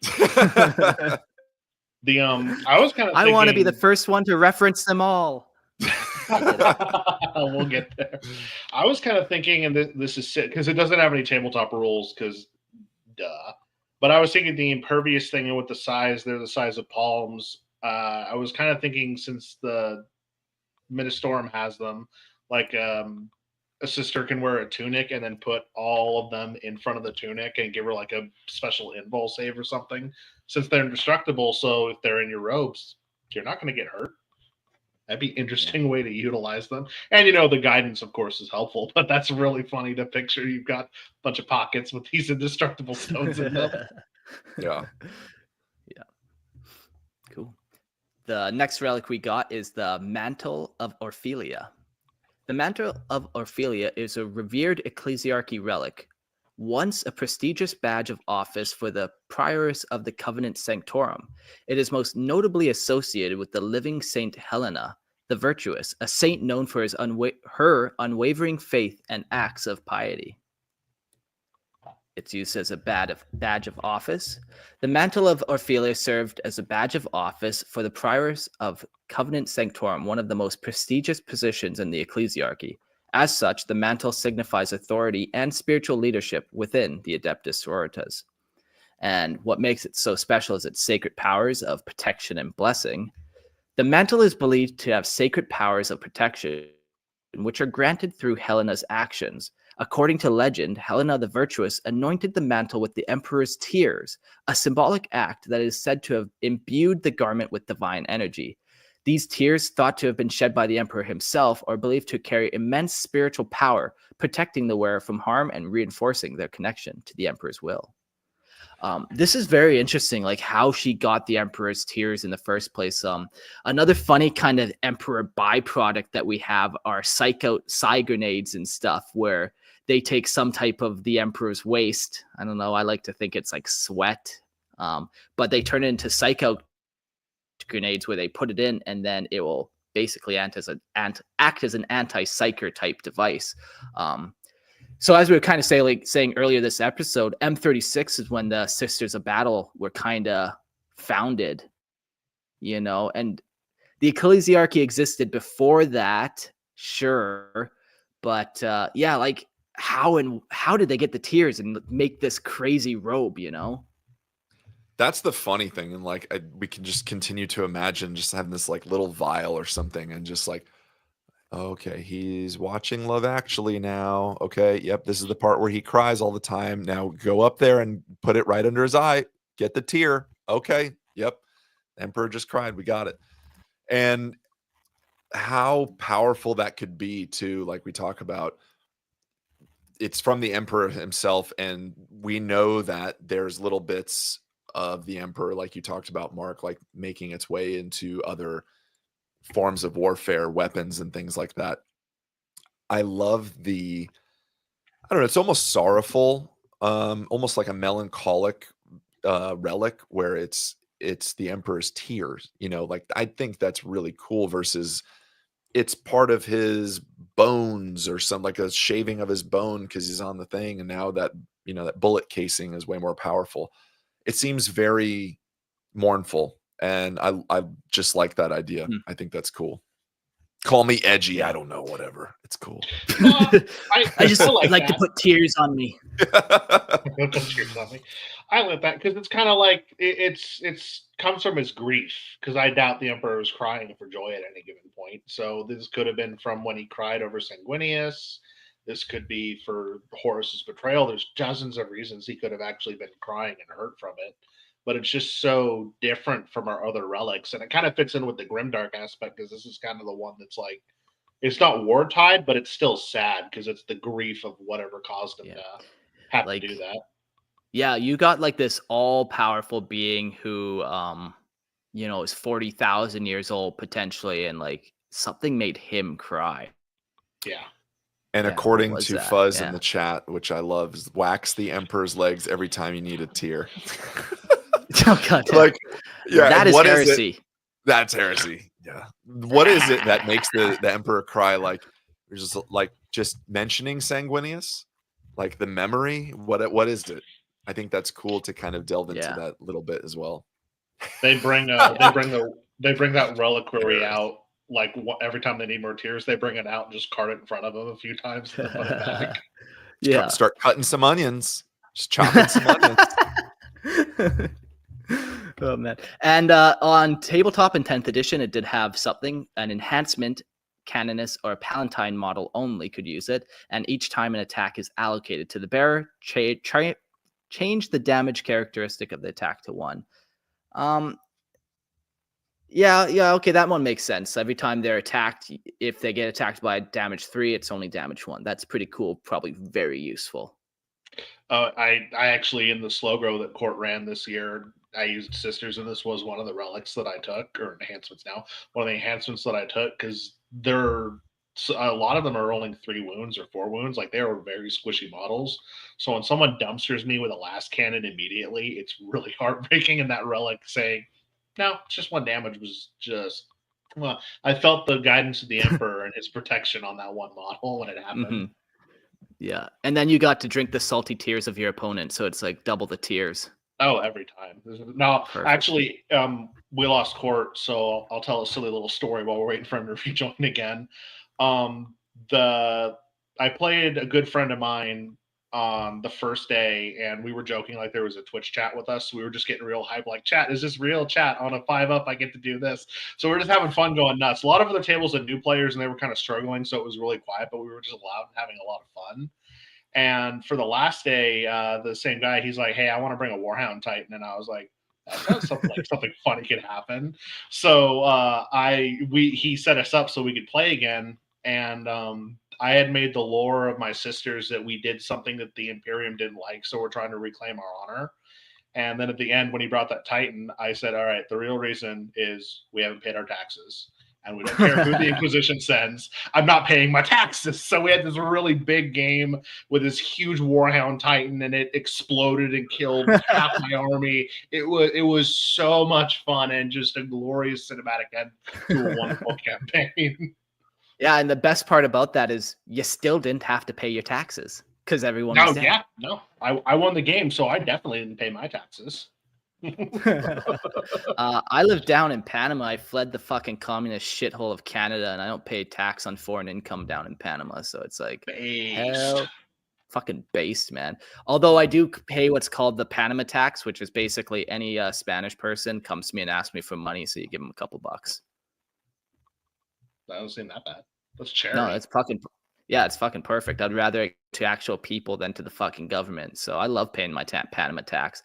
I was kind of I want to be the first one to reference them all. We'll get there. I was kind of thinking, and this is because it doesn't have any tabletop rules, because duh. But I was thinking the impervious thing, and with the size, they're the size of palms. I was kind of thinking, since the Ministorum has them, like a sister can wear a tunic and then put all of them in front of the tunic and give her like a special invul save or something, since they're indestructible. So if they're in your robes, you're not going to get hurt. That'd be an interesting way to utilize them. And, you know, the guidance, of course, is helpful, but that's really funny to picture. You've got a bunch of pockets with these indestructible stones in them. Yeah. Yeah. Cool. The next relic we got is the Mantle of Orphelia. The Mantle of Orphelia is a revered ecclesiarchy relic, once a prestigious badge of office for the prioress of the Covenant Sanctorum. It is most notably associated with the living Saint Helena, the virtuous, a saint known for her unwavering faith and acts of piety. It's used as a badge of office. The Mantle of Orphelia served as a badge of office for the prioress of Covenant Sanctorum, one of the most prestigious positions in the ecclesiarchy. As such, the mantle signifies authority and spiritual leadership within the Adeptus Sororitas. And what makes it so special is its sacred powers of protection and blessing. The mantle is believed to have sacred powers of protection, which are granted through Helena's actions. According to legend, Helena the Virtuous anointed the mantle with the emperor's tears, a symbolic act that is said to have imbued the garment with divine energy. These tears, thought to have been shed by the emperor himself, are believed to carry immense spiritual power, protecting the wearer from harm and reinforcing their connection to the emperor's will. This is very interesting, like how she got the emperor's tears in the first place. Another funny kind of emperor byproduct that we have are psy grenades and stuff, where they take some type of the emperor's waste. I don't know. I like to think it's like sweat, but they turn it into psycho grenades where they put it in and then it will basically act as an anti-psyker type device. So as we were kind of saying earlier this episode, M36 is when the Sisters of Battle were kind of founded, you know, and the ecclesiarchy existed before that, sure, but yeah, like how did they get the tears and make this crazy robe, you know? That's the funny thing. And like, we can just continue to imagine just having this like little vial or something and just like, okay, he's watching Love Actually now. Okay, yep, this is the part where he cries all the time. Now go up there and put it right under his eye. Get the tear. Okay, yep. Emperor just cried. We got it. And how powerful that could be too, like we talk about. It's from the emperor himself, and we know that there's little bits of the emperor, like you talked about, Mark, like making its way into other forms of warfare, weapons and things like that. I love I don't know, it's almost sorrowful, almost like a melancholic relic where it's the emperor's tears, you know, like I think that's really cool versus it's part of his bones or some like a shaving of his bone because he's on the thing, and now that, you know, that bullet casing is way more powerful. It seems very mournful, and I just like that idea. I think that's cool. Call me edgy. I don't know. Whatever. It's cool. Well, I just like like to that. put tears on me. I like that because it's kind of like it's comes from his grief, because I doubt the emperor was crying for joy at any given point. So this could have been from when he cried over Sanguinius. This could be for Horus's betrayal. There's dozens of reasons he could have actually been crying and hurt from it. But it's just so different from our other relics. And it kind of fits in with the grimdark aspect, because this is kind of the one that's like, it's not war tied, but it's still sad because it's the grief of whatever caused him to have to do that. Yeah, you got like this all-powerful being who you know, is 40,000 years old potentially, and like something made him cry. Yeah. And Yeah, according to Fuzz Yeah. in the chat, which I love, is wax the emperor's legs every time you need a tear. Oh, God damn. Like, yeah, that and is what heresy. is it? That's heresy. Yeah. What is it that makes the emperor cry? Like, just like just mentioning Sanguinius, like the memory. What is it? I think that's cool to kind of delve into that little bit as well. They bring that reliquary out like every time they need more tears. They bring it out and just cart it in front of them a few times and then put it back. Yeah. Start cutting some onions. Just chopping some onions. Oh man. And on tabletop in 10th edition, it did have something, an enhancement. Canonist or Palatine model only could use it, and each time an attack is allocated to the bearer, change the damage characteristic of the attack to 1. Yeah, okay, that one makes sense. Every time they're attacked, if they get attacked by damage 3, it's only damage 1. That's pretty cool, probably very useful. I actually, in the slow grow that Court ran this year, I used Sisters, and this was one of the relics that I took, or enhancements now. One of the enhancements that I took, because a lot of them are only 3 wounds or 4 wounds. Like, they were very squishy models. So when someone dumpsters me with a last cannon immediately, it's really heartbreaking. And that relic saying, no, it's just 1 damage was just. Well, I felt the guidance of the Emperor and his protection on that one model when it happened. Yeah, and then you got to drink the salty tears of your opponent, so it's like double the tears. Oh, every time. No, Perfect. actually, we lost Court, so I'll tell a silly little story while we're waiting for him to rejoin again. I played a good friend of mine on the first day, and we were joking like there was a Twitch chat with us. So we were just getting real hype, like, chat, is this real? Chat, on a 5-up, I get to do this. So we're just having fun, going nuts. A lot of other tables had new players, and they were kind of struggling, so it was really quiet, but we were just loud and having a lot of fun. And for the last day, the same guy, he's like, hey, I want to bring a Warhound Titan. And I was like, that sounds something like something funny could happen. So he set us up so we could play again. And I had made the lore of my sisters that we did something that the Imperium didn't like. So we're trying to reclaim our honor. And then at the end, when he brought that Titan, I said, all right, the real reason is we haven't paid our taxes. And we don't care who the Inquisition sends. I'm not paying my taxes. So we had this really big game with this huge Warhound Titan, and it exploded and killed half my army. It was so much fun and just a glorious cinematic end to a wonderful campaign. Yeah, and the best part about that is you still didn't have to pay your taxes because everyone was dead. I won the game, so I definitely didn't pay my taxes. I live down in Panama. I fled the fucking communist shithole of Canada, and I don't pay tax on foreign income down in Panama. So it's like, hell, fucking based, man. Although I do pay what's called the Panama tax, which is basically any Spanish person comes to me and asks me for money, so you give them a couple bucks. That doesn't seem that bad. That's charity. No, it's fucking. Yeah, it's fucking perfect. I'd rather to actual people than to the fucking government. So I love paying my Panama tax.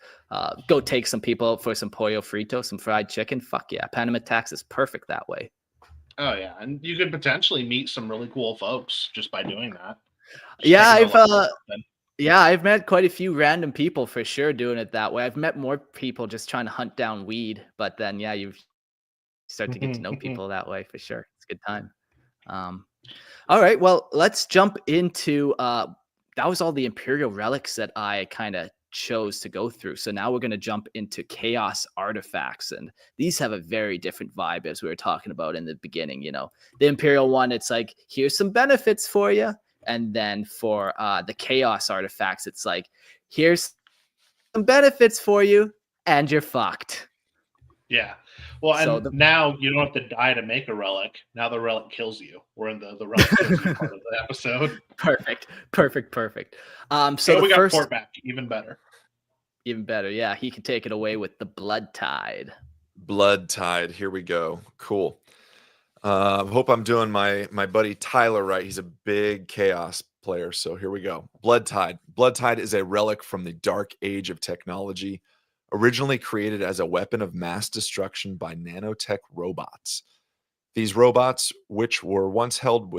Go take some people out for some pollo frito, some fried chicken. Fuck yeah. Panama tax is perfect that way. Oh, yeah. And you could potentially meet some really cool folks just by doing that. I've met quite a few random people for sure doing it that way. I've met more people just trying to hunt down weed. But then, yeah, you start to get to know people that way for sure. It's a good time. All right, well, let's jump into that was all the Imperial Relics that I kind of chose to go through. So now we're going to jump into Chaos Artifacts, and these have a very different vibe as we were talking about in the beginning. You know, the Imperial one, it's like, here's some benefits for you. And then for the Chaos Artifacts, it's like, here's some benefits for you, and you're fucked. Yeah. Well, and now you don't have to die to make a relic. Now the relic kills you. We're in the relic kills you part of the episode. Perfect. So we got Court back. Even better. Yeah, he can take it away with the Blood Tide. Blood Tide. Here we go. Cool. Hope I'm doing my buddy Tyler right. He's a big Chaos player. So here we go. Blood Tide. Blood Tide is a relic from the dark age of technology, originally created as a weapon of mass destruction by nanotech robots. These robots, which once held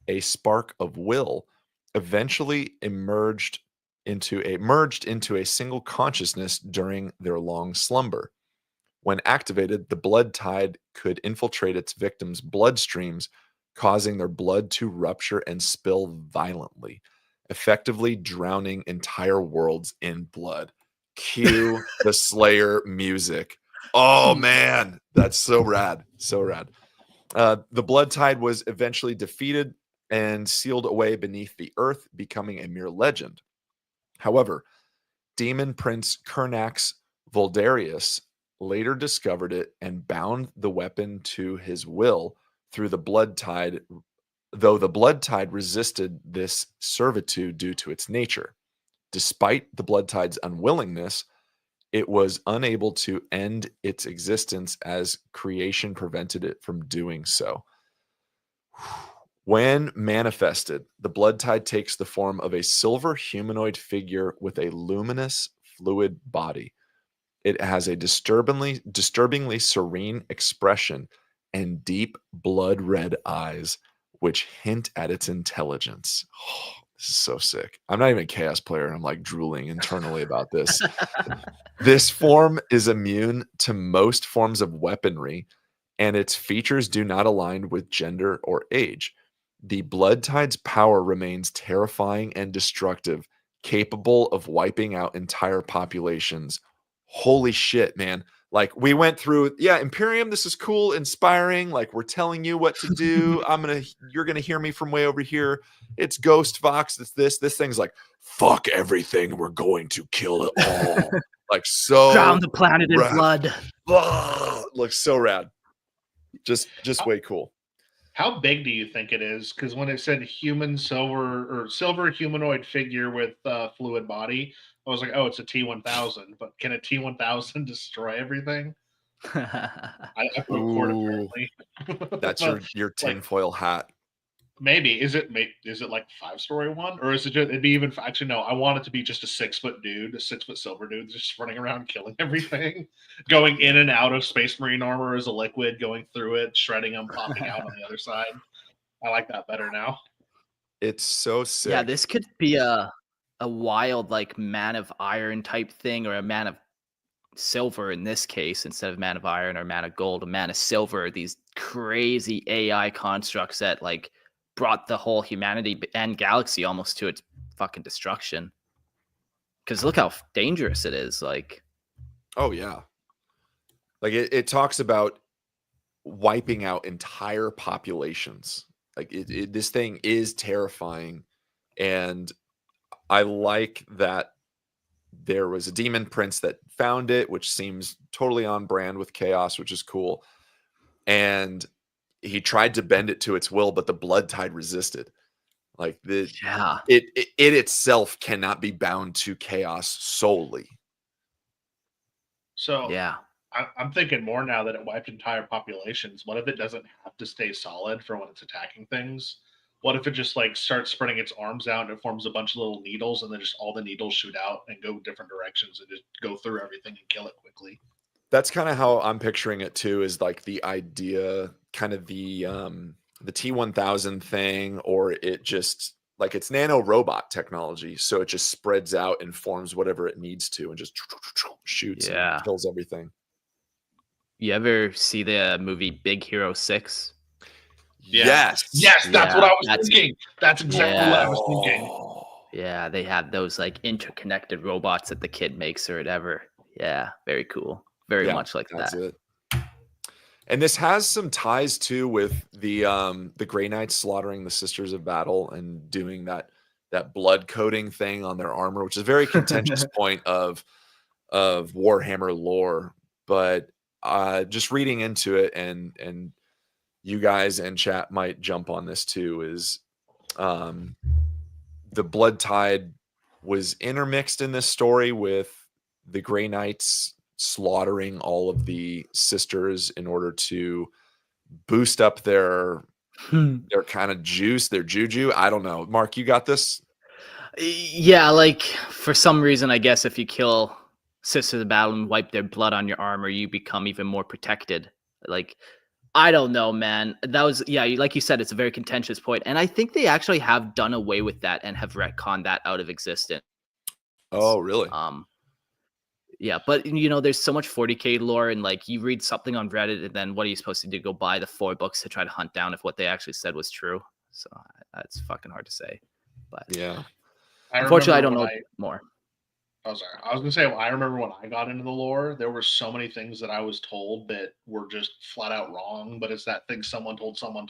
a spark of will, eventually merged into a single consciousness during their long slumber. When activated, the Blood Tide could infiltrate its victims' bloodstreams, causing their blood to rupture and spill violently, effectively drowning entire worlds in blood. Cue the Slayer music. Oh man, that's so rad. So rad. The Blood Tide was eventually defeated and sealed away beneath the earth, becoming a mere legend. However, Demon Prince Kernax Voldarius later discovered it and bound the weapon to his will through the Blood Tide, though the Blood Tide resisted this servitude due to its nature. Despite the Blood Tide's unwillingness, it was unable to end its existence as creation prevented it from doing so. When manifested, the Blood Tide takes the form of a silver humanoid figure with a luminous fluid body. It has a disturbingly serene expression and deep blood red eyes, which hint at its intelligence. Oh, this is so sick. I'm not even a chaos player, and I'm like drooling internally about this. This form is immune to most forms of weaponry, and its features do not align with gender or age. The Blood Tide's power remains terrifying and destructive, capable of wiping out entire populations. Holy shit, man. Like, we went through, yeah, Imperium, this is cool, inspiring. Like, we're telling you what to do. You're gonna hear me from way over here. It's Ghost Vox, it's this thing's like, fuck everything, we're going to kill it all. Like, so Drown the planet in rad. blood. Looks so rad. Just way cool. How big do you think it is? Because when it said human silver or silver humanoid figure with fluid body, I was like, oh, it's a T-1000. But can a T-1000 destroy everything? I put a cord apparently. That's your tinfoil hat. Maybe is it like a 5-story one, or is it just? It'd be even. Actually, no. I want it to be just a 6-foot dude, a 6-foot silver dude, just running around killing everything, going in and out of Space Marine armor as a liquid, going through it, shredding them, popping out on the other side. I like that better now. It's so sick. Yeah, this could be a wild like Man of Iron type thing, or a Man of Silver in this case, instead of Man of Iron or Man of Gold, a Man of Silver. These crazy AI constructs that like brought the whole humanity and galaxy almost to its fucking destruction. Because look how dangerous it is. Like, oh yeah, like it talks about wiping out entire populations. Like this thing is terrifying, and I like that there was a demon prince that found it, which seems totally on brand with chaos, which is cool. And he tried to bend it to its will, but the Blood Tide resisted. Like it itself cannot be bound to chaos solely. So yeah, I'm thinking more now that it wiped entire populations. What if it doesn't have to stay solid for when it's attacking things? What if it just like starts spreading its arms out and it forms a bunch of little needles, and then just all the needles shoot out and go different directions and just go through everything and kill it quickly? That's kind of how I'm picturing it too, is like the idea, kind of the T-1000 thing, or it just like it's nano robot technology. So it just spreads out and forms whatever it needs to and just shoots and kills everything. You ever see the movie Big Hero 6? Yes. That's what I was thinking. That's exactly what I was thinking. Yeah, they had those like interconnected robots that the kid makes or whatever. Yeah, very cool. Very much like that. It. And this has some ties too with the Grey Knights slaughtering the Sisters of Battle and doing that blood coating thing on their armor, which is a very contentious point of Warhammer lore. But just reading into it, and you guys in chat might jump on this too, is the Blood Tide was intermixed in this story with the Grey Knights slaughtering all of the sisters in order to boost up their kind of juice, their juju. I don't know. Mark, you got this? Yeah, like for some reason, I guess if you kill Sisters of Battle and wipe their blood on your armor, you become even more protected. Like, I don't know, man. That was, like you said, it's a very contentious point. And I think they actually have done away with that and have retconned that out of existence. Oh, really? Yeah, but there's so much 40K lore, and like you read something on Reddit, and then what are you supposed to do? Go buy the 4 books to try to hunt down if what they actually said was true. So that's fucking hard to say. But yeah, unfortunately, I don't know more. Oh, sorry. I was gonna say, I remember when I got into the lore, there were so many things that I was told that were just flat out wrong. But it's that thing someone told someone,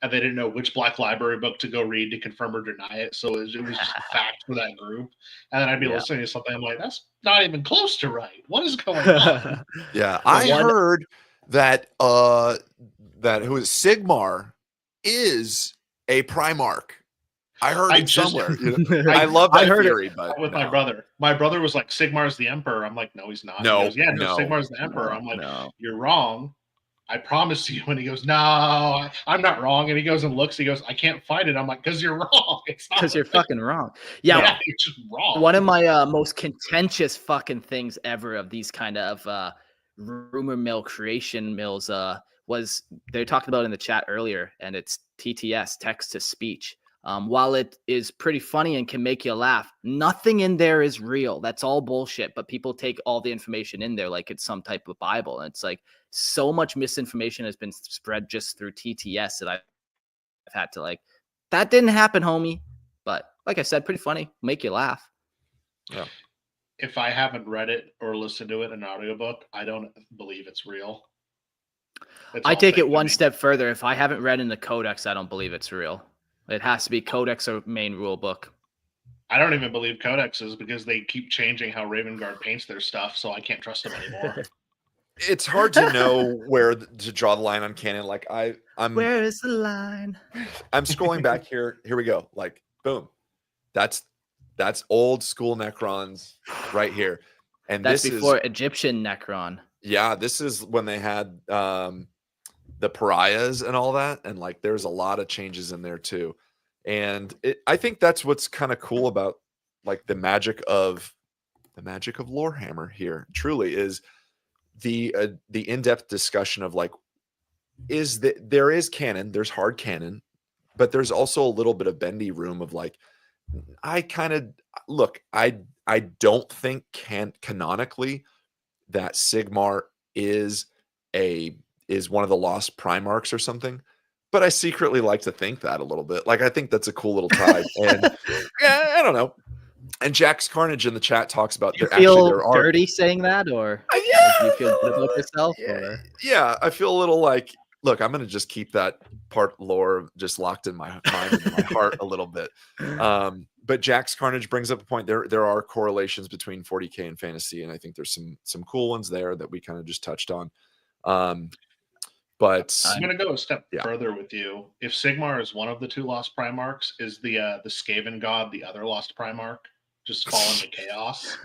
and they didn't know which Black Library book to go read to confirm or deny it. So it was just a fact for that group. And then I'd be listening to something, I'm like, that's not even close to right. What is going on? I heard that who is Sigmar is a Primarch. I heard it somewhere. I love that theory, but with my brother. My brother was like, Sigmar's the Emperor. I'm like, no, he's not. No, he goes, no, Sigmar's the Emperor. I'm like, you're wrong. I promise you. And he goes, no, I'm not wrong. And he goes and looks. He goes, I can't fight it. I'm like, because you're wrong. It's not Because you're like- fucking wrong. Yeah. Yeah, you're just wrong. One of my most contentious fucking things ever of these kind of rumor mill creation mills was they talked about in the chat earlier, and it's TTS, text to speech. While it is pretty funny and can make you laugh, nothing in there is real. That's all bullshit. But people take all the information in there like it's some type of Bible. And it's like so much misinformation has been spread just through TTS that I've had to like, that didn't happen, homie. But like I said, pretty funny, make you laugh. Yeah. If I haven't read it or listened to it in an audiobook, I don't believe it's real. It's I all take fake it to one me. step further. If I haven't read in the Codex, I don't believe it's real. It has to be Codex or main rule book. I don't even believe codexes because they keep changing how Raven Guard paints their stuff, so I can't trust them anymore. It's hard to know where to draw the line on canon. Like I'm Where is the line? I'm scrolling back here. Here we go. Like boom. That's old school Necrons right here. And That's this before is Egyptian Necron. yeah, this is when they had the pariahs and all that, and like there's a lot of changes in there too. And I think that's what's kind of cool about like the magic of Lorehammer here. Truly is the in-depth discussion of like is that there is canon, there's hard canon, but there's also a little bit of bendy room of like I kind of look, I don't think canonically that Sigmar is one of the lost Primarchs or something, but I secretly like to think that a little bit. Like I think that's a cool little tribe, and yeah, I don't know. And Jack's Carnage in the chat talks about Do you there actually feel there are dirty saying that, or yeah, do you feel good about yourself? yeah, Or? yeah, I feel a little like look, I'm gonna just keep that part lore just locked in my mind and my heart a little bit. But Jack's Carnage brings up a point. There are correlations between 40k and fantasy, and I think there's some cool ones there that we kind of just touched on. But I'm gonna go a step Yeah. further with you. If Sigmar is one of the two lost Primarchs, is the Skaven god the other lost Primarch? Just fall into chaos.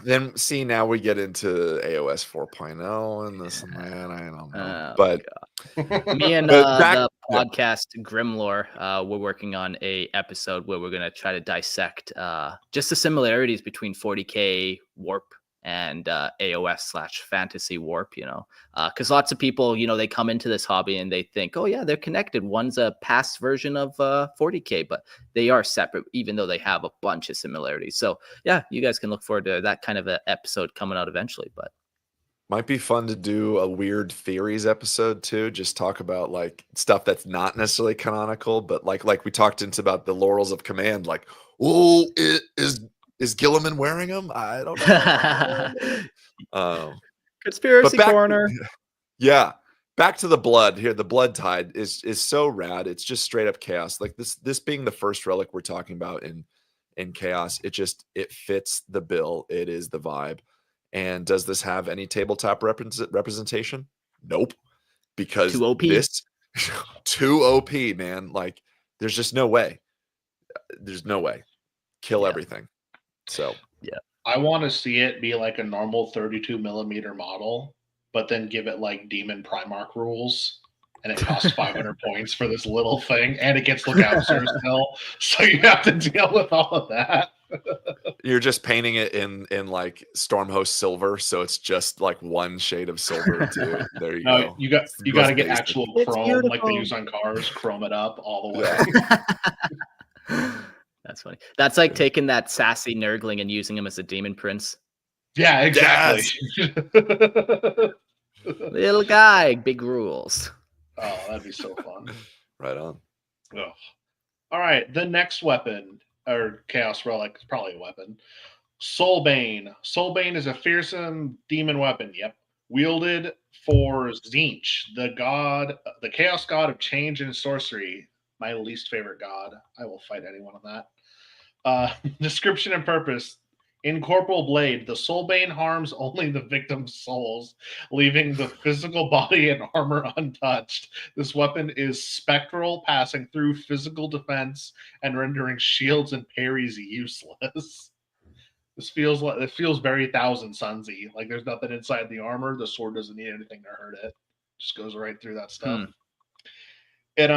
then see now we get into AOS 4.0 and this and that. I don't know, Oh, but me and But back- the podcast Grimlore, we're working on a episode where we're gonna try to dissect just the similarities between 40k warp and AOS/fantasy warp. You know, because lots of people, you know, they come into this hobby and they think, oh yeah, they're connected. One's a past version of 40k, but they are separate, even though they have a bunch of similarities. So yeah, you guys can look forward to that kind of an episode coming out eventually. But might be fun to do a weird theories episode too. Just talk about like stuff that's not necessarily canonical, but like we talked into about the laurels of command. Like, oh, is Gilliman wearing them? I don't know. Conspiracy back- corner. Yeah, back to the blood here. The blood tide is so rad. It's just straight up chaos. Like this being the first relic we're talking about in chaos. It fits the bill. It is the vibe. And does this have any tabletop representation? Nope. Because Too OP. this too OP, man. Like there's just no way. There's no way. Kill Yeah. everything. So I want to see it be like a normal 32 millimeter model, but then give it like Demon Primarch rules, and it costs 500 points for this little thing, and it gets lookout still, so you have to deal with all of that. you're just painting it in like Stormhost silver, so it's just like one shade of silver too. There you No, go. you got to Most get basic. actual It's chrome like beautiful. they use on cars, chrome it up all the way. Yeah. That's funny. That's like taking that sassy nerdling and using him as a demon prince. Yeah, exactly. Little guy, big rules. Oh, that'd be so fun. Right on. Ugh. All right, the next weapon or chaos relic is probably a weapon. Soulbane. Soulbane is a fearsome demon weapon. Yep, wielded for Tzeentch, the chaos god of change and sorcery. My least favorite god. I will fight anyone on that. Description and purpose. Incorporeal blade. The Soulbane harms only the victim's souls, leaving the physical body and armor untouched. This weapon is spectral, passing through physical defense and rendering shields and parries useless. This feels like it feels very Thousand Sunsy. Like there's nothing inside the armor. The sword doesn't need anything to hurt it. Just goes right through that stuff. It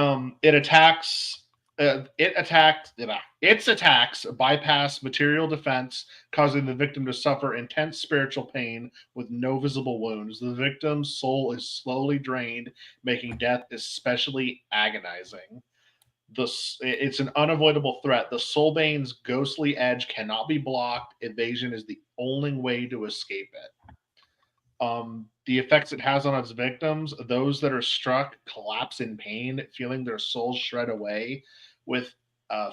attacks. Its attacks bypass material defense, causing the victim to suffer intense spiritual pain with no visible wounds. The victim's soul is slowly drained, making death especially agonizing. It's an unavoidable threat. The Soulbane's ghostly edge cannot be blocked. Evasion is the only way to escape it. The effects it has on its victims, those that are struck collapse in pain, feeling their souls shred away. With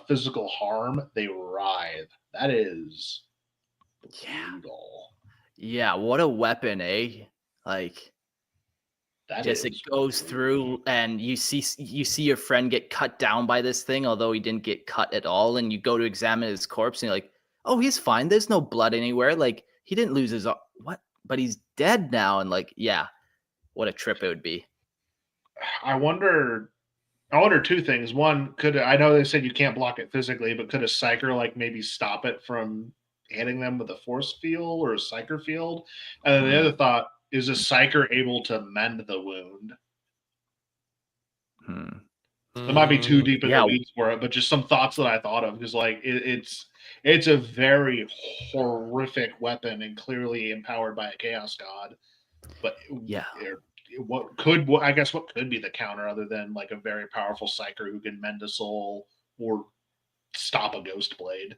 physical harm, they writhe. That is brutal. Yeah, what a weapon, eh? Like, That just it goes through, and you see your friend get cut down by this thing, although he didn't get cut at all. And you go to examine his corpse, and you're like, "Oh, he's fine. There's no blood anywhere. Like, he didn't lose his what? But he's dead now." And like, yeah, what a trip it would be. I wonder two things. One, I know they said you can't block it physically, but could a psyker like maybe stop it from hitting them with a force field or a psyker field? And then the other thought is a psyker able to mend the wound? It might be too deep in the weeds for it, but just some thoughts that I thought of, because like it's a very horrific weapon and clearly empowered by a chaos god. But what could be the counter other than like a very powerful psyker who can mend a soul or stop a ghost blade?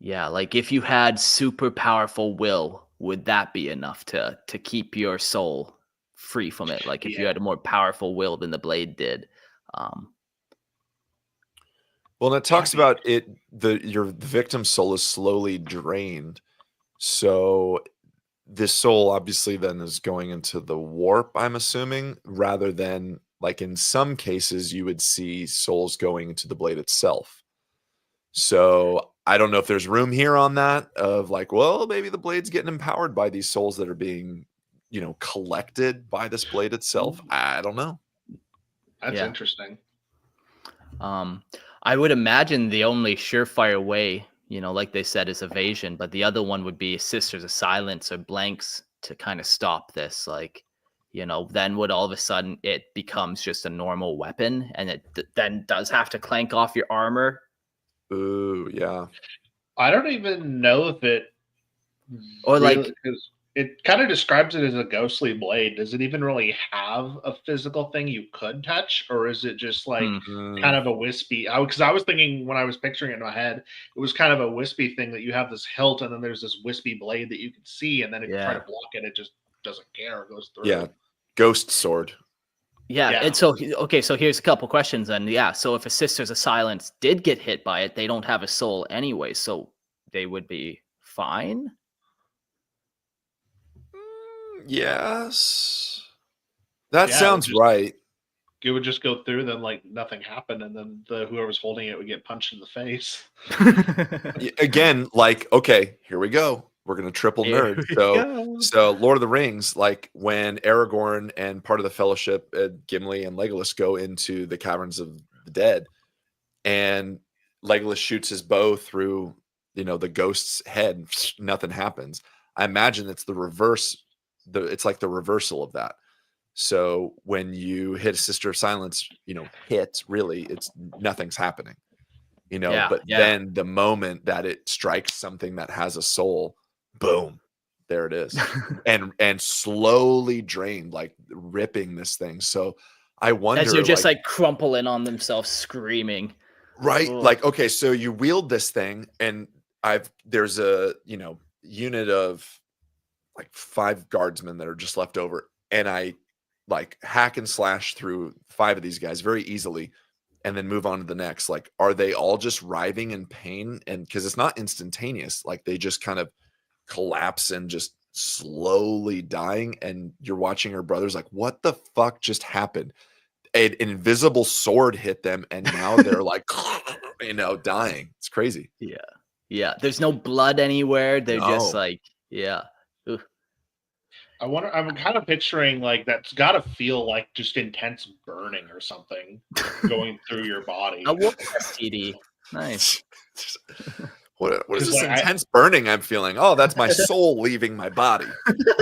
Yeah, like if you had super powerful will, would that be enough to keep your soul free from it? Like if you had a more powerful will than the blade did. Well, and it talks about it. Your victim's soul is slowly drained, so this soul obviously then is going into the warp, I'm assuming, rather than like in some cases you would see souls going into the blade itself. So I don't know if there's room here on that of like, well, maybe the blade's getting empowered by these souls that are being, collected by this blade itself. I don't know. That's interesting. I would imagine the only surefire way, like they said, is evasion, but the other one would be Sisters of Silence or blanks to kind of stop this. Like, then would all of a sudden it becomes just a normal weapon, and it then does have to clank off your armor. Ooh, yeah. I don't even know if it or really, like it kind of describes it as a ghostly blade. Does it even really have a physical thing you could touch, or is it just like kind of a wispy? Because I was thinking when I was picturing it in my head, it was kind of a wispy thing that you have this hilt and then there's this wispy blade that you can see, and then if you try to block it, it just doesn't care. It goes through. Yeah, ghost sword. Yeah, and so here's a couple questions then. Yeah, so if a Sisters of Silence did get hit by it, they don't have a soul anyway, so they would be fine. Yes, that sounds right. It would just go through, then like nothing happened, and then whoever's holding it would get punched in the face. Again, like, okay, here we go. We're gonna triple nerd. So Lord of the Rings, like when Aragorn and part of the Fellowship, Gimli and Legolas go into the Caverns of the Dead, and Legolas shoots his bow through, the ghost's head. Nothing happens. I imagine it's the reverse. It's like the reversal of that. So when you hit a Sister of Silence, really, it's nothing's happening. Then the moment that it strikes something that has a soul, boom, there it is. and slowly drained, like ripping this thing. So I wonder, as they're just like crumpling on themselves, screaming. Right. Ugh. Like, okay, so you wield this thing, and there's a, unit of like 5 guardsmen that are just left over, and I like hack and slash through 5 of these guys very easily and then move on to the next. Like, are they all just writhing in pain? And because it's not instantaneous, like they just kind of collapse and just slowly dying, and you're watching her brothers like, what the fuck just happened? An invisible sword hit them, and now they're like dying. It's crazy. Yeah, there's no blood anywhere. They're just like, Ugh. I'm kind of picturing like that's got to feel like just intense burning or something going through your body. A wolf STD. Nice. What is 'Cause, this like, intense burning I'm feeling? Oh, that's my soul leaving my body.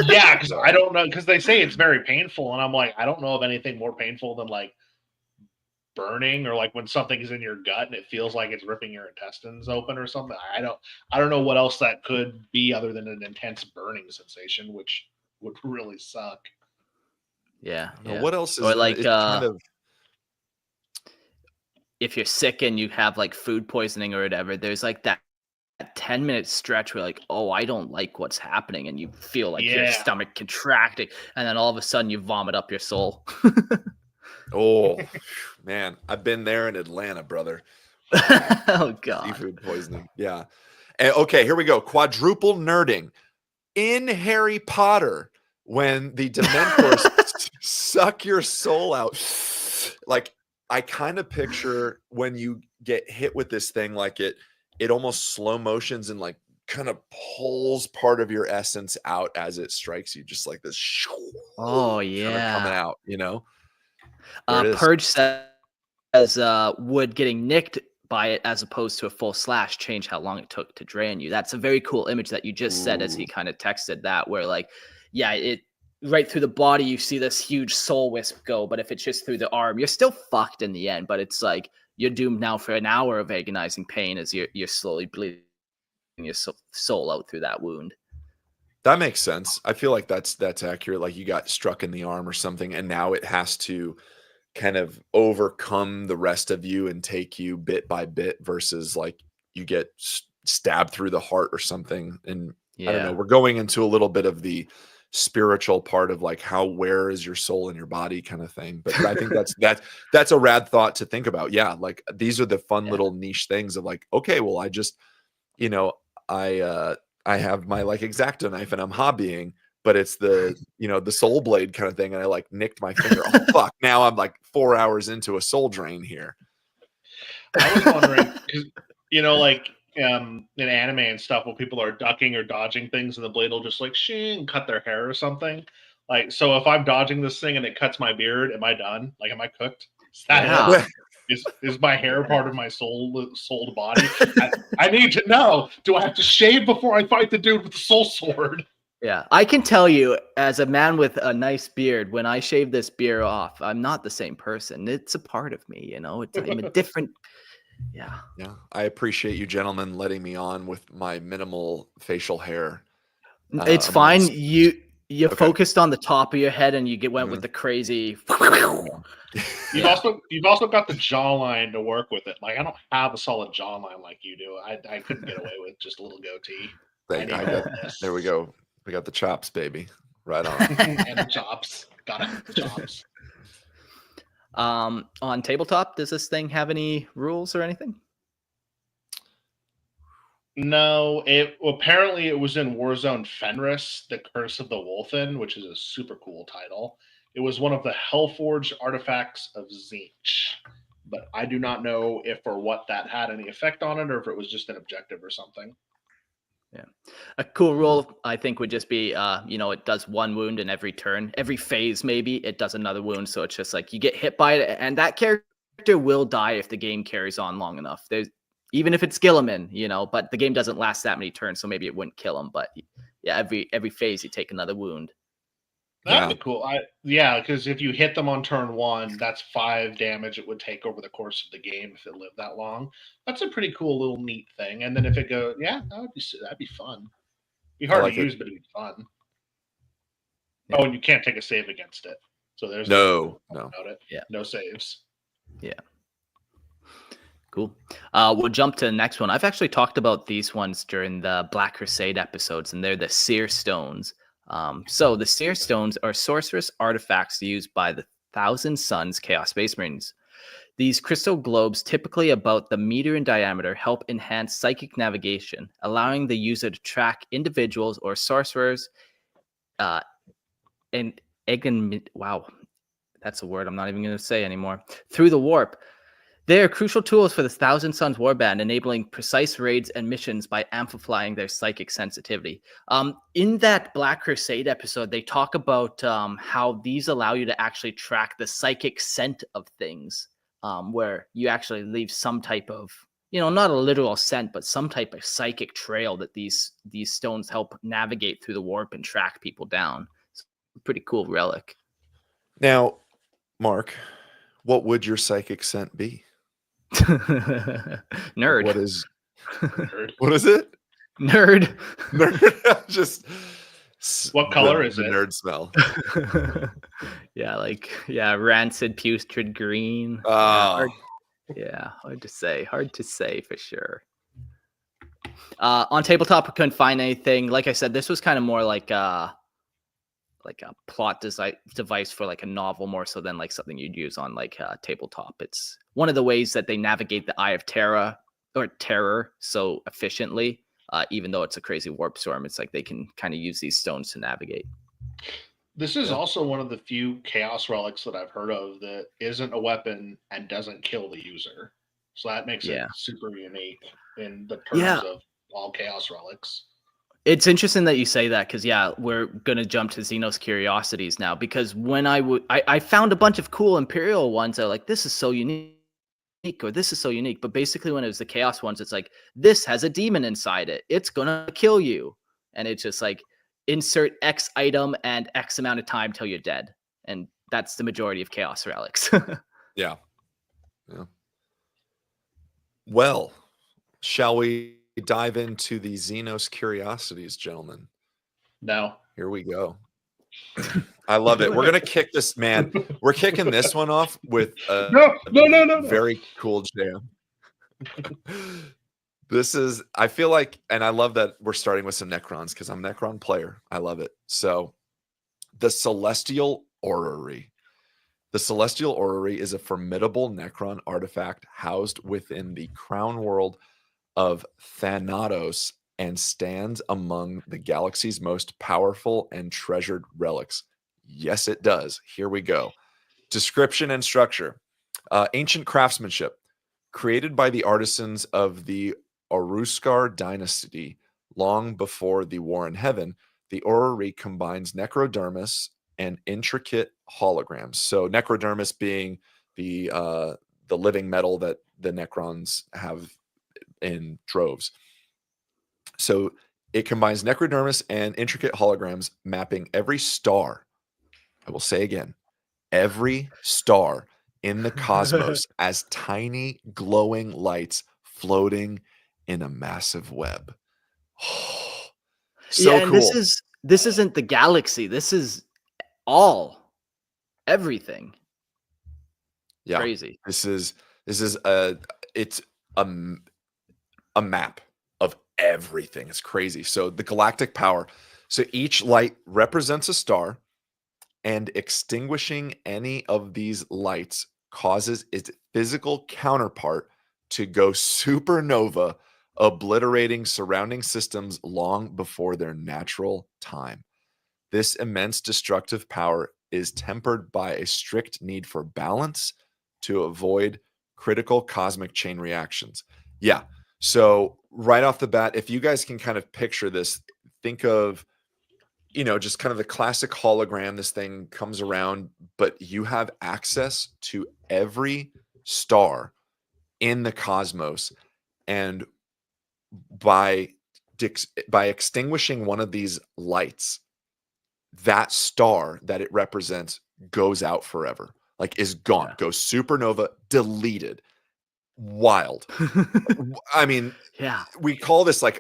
Yeah, because I don't know, because they say it's very painful, and I'm like, I don't know of anything more painful than like burning, or like when something is in your gut and it feels like it's ripping your intestines open or something. I don't know what else that could be other than an intense burning sensation, which would really suck. Yeah, Now, yeah. what else is Or in like it kind of if you're sick and you have like food poisoning or whatever, there's like that 10-minute stretch where like, oh, I don't like what's happening, and you feel like your Yeah. stomach contracting, and then all of a sudden you vomit up your soul. oh man, I've been there in Atlanta, brother. Oh god. Seafood poisoning. Yeah. And okay, here we go. Quadruple nerding. In Harry Potter, when the Dementors suck your soul out, like I kind of picture when you get hit with this thing, like it almost slow motions and like kind of pulls part of your essence out as it strikes you, just like this Oh kind of coming yeah. out, you know? There it is. Purge says would getting nicked by it as opposed to a full slash change how long it took to drain you. That's a very cool image that you just said as he Ooh. kind of texted that, where like, yeah, it right through the body you see this huge soul wisp go, but if it's just through the arm, you're still fucked in the end. But it's like you're doomed now for an hour of agonizing pain as you're slowly bleeding your soul out through that wound. That makes sense. I feel like that's accurate. Like you got struck in the arm or something, and now it has to kind of overcome the rest of you and take you bit by bit versus like you get stabbed through the heart or something. And I don't know, Yeah. we're going into a little bit of the spiritual part of like where is your soul in your body kind of thing. But I think that's a rad thought to think about. Yeah. Like these are the fun Yeah. little niche things of like, okay, well, I just, you know, I have my like X-Acto knife and I'm hobbying, but it's the, the soul blade kind of thing. And I like nicked my finger. Oh, fuck. Now I'm like 4 hours into a soul drain here. I was wondering, 'cause, like in anime and stuff, when people are ducking or dodging things, and the blade will just like shing, cut their hair or something. Like, so if I'm dodging this thing and it cuts my beard, am I done? Like, am I cooked? Is that Yeah. it? Is my hair part of my souled body? I need to know. Do I have to shave before I fight the dude with the soul sword? Yeah, I can tell you as a man with a nice beard, when I shave this beard off, I'm not the same person. It's a part of me, I'm a different. Yeah. Yeah. I appreciate you gentlemen letting me on with my minimal facial hair. It's fine. amongst- You Okay. focused on the top of your head and went Mhm. with the crazy. You've also got the jawline to work with it. Like, I don't have a solid jawline like you do. I couldn't get away with just a little goatee. There we go. We got the chops, baby. Right on. And the chops. Got it. The chops. On tabletop, does this thing have any rules or anything? No, apparently it was in Warzone Fenris, The Curse of the Wolfen, which is a super cool title. It was one of the Hellforged artifacts of Tzeentch, but I do not know if or what that had any effect on it, or if it was just an objective or something. Yeah, a cool rule I think would just be, it does one wound in every turn, every phase. Maybe it does another wound, so it's just like you get hit by it, and that character will die if the game carries on long enough. Even if it's Gilliman, but the game doesn't last that many turns, so maybe it wouldn't kill him. But yeah, every phase you take another wound. That'd be cool. Because if you hit them on turn 1, that's 5 damage it would take over the course of the game if it lived that long. That's a pretty cool little neat thing. And then if it goes, that'd be fun. Be hard to use, but it'd be fun. Yeah. Oh, and you can't take a save against it. So there's no. about it. Yeah, no saves. Yeah. Cool. We'll jump to the next one. I've actually talked about these ones during the Black Crusade episodes, and they're the Seer Stones. So the Seer Stones are sorcerous artifacts used by the Thousand Suns Chaos Space Marines. These crystal globes, typically about the meter in diameter, help enhance psychic navigation, allowing the user to track individuals or sorcerers. Wow, that's a word I'm not even going to say anymore. Through the warp. They are crucial tools for the Thousand Suns Warband, enabling precise raids and missions by amplifying their psychic sensitivity. In that Black Crusade episode, they talk about how these allow you to actually track the psychic scent of things, where you actually leave some type of not a literal scent, but some type of psychic trail that these stones help navigate through the warp and track people down. It's a pretty cool relic. Now, Mark, what would your psychic scent be? Nerd. What is Nerd. what is it? Nerd. Nerd. Just What color is the it? nerd smell. Rancid putrid green. Oh, Hard to say. Hard to say for sure. On tabletop, I couldn't find anything. Like I said, this was kind of more like a plot device for like a novel, more so than like something you'd use on like tabletop. It's one of the ways that they navigate the Eye of Terror so efficiently. Even though it's a crazy warp storm, it's like they can kind of use these stones to navigate. This is also one of the few chaos relics that I've heard of that isn't a weapon and doesn't kill the user. So that makes it super unique in the terms of all chaos relics. It's interesting that you say that because, we're going to jump to Xenos Curiosities now, because when I found a bunch of cool Imperial ones that are like, this is so unique, or this is so unique. But basically when it was the chaos ones, it's like, this has a demon inside it. It's going to kill you. And it's just like, insert X item and X amount of time till you're dead. And that's the majority of chaos relics. yeah. Well, shall we dive into the Xenos Curiosities, gentlemen? No. Here we go. I love it. We're gonna kick this, man. We're kicking this one off with no. Very cool jam. This is, I feel like, and I love that we're starting with some Necrons because I'm a Necron player. I love it. So, the Celestial Orrery. The Celestial Orrery is a formidable Necron artifact housed within the crown world of Thanatos and stands among the galaxy's most powerful and treasured relics. Yes, it does. Here we go. Description and structure. Ancient craftsmanship. Created by the artisans of the Oruskar dynasty long before the War in Heaven, the orrery combines necrodermis and intricate holograms. So necrodermis being the living metal that the Necrons have in droves. So it combines necrodermis and intricate holograms, mapping every star. I will say again, every star in the cosmos as tiny glowing lights floating in a massive web. Oh, so cool. This isn't the galaxy. This is everything. Yeah. Crazy. This is it's a map of everything. It's crazy. So the galactic power. So each light represents a star, and extinguishing any of these lights causes its physical counterpart to go supernova, obliterating surrounding systems long before their natural time. This immense destructive power is tempered by a strict need for balance to avoid critical cosmic chain reactions. Yeah. So right off the bat, if you guys can kind of picture this, think of, just kind of the classic hologram. This thing comes around, but you have access to every star in the cosmos. And by extinguishing one of these lights, that star that it represents goes out forever, like is gone, goes supernova, deleted. Wild. I mean, we call this like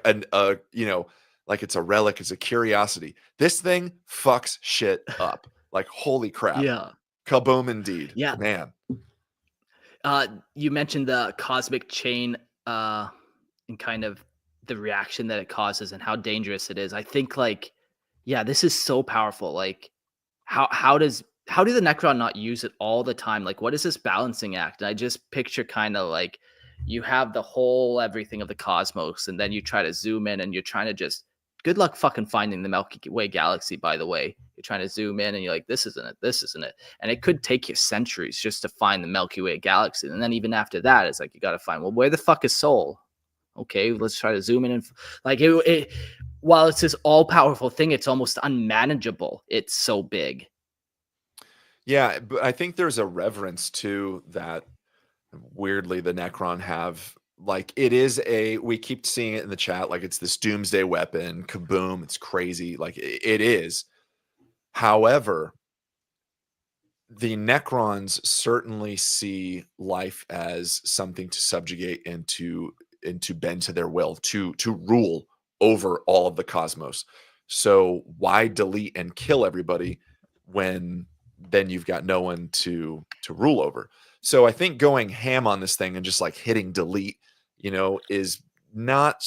like it's a relic, it's a curiosity. This thing fucks shit up. Like, holy crap. Yeah. Kaboom indeed. Yeah. Man. You mentioned the cosmic chain and kind of the reaction that it causes and how dangerous it is. I think this is so powerful. Like how do the Necron not use it all the time? Like, what is this balancing act? And I just picture kind of like you have the whole everything of the cosmos, and then you try to zoom in and you're trying to just good luck fucking finding the Milky Way galaxy, by the way. You're trying to zoom in and you're like, this isn't it. And it could take you centuries just to find the Milky Way galaxy. And then even after that, it's like, you got to find, well, where the fuck is Sol? Okay, let's try to zoom in. And like it, while it's this all powerful thing, it's almost unmanageable. It's so big. Yeah, but I think there's a reverence to that. Weirdly, the Necron have like it is we keep seeing it in the chat, like it's this doomsday weapon, kaboom, it's crazy, like it is. However, the Necrons certainly see life as something to subjugate and to bend to their will, to rule over all of the cosmos. So why delete and kill everybody when then you've got no one to rule over? So I think going ham on this thing and just like hitting delete, is not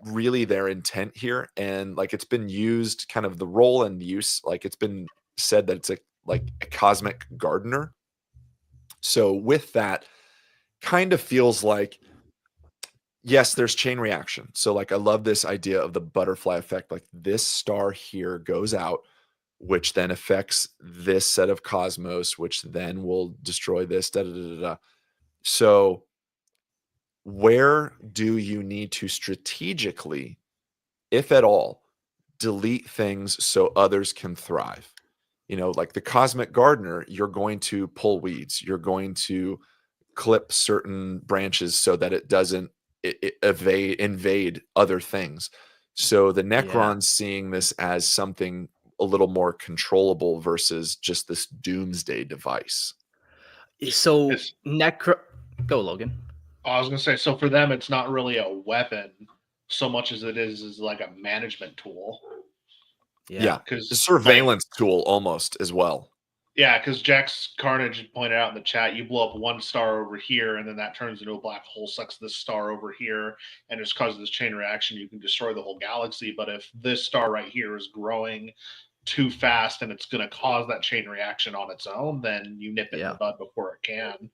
really their intent here. And like it's been used, kind of the role and use, like it's been said that it's like a cosmic gardener. So with that, kind of feels like, yes, there's chain reaction. So like I love this idea of the butterfly effect. Like this star here goes out, which then affects this set of cosmos, which then will destroy this. Da, da, da, da, da. So where do you need to strategically, if at all, delete things so others can thrive? Like the cosmic gardener, you're going to pull weeds. You're going to clip certain branches so that it doesn't invade other things. So the Necrons seeing this as something a little more controllable versus just this doomsday device. So It's- go Logan. I was gonna say, so for them, it's not really a weapon so much as it is like a management tool. Yeah, because a surveillance tool almost as well. Yeah, because Jack's Carnage pointed out in the chat, you blow up one star over here, and then that turns into a black hole, sucks this star over here, and just causes this chain reaction. You can destroy the whole galaxy. But if this star right here is growing too fast and it's going to cause that chain reaction on its own, then you nip it in the bud before it can.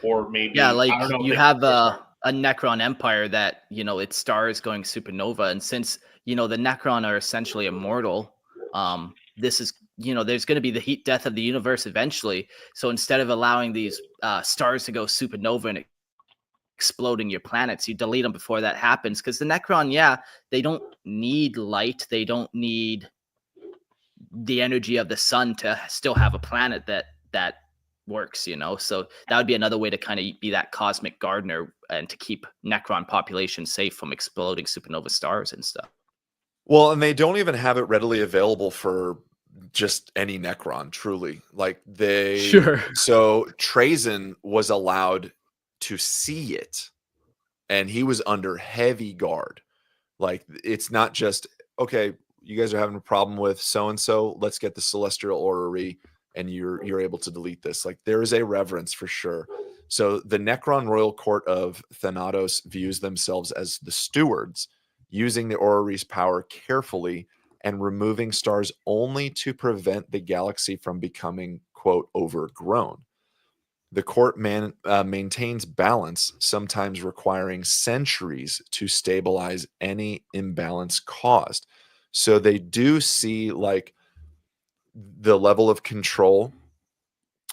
Or maybe, like I don't know, you have a Necron empire that, its star is going supernova. And since, the Necron are essentially immortal, this is, there's going to be the heat death of the universe eventually. So instead of allowing these stars to go supernova and exploding your planets, you delete them before that happens. Because the Necron, they don't need light. They don't need the energy of the sun to still have a planet that works, so that would be another way to kind of be that cosmic gardener and to keep Necron population safe from exploding supernova stars and stuff. Well, and they don't even have it readily available for just any Necron, truly. Like so Trazyn was allowed to see it, and he was under heavy guard. Like it's not just, okay, you guys are having a problem with so-and-so, let's get the celestial orrery and you're able to delete this. Like there is a reverence for sure. So the Necron royal court of Thanatos views themselves as the stewards, using the orrery's power carefully and removing stars only to prevent the galaxy from becoming, quote, overgrown. The court maintains balance, sometimes requiring centuries to stabilize any imbalance caused. So they do see like the level of control,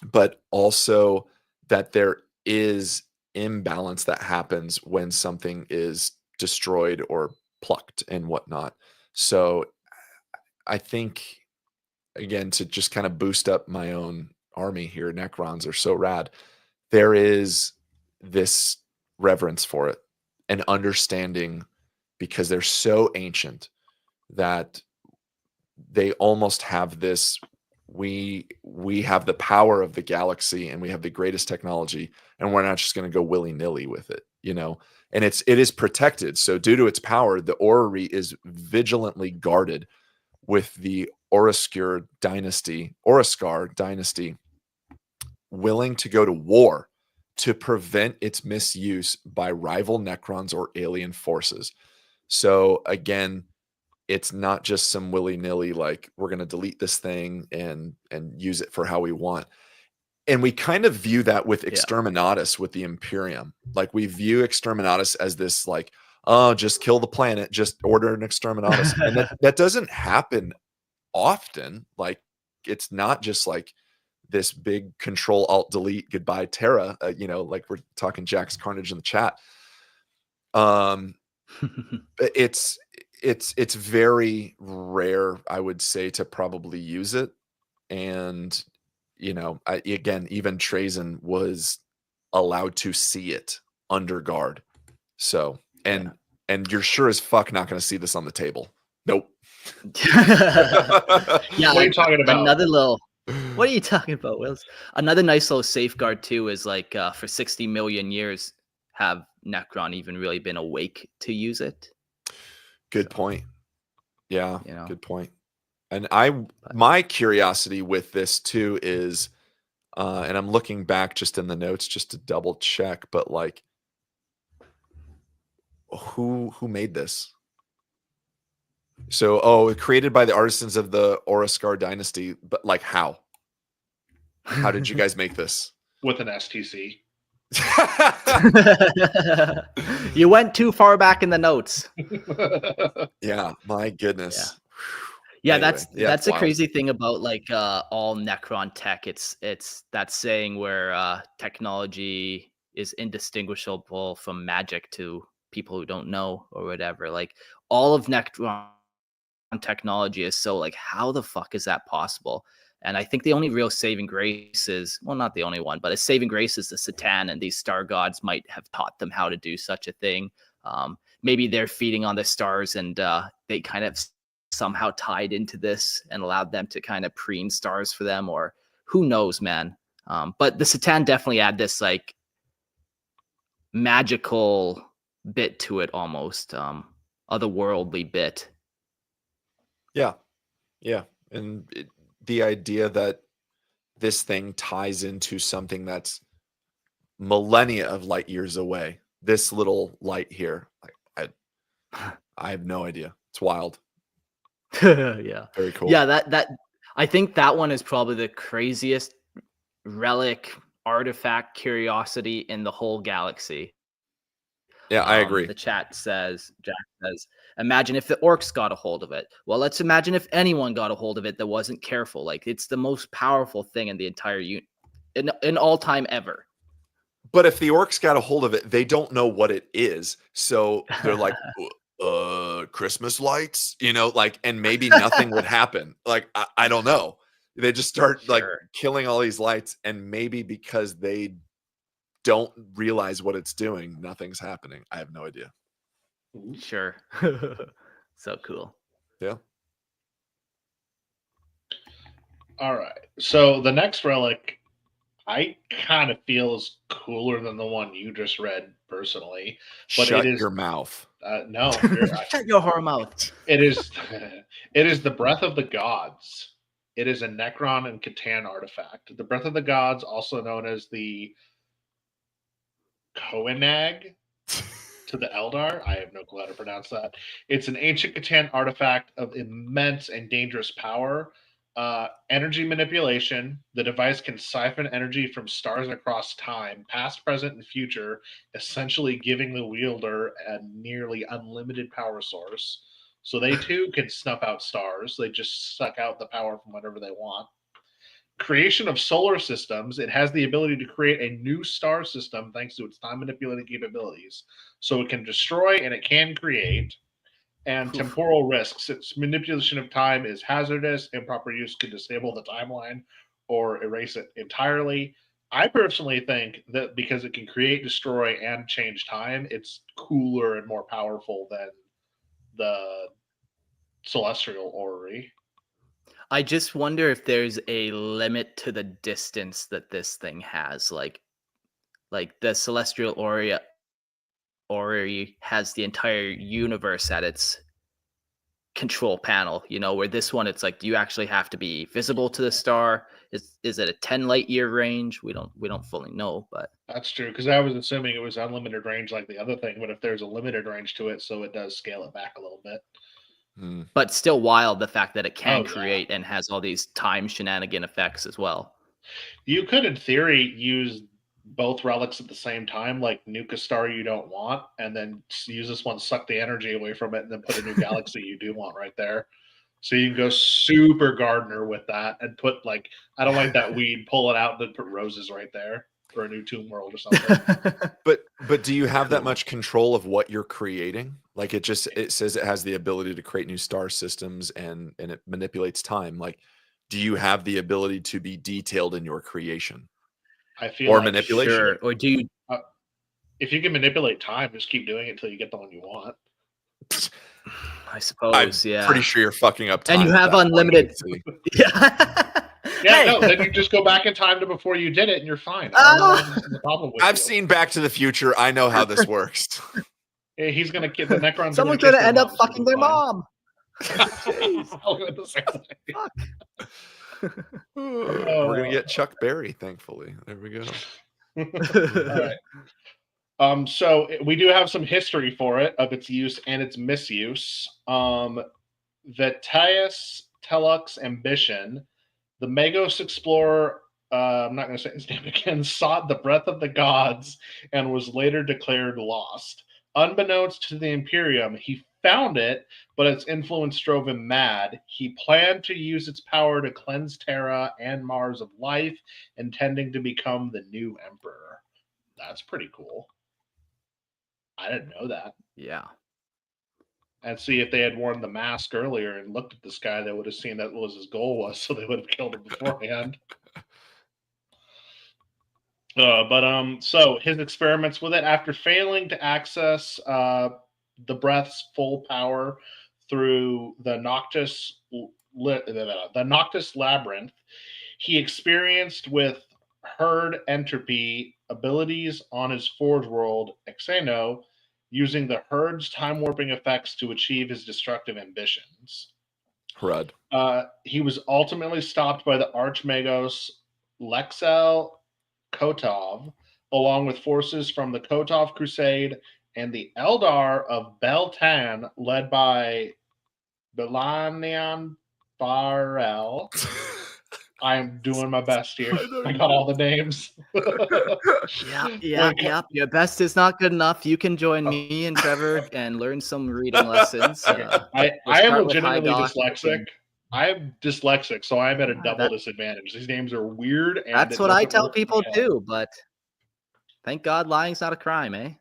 but also that there is imbalance that happens when something is destroyed or plucked and whatnot. So I think, again, to just kind of boost up my own army here, Necrons are so rad. There is this reverence for it and understanding, because they're so ancient that they almost have this, we have the power of the galaxy and we have the greatest technology, and we're not just going to go willy-nilly with it, and it is protected. So due to its power, the orrery is vigilantly guarded with the Oroscar dynasty willing to go to war to prevent its misuse by rival Necrons or alien forces. So again, it's not just some willy-nilly, like we're going to delete this thing and use it for how we want. And we kind of view that with Exterminatus with the Imperium. Like we view Exterminatus as this like, oh, just kill the planet, just order an Exterminatus. And that doesn't happen often. Like it's not just like this big control alt delete goodbye Terra, like we're talking Jack's Carnage in the chat. It's very rare, I would say, to probably use it. And again, even Trazyn was allowed to see it under guard. So, and you're sure as fuck not going to see this on the table. Nope. Yeah, What are you talking about? another little. What are you talking about, Wills? Another nice little safeguard too is like for 60 million years, have Necron even really been awake to use it? Good point. Yeah, You know. good point. And my curiosity with this too is, and I'm looking back just in the notes just to double check, but like, who made this? So, created by the artisans of the Oriskar dynasty, but like how? How did you guys make this? With an STC. You went too far back in the notes. Yeah, my goodness. Yeah, Anyway, that's the wild. crazy thing about like all Necron tech. It's that saying where technology is indistinguishable from magic to people who don't know or whatever. Like all of Necron technology is so like, how the fuck is that possible? And I think the only real saving grace is, well, not the only one, but a saving grace is the Satan, and these star gods might have taught them how to do such a thing. Maybe they're feeding on the stars, and they kind of somehow tied into this and allowed them to kind of preen stars for them, or who knows, man. But the Satan definitely had this like magical bit to it, almost otherworldly bit. Yeah, and the idea that this thing ties into something that's millennia of light years away. This little light here, I have no idea. It's wild. Yeah, Very cool. yeah. That I think that one is probably the craziest relic artifact curiosity in the whole galaxy. Yeah, I agree. The chat says, Jack says, imagine if the orcs got a hold of it. Well, let's imagine if anyone got a hold of it that wasn't careful. Like, it's the most powerful thing in the entire in all time ever. But if the orcs got a hold of it, they don't know what it is. So they're like, Christmas lights, like, and maybe nothing would happen. Like, I don't know. They just start like killing all these lights, and maybe because they don't realize what it's doing, nothing's happening. I have no idea. Sure. So cool. Yeah. All right. So the next relic, I kind of feel is cooler than the one you just read personally. But Shut it is your mouth. No. Shut your whore mouth. It is the Breath of the Gods. It is a Necron and Catan artifact. The Breath of the Gods, also known as the Koenag to the Eldar. I have no clue how to pronounce that. It's an ancient Catan artifact of immense and dangerous power. Energy manipulation. The device can siphon energy from stars across time, past, present, and future, essentially giving the wielder a nearly unlimited power source. So they too can snuff out stars. They just suck out the power from whatever they want. Creation of solar systems. It has the ability to create a new star system thanks to its time manipulating capabilities. So it can destroy and it can create. And temporal risks. Its manipulation of time is hazardous. Improper use could disable the timeline or erase it entirely. I personally think that because it can create, destroy, and change time, it's cooler and more powerful than the Celestial Orrery. I just wonder if there's a limit to the distance that this thing has. Like the Celestial Orrery has the entire universe at its control panel, where this one, it's like, do you actually have to be visible to the star? Is it a 10 light year range? We don't fully know, but that's true, because I was assuming it was unlimited range like the other thing, but if there's a limited range to it, so it does scale it back a little bit. But still wild, the fact that it can create and has all these time shenanigan effects as well. You could, in theory, use both relics at the same time, like nuke a star you don't want, and then use this one, suck the energy away from it, and then put a new galaxy you do want right there. So you can go super gardener with that and put, like, I don't like that weed, pull it out and then put roses right there for a new tomb world or something. But do you have that much control of what you're creating? Like, it says it has the ability to create new star systems and it manipulates time. Like, do you have the ability to be detailed in your creation? I feel or like manipulation? Sure. Or do you if you can manipulate time, just keep doing it until you get the one you want. I suppose, I'm yeah. pretty sure you're fucking up time. And you at have that point, unlimited. see. Yeah. Yeah, Hey. no, then you just go back in time to before you did it, and you're fine. Ah! I don't know what's the problem with I've you. seen Back to the Future. I know how this works. Yeah, he's gonna kiss the Necrons. Someone's gonna gonna end up fucking their mom. mom. Jeez. I'll go with the same thing. Fuck. We're gonna get Chuck Berry, thankfully. There we go. All right. So we do have some history for it of its use and its misuse. Vetius Tellux's ambition, the Magos explorer. I'm not going to say his name again. Sought the breath of the gods and was later declared lost. Unbeknownst to the Imperium, he found it, but its influence drove him mad. He planned to use its power to cleanse Terra and Mars of life, intending to become the new emperor. That's pretty cool. I didn't know that. Yeah. And see, if they had worn the mask earlier and looked at this guy, they would have seen that was his goal was, so they would have killed him beforehand. So his experiments with it, after failing to access the breath's full power through the Noctis labyrinth, he experienced with herd entropy abilities on his forge world, Xeno, using the herd's time warping effects to achieve his destructive ambitions. Hrud. He was ultimately stopped by the Archmagos Lexel Kotov, along with forces from the Kotov Crusade and the Eldar of Beltan, led by Belanian Barel. I'm doing my best here. I got all the names. Yeah. Your best is not good enough. You can join me and Trevor and learn some reading lessons. I am legitimately dyslexic. I'm dyslexic, so I'm at a double disadvantage. These names are weird. And that's what I tell people too, but thank God lying's not a crime, eh?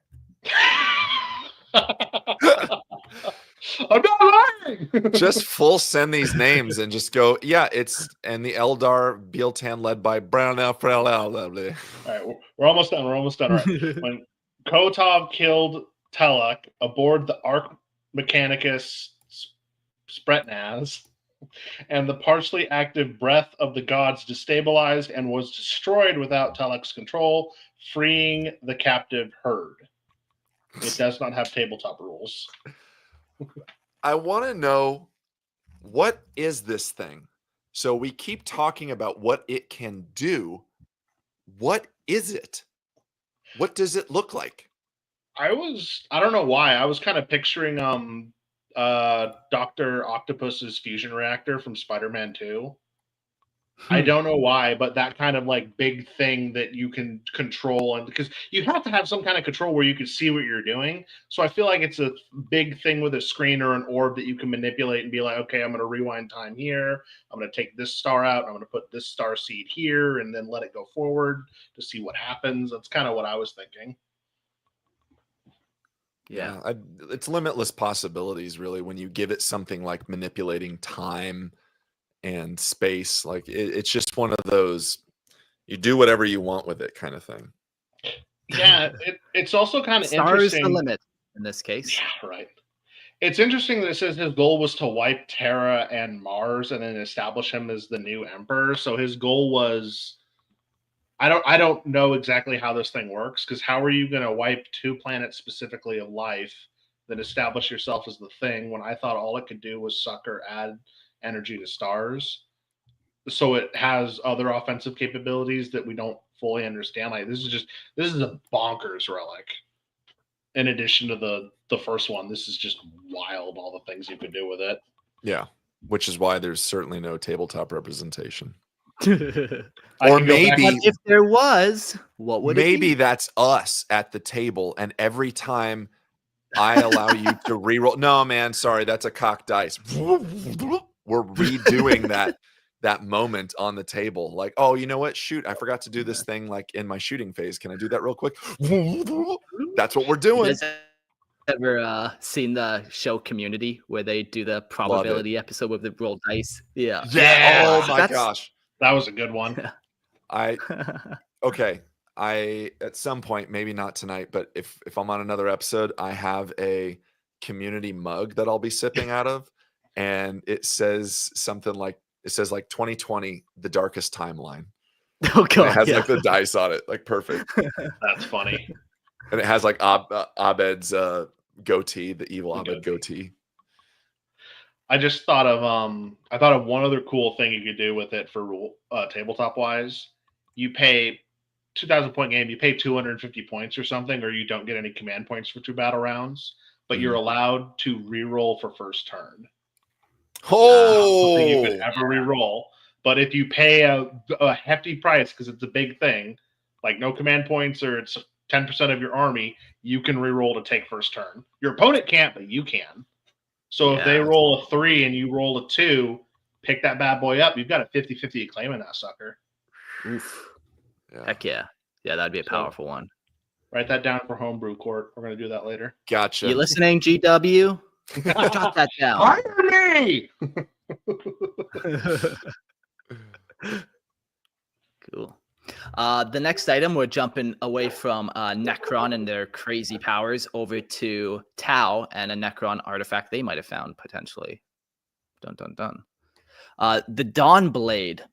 I'm not lying. Just full send these names and just go, yeah, it's and the Eldar Bieltan led by Brown. All right, we're almost done. All right. When Kotov killed Telluck aboard the Arch Mechanicus Spretnaz, and the partially active breath of the gods destabilized and was destroyed without Telluck's control, freeing the captive herd. It does not have tabletop rules. I want to know, what is this thing? So we keep talking about what it can do. What is it? What does it look like? I don't know why. I was kind of picturing Dr. Octopus's fusion reactor from Spider-Man 2. I don't know why, but that kind of like big thing that you can control, and because you have to have some kind of control where you can see what you're doing. So I feel like it's a big thing with a screen or an orb that you can manipulate and be like, okay, I'm going to rewind time here. I'm going to take this star out. I'm going to put this star seed here and then let it go forward to see what happens. That's kind of what I was thinking. Yeah, it's limitless possibilities, really, when you give it something like manipulating time and space. Like it's just one of those, you do whatever you want with it kind of thing. Yeah, it's also kind of interesting. Star is the limit in this case. Yeah, right. It's interesting that it says his goal was to wipe Terra and Mars and then establish him as the new emperor. So his goal was, I don't know exactly how this thing works, because how are you going to wipe two planets specifically of life, then establish yourself as the thing, when I thought all it could do was suck or add energy to stars? So it has other offensive capabilities that we don't fully understand. Like this is a bonkers relic. In addition to the first one, this is just wild, all the things you could do with it. Yeah, which is why there's certainly no tabletop representation. Or maybe if there was, what would maybe it be? That's us at the table, and every time I allow you to reroll. No, man, sorry, that's a cocked dice. We're redoing that moment on the table. Like, oh, you know what? Shoot, I forgot to do this thing like in my shooting phase. Can I do that real quick? That's what we're doing. You guys ever seen the show Community, where they do the probability episode with the roll dice? Yeah. Oh my gosh. That was a good one. Okay. I at some point, maybe not tonight, but if I'm on another episode, I have a community mug that I'll be sipping out of, and it says something like 2020, the darkest timeline. Oh And it god, has yeah. like the dice on it, like perfect. That's funny. And it has like Abed's goatee, the evil Abed goatee. I just thought of one other cool thing you could do with it for tabletop wise. You pay 2,000 point game, you pay 250 points or something, or you don't get any command points for 2 battle rounds, but you're allowed to reroll for first turn. Something you could ever reroll. But if you pay a hefty price because it's a big thing, like no command points or it's 10% of your army, you can reroll to take first turn. Your opponent can't, but you can. So if they roll a 3 and you roll a 2, pick that bad boy up. You've got a 50-50 claim in that sucker. Oof. Yeah. Heck yeah. Yeah, that'd be a powerful one. Write that down for homebrew court. We're going to do that later. Gotcha. You listening, GW? Jot that down. Hire me! Cool. The next item, we're jumping away from Necron and their crazy powers over to Tau and a Necron artifact they might have found potentially. Dun dun dun. The Dawn Blade.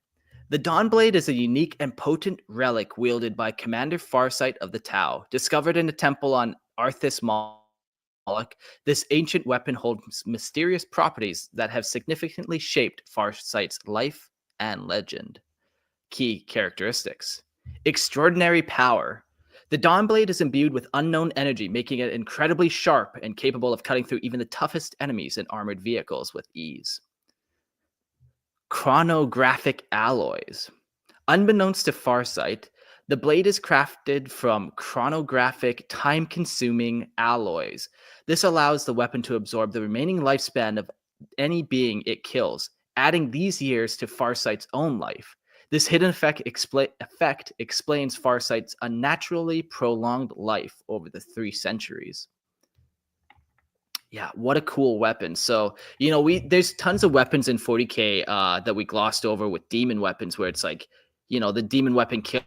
The Dawn Blade is a unique and potent relic wielded by Commander Farsight of the Tau. Discovered in a temple on Arthas Moloch, this ancient weapon holds mysterious properties that have significantly shaped Farsight's life and legend. Key characteristics. Extraordinary power. The Dawnblade is imbued with unknown energy, making it incredibly sharp and capable of cutting through even the toughest enemies and armored vehicles with ease. Chronographic alloys. Unbeknownst to Farsight, the blade is crafted from chronographic, time-consuming alloys. This allows the weapon to absorb the remaining lifespan of any being it kills, adding these years to Farsight's own life. This hidden effect explains Farsight's unnaturally prolonged life over the 3 centuries. Yeah, what a cool weapon. So, there's tons of weapons in 40K that we glossed over with demon weapons where it's like, the demon weapon kills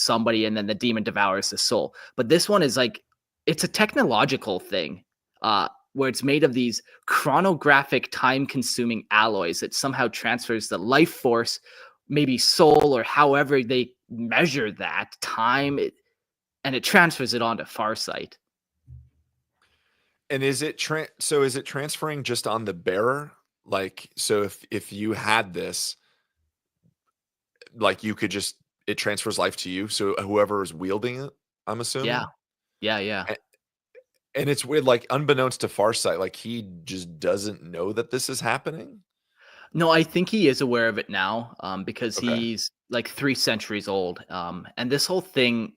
somebody and then the demon devours the soul. But this one is like, it's a technological thing where it's made of these chronographic, time-consuming alloys that somehow transfers the life force, maybe soul, or however they measure that time, and it transfers it onto Farsight. And is it transferring just on the bearer? Like, so if you had this, like you could just, it transfers life to you. So whoever is wielding it, I'm assuming. Yeah. And it's weird, like unbeknownst to Farsight, like he just doesn't know that this is happening. No, I think he is aware of it now, because Okay. he's like 3 centuries old. And this whole thing,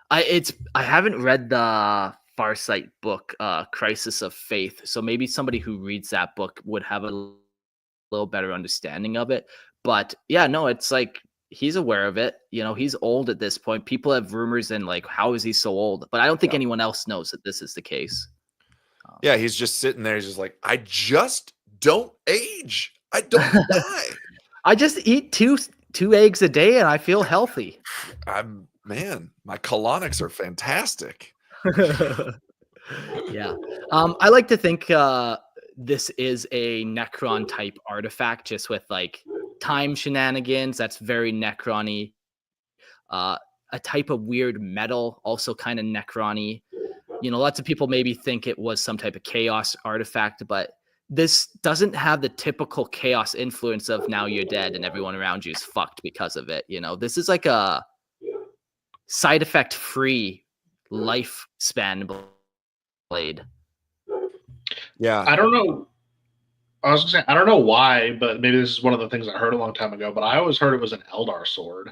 I haven't read the Farsight book, Crisis of Faith. So maybe somebody who reads that book would have a little better understanding of it. But yeah, no, it's like he's aware of it. He's old at this point. People have rumors and like, how is he so old? But I don't think anyone else knows that this is the case. Yeah, he's just sitting there. He's just like, I just don't age. I don't die. I just eat two eggs a day and I feel healthy. My colonics are fantastic. Yeah. I like to think this is a Necron type artifact, just with like time shenanigans. That's very Necron-y. A type of weird metal, also kind of Necron-y. Lots of people maybe think it was some type of chaos artifact, but this doesn't have the typical chaos influence of now you're dead and everyone around you is fucked because of it. This is like a side effect free lifespan blade. Yeah. I don't know. I was gonna say, I don't know why, but maybe this is one of the things I heard a long time ago, but I always heard it was an Eldar sword.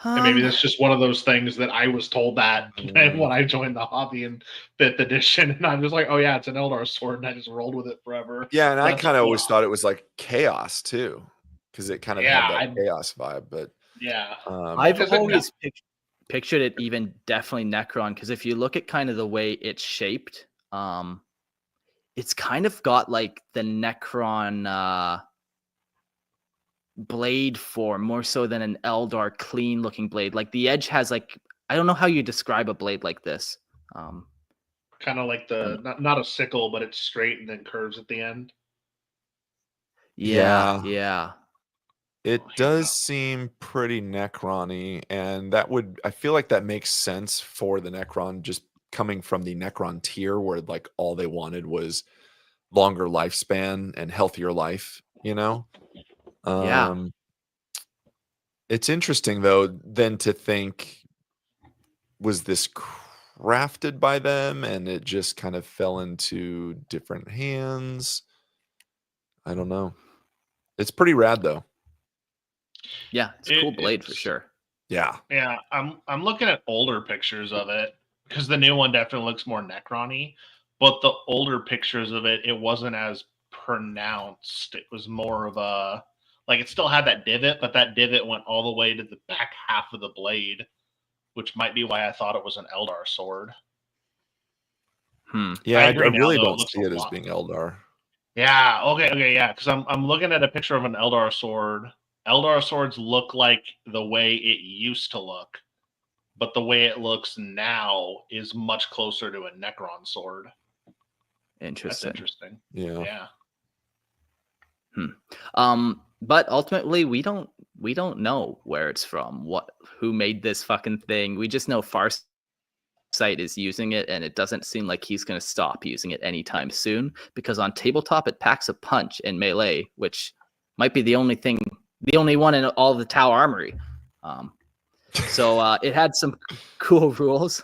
And maybe that's just one of those things that I was told that when I joined the hobby in 5th edition. And I'm just like, oh yeah, it's an Eldar sword. And I just rolled with it forever. Yeah, and I kind of always thought it was like chaos too, because it kind of had that chaos vibe. But yeah, I've always pictured it even definitely Necron, because if you look at kind of the way it's shaped, it's kind of got like the Necron blade form more so than an Eldar clean looking blade. Like the edge has like, I don't know how you describe a blade like this. Kind of like I don't know. not a sickle, but it's straight and then curves at the end. Yeah, Yeah. yeah. It Oh, here we does go. seem pretty Necron-y, and that would, I feel like that makes sense for the Necron, just coming from the Necron tier where like all they wanted was longer lifespan and healthier life, you know? Yeah. It's interesting though, then to think, was this crafted by them and it just kind of fell into different hands? I don't know. It's pretty rad though. Yeah, it's a cool blade for It's sure. Yeah. Yeah, I'm looking at older pictures of it because the new one definitely looks more Necron-y, but the older pictures of it wasn't as pronounced. It was more of a like it still had that divot, but that divot went all the way to the back half of the blade, which might be why I thought it was an Eldar sword. Yeah, I I agree now, really though, it don't looks see a it as lot. being Eldar. Yeah, okay, yeah, because I'm looking at a picture of an Eldar sword. Eldar swords look like the way it used to look, but the way it looks now is much closer to a Necron sword. That's Interesting. interesting. Yeah. But ultimately we don't know where it's from, who made this fucking thing. We just know Farsight is using it, and it doesn't seem like he's going to stop using it anytime soon, because on tabletop it packs a punch in melee, which might be the only one in all of the Tau Armory. So it had some cool rules.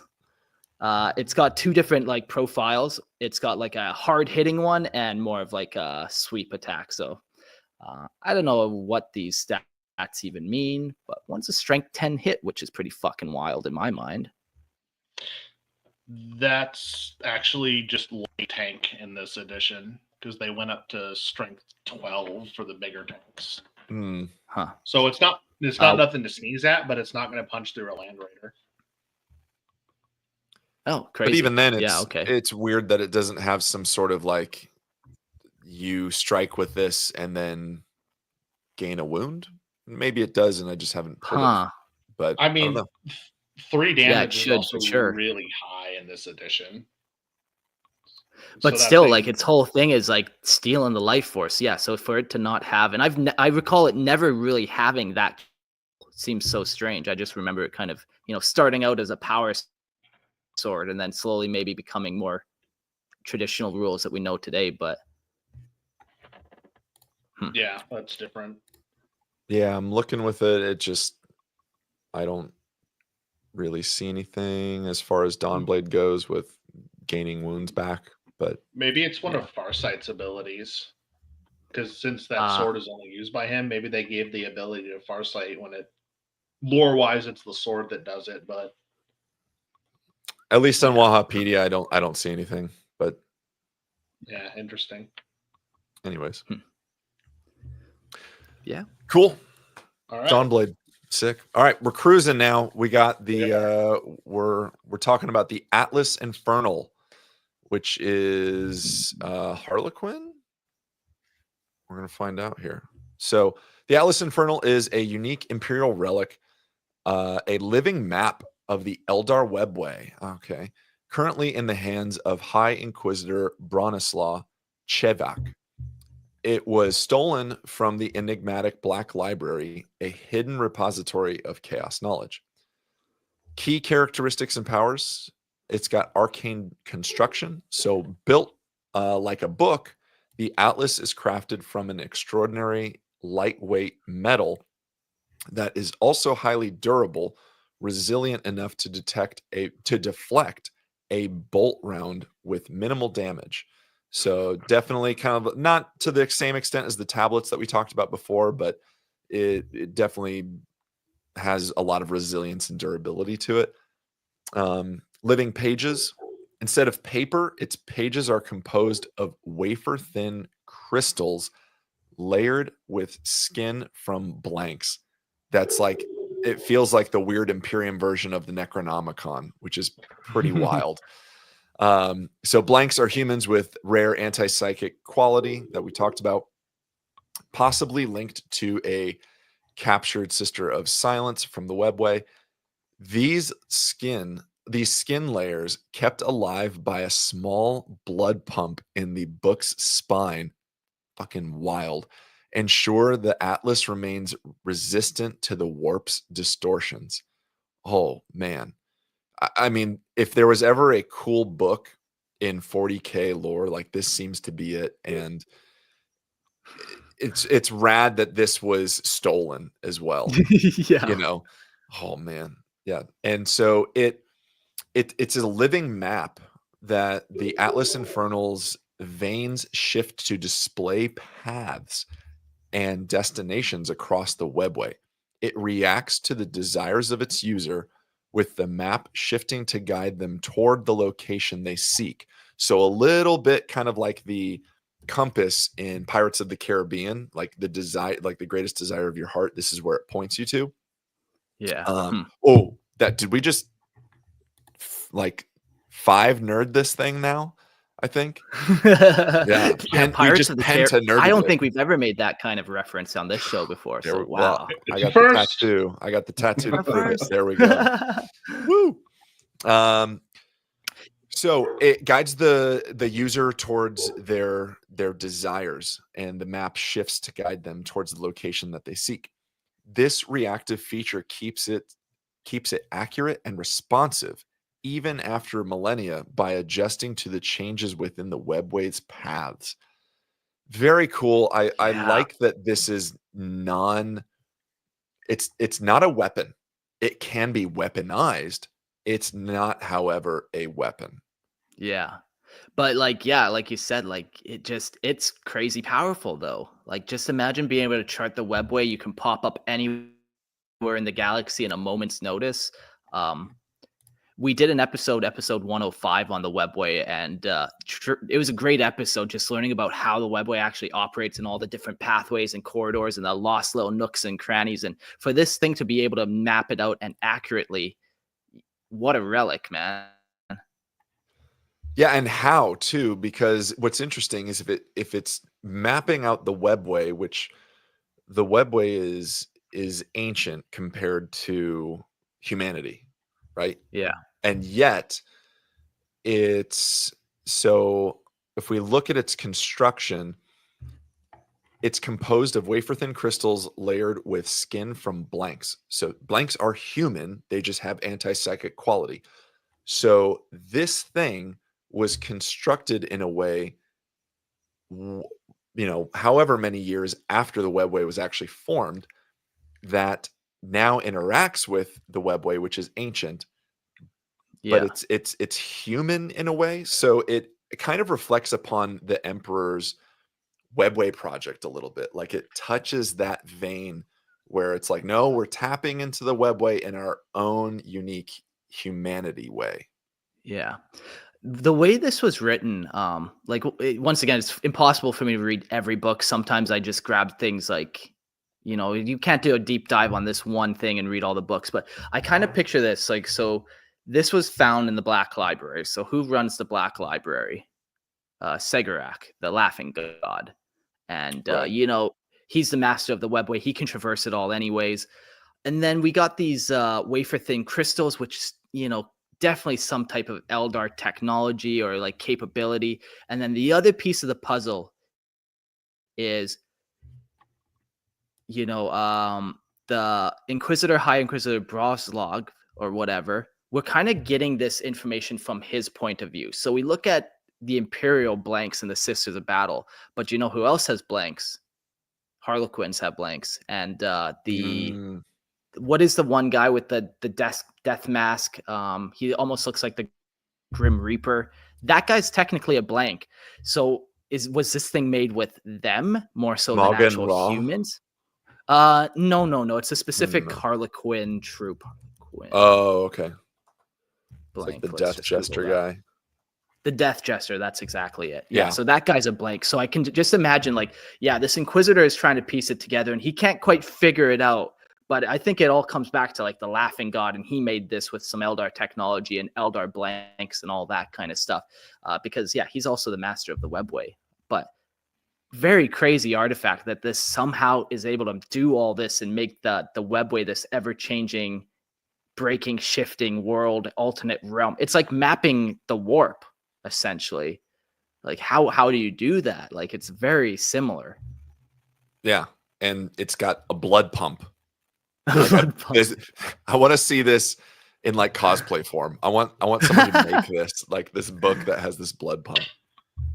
It's got two different like profiles. It's got like a hard hitting one and more of like a sweep attack. So I don't know what these stats even mean, but one's a strength 10 hit, which is pretty fucking wild in my mind. That's actually just light tank in this edition because they went up to strength 12 for the bigger tanks. Huh. So it's not nothing to sneeze at, but it's not going to punch through a Land Raider. Oh, crazy. But even then, okay. It's weird that it doesn't have some sort of like you strike with this and then gain a wound. Maybe it does, and I just haven't pulled it. But I mean, don't know. 3 damage it is should, also for sure. really high in this edition. But still, like its whole thing is like stealing the life force. Yeah, so for it to not have, and I recall it never really having that, seems so strange. I just remember it kind of, starting out as a power sword and then slowly maybe becoming more traditional rules that we know today. But yeah, that's different. Yeah, I'm looking with it. It just, I don't really see anything as far as Dawnblade goes with gaining wounds back. But maybe it's one of Farsight's abilities, because since that sword is only used by him, maybe they gave the ability to Farsight when it lore wise it's the sword that does it. But at least on Wahapedia, I don't see anything. But yeah, interesting. Anyways, yeah, cool. All right, Dawnblade, sick. All right, we're cruising now. We got the we're talking about the Atlas Infernal, which is Harlequin. We're gonna find out here. So the Atlas Infernal is a unique Imperial relic, a living map of the Eldar Webway. Okay, currently in the hands of High Inquisitor Bronislaw Chevak. It was stolen from the enigmatic Black Library, a hidden repository of chaos knowledge. Key characteristics and powers: it's got arcane construction. So built like a book, the Atlas is crafted from an extraordinary lightweight metal that is also highly durable, resilient enough to deflect a bolt round with minimal damage. So definitely kind of not to the same extent as the tablets that we talked about before, but it definitely has a lot of resilience and durability to it. Living pages. Instead of paper, its pages are composed of wafer-thin crystals layered with skin from blanks. That's like, it feels like the weird Imperium version of the Necronomicon, which is pretty wild. So blanks are humans with rare anti-psychic quality that we talked about. possibly linked to a captured sister of silence from the webway. These skin layers kept alive by a small blood pump in the book's spine, fucking wild, ensure the atlas remains resistant to the warp's distortions. Oh man. I mean, if there was ever a cool book in 40K lore, like this seems to be it. And it's rad that this was stolen as well. Yeah. Oh man. Yeah. And so it's a living map that the Atlas Infernal's veins shift to display paths and destinations across the webway. It reacts to the desires of its user, with the map shifting to guide them toward the location they seek. So a little bit kind of like the compass in Pirates of the Caribbean, like the desire, like the greatest desire of your heart. This is where it points you to. Yeah. Oh, did we just like 5 nerd this thing now? I think. Yeah. Pirates of the Caribbean. I don't think it. we've ever made that kind of reference on this show before. So wow. I got the tattoo. I got the tattoo to prove it. There we go. Woo. So it guides the user towards their desires, and the map shifts to guide them towards the location that they seek. This reactive feature keeps it accurate and responsive even after millennia by adjusting to the changes within the webway's paths. Very cool. I like that this is it's not a weapon. It can be weaponized. It's not, however, a weapon. Yeah. But like you said, like it's crazy powerful though. Like just imagine being able to chart the webway. You can pop up anywhere in the galaxy in a moment's notice. We did an episode 105 on the webway, and it was a great episode just learning about how the webway actually operates and all the different pathways and corridors and the lost little nooks and crannies. And for this thing to be able to map it out and accurately, what a relic, man. Yeah, and how too, because what's interesting is if it's mapping out the webway, which the webway is ancient compared to humanity, right? Yeah. And yet it's so if we look at its construction, it's composed of wafer thin crystals layered with skin from blanks. So blanks are human, they just have anti-psychic quality. So this thing was constructed in a way, however many years after the webway was actually formed, that now interacts with the webway, which is ancient. Yeah. But it's human in a way. So it kind of reflects upon the Emperor's webway project a little bit. Like it touches that vein where it's like, no, we're tapping into the webway in our own unique humanity way. Yeah. The way this was written, once again, it's impossible for me to read every book. Sometimes I just grab things like, you can't do a deep dive on this one thing and read all the books, but I kind of picture this like, so this was found in the Black Library. So who runs the Black Library? Segarak, the laughing god. And, right. He's the master of the webway. He can traverse it all anyways. And then we got these wafer thin crystals, which, definitely some type of Eldar technology or like capability. And then the other piece of the puzzle is, the High Inquisitor Broslog or whatever. We're kind of getting this information from his point of view. So we look at the Imperial blanks and the Sisters of Battle, but you know who else has blanks? Harlequins have blanks. And what is the one guy with the death mask? He almost looks like the Grim Reaper. That guy's technically a blank. So was this thing made with them more so than actual humans? No. It's a specific Harlequin troop. Oh, okay. Like the Death Jester guy. The Death Jester, that's exactly it. Yeah. So that guy's a blank. So I can just imagine this Inquisitor is trying to piece it together and he can't quite figure it out. But I think it all comes back to like the laughing god, and he made this with some Eldar technology and Eldar blanks and all that kind of stuff. Because he's also the master of the webway. But very crazy artifact that this somehow is able to do all this and make the webway this ever-changing, breaking, shifting world, alternate realm. It's like mapping the warp, essentially. Like how do you do that? Like it's very similar. Yeah, and it's got a blood pump. Blood pump. I want to see this in like cosplay form. I want someone to make this book that has this blood pump.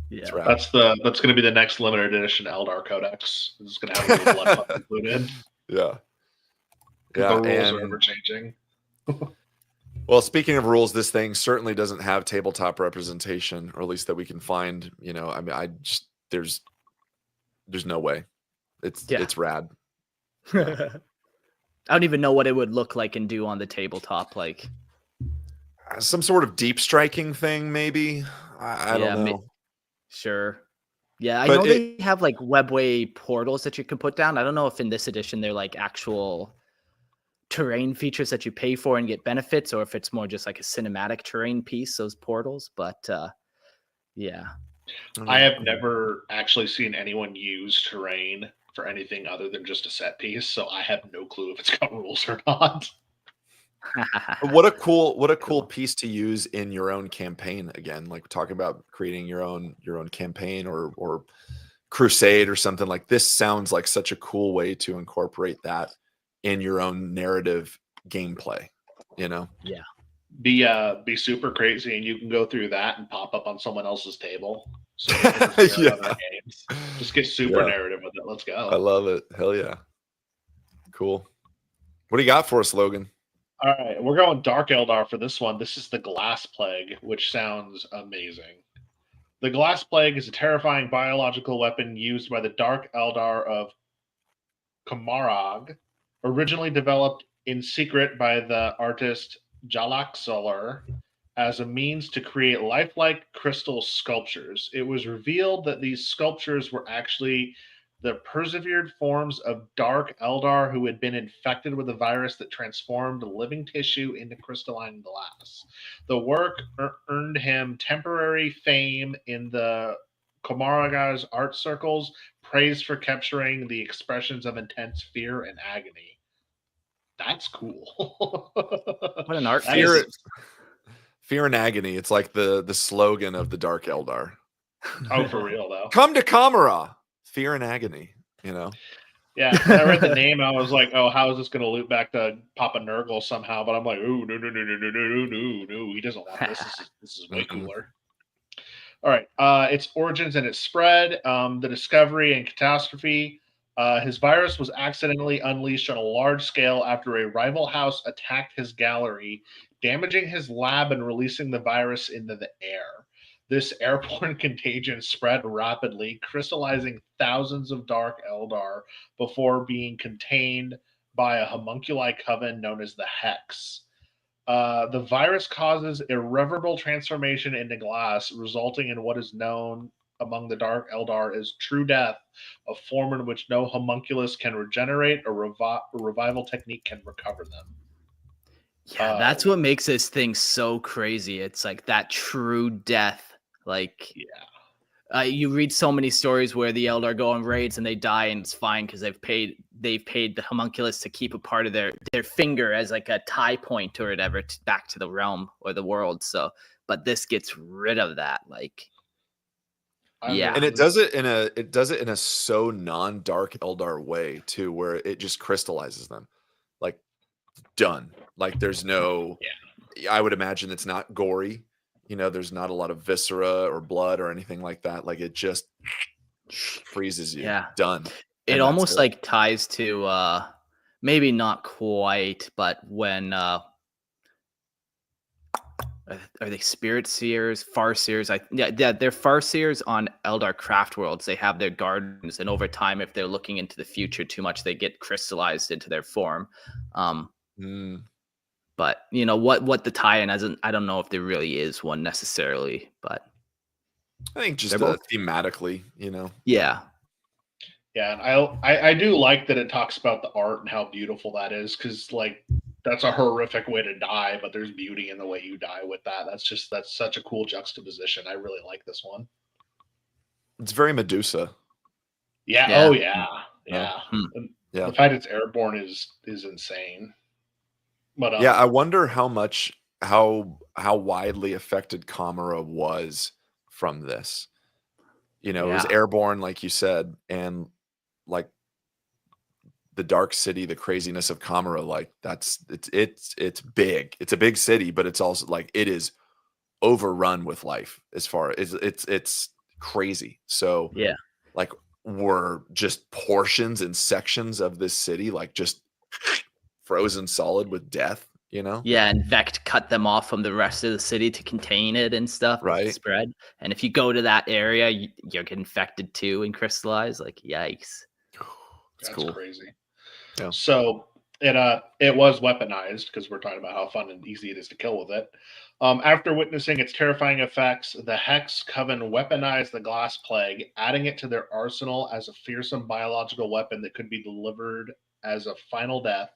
Yeah, that's going to be the next limited edition Eldar Codex. It's going to have a little blood pump included. Yeah, the rules are ever changing. Well, speaking of rules, this thing certainly doesn't have tabletop representation, or at least that we can find. You know, I mean, there's no way. It's rad. I don't even know what it would look like and do on the tabletop. Like some sort of deep striking thing, maybe. I don't know. Sure. Yeah, I know they have like webway portals that you can put down. I don't know if in this edition they're like actual terrain features that you pay for and get benefits, or if it's more just like a cinematic terrain piece, those portals. But yeah. I have never actually seen anyone use terrain for anything other than just a set piece, so I have no clue if it's got rules or not. What a cool piece to use in your own campaign. Again, like talking about creating your own campaign or crusade or something. Like this sounds like such a cool way to incorporate that in your own narrative gameplay, you know? Yeah. Be super crazy, and you can go through that and pop up on someone else's table. So games. Just get super narrative with it. Let's go. I love it. Hell yeah. Cool. What do you got for us, Logan? All right, we're going Dark Eldar for this one. This is the Glass Plague, which sounds amazing. The Glass Plague is a terrifying biological weapon used by the Dark Eldar of Kamarag, originally developed in secret by the artist Jalaxolor as a means to create lifelike crystal sculptures. It was revealed that these sculptures were actually the persevered forms of Dark Eldar who had been infected with a virus that transformed living tissue into crystalline glass. The work earned him temporary fame in the Kamaraga's art circles, praised for capturing the expressions of intense fear and agony. That's cool. What an art piece. Fear and agony. It's like the slogan of the Dark Eldar. Oh, for real though. Come to Kamara. Fear and agony, you know? Yeah, when I read the name, I was like, oh, how is this going to loop back to Papa Nurgle somehow? But I'm like, oh, no. He doesn't want this. This is way cooler. All right. Its origins and its spread, the discovery and catastrophe. His virus was accidentally unleashed on a large scale after a rival house attacked his gallery, damaging his lab and releasing the virus into the air. This airborne contagion spread rapidly, crystallizing thousands of Dark Eldar before being contained by a homunculi coven known as the Hex. The virus causes irreversible transformation into glass, resulting in what is known among the Dark Eldar as true death, a form in which no homunculus can regenerate or revival technique can recover them. Yeah, that's what makes this thing so crazy. It's like that true death. Like, you read so many stories where the Eldar go on raids and they die and it's fine because they've paid the homunculus to keep a part of their finger as like a tie point or whatever back to the realm or the world. So, but this gets rid of that. Like, yeah, and it does it in a so non-Dark Eldar way too, where it just crystallizes them, like done. Like there's no, I would imagine it's not gory. You know, there's not a lot of viscera or blood or anything like that. Like it just freezes you. Yeah. Done. It almost like ties to maybe not quite, but when are they spirit seers, far seers? Yeah, they're far seers on Eldar craft worlds. They have their gardens, and over time, if they're looking into the future too much, they get crystallized into their form. But you know what the tie-in isn't. I don't know if there really is one necessarily, but I think just thematically, you know. Yeah. Yeah, and I do like that it talks about the art and how beautiful that is, because like that's a horrific way to die, but there's beauty in the way you die with that. That's such a cool juxtaposition. I really like this one. It's very Medusa. Yeah. Yeah. Oh yeah. Yeah. Hmm. And Yeah. the fact it's airborne is insane. But Yeah, I wonder how widely affected Kamara was from this. You know, it was Yeah. airborne, like you said, and like the dark city, the craziness of Kamara, like it's big. It's a big city, but it's also like it is overrun with life as far as it's crazy. So Yeah. like were just portions and sections of this city like just frozen solid with death, you know? Yeah, and Vect cut them off from the rest of the city to contain it and stuff, Right. spread. And if you go to that area, you're get infected too and crystallize. Like, yikes. It's that's cool. crazy. Yeah. So it was weaponized because we're talking about how fun and easy it is to kill with it. After witnessing its terrifying effects, the Hex Coven weaponized the Glass Plague, adding it to their arsenal as a fearsome biological weapon that could be delivered as a final death,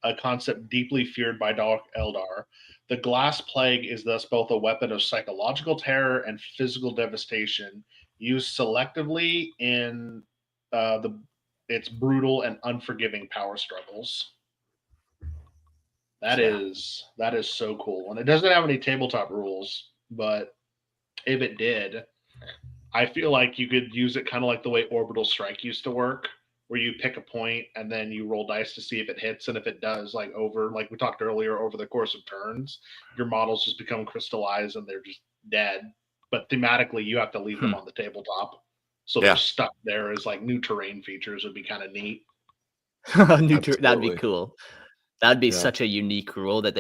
a concept deeply feared by Dark Eldar. The Glass Plague is thus both a weapon of psychological terror and physical devastation, used selectively in its brutal and unforgiving power struggles. Yeah. That is so cool, and it doesn't have any tabletop rules, but if it did, I feel like you could use it kind of like the way Orbital Strike used to work, where you pick a point and then you roll dice to see if it hits, and if it does, like we talked earlier, over the course of turns, your models just become crystallized and they're just dead. But thematically, you have to leave them on the tabletop, so they're Yeah. stuck there as like new terrain features. Would be kind of neat. That'd be Absolutely. cool. That'd be Yeah. such a unique rule that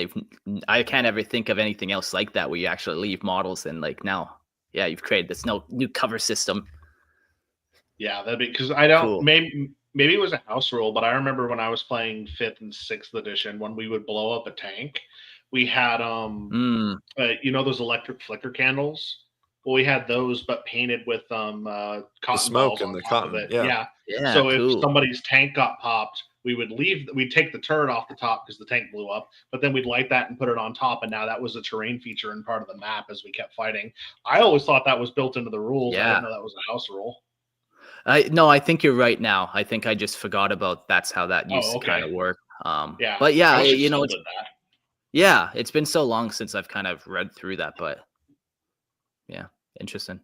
I can't ever think of anything else like that where you actually leave models and like now. Yeah, you've created this new cover system. Yeah, that'd be because I don't Cool. maybe it was a house rule, but I remember when I was playing 5th and 6th edition, when we would blow up a tank, we had you know those electric flicker candles. Well, we had those, but painted with The cotton smoke balls and on the top of cotton. it. Yeah. Yeah. Yeah, So if cool. somebody's tank got popped, we'd take the turret off the top because the tank blew up, but then we'd light that and put it on top, and now that was a terrain feature and part of the map as we kept fighting. I always thought that was built into the rules. I Yeah. didn't know that was a house rule. No, I think you're right now. I think I just forgot about that's how that used Oh, to kind of okay. work. Yeah. But yeah, I wish it you know, still it's did that. yeah, it's been so long since I've kind of read through that, but yeah, interesting.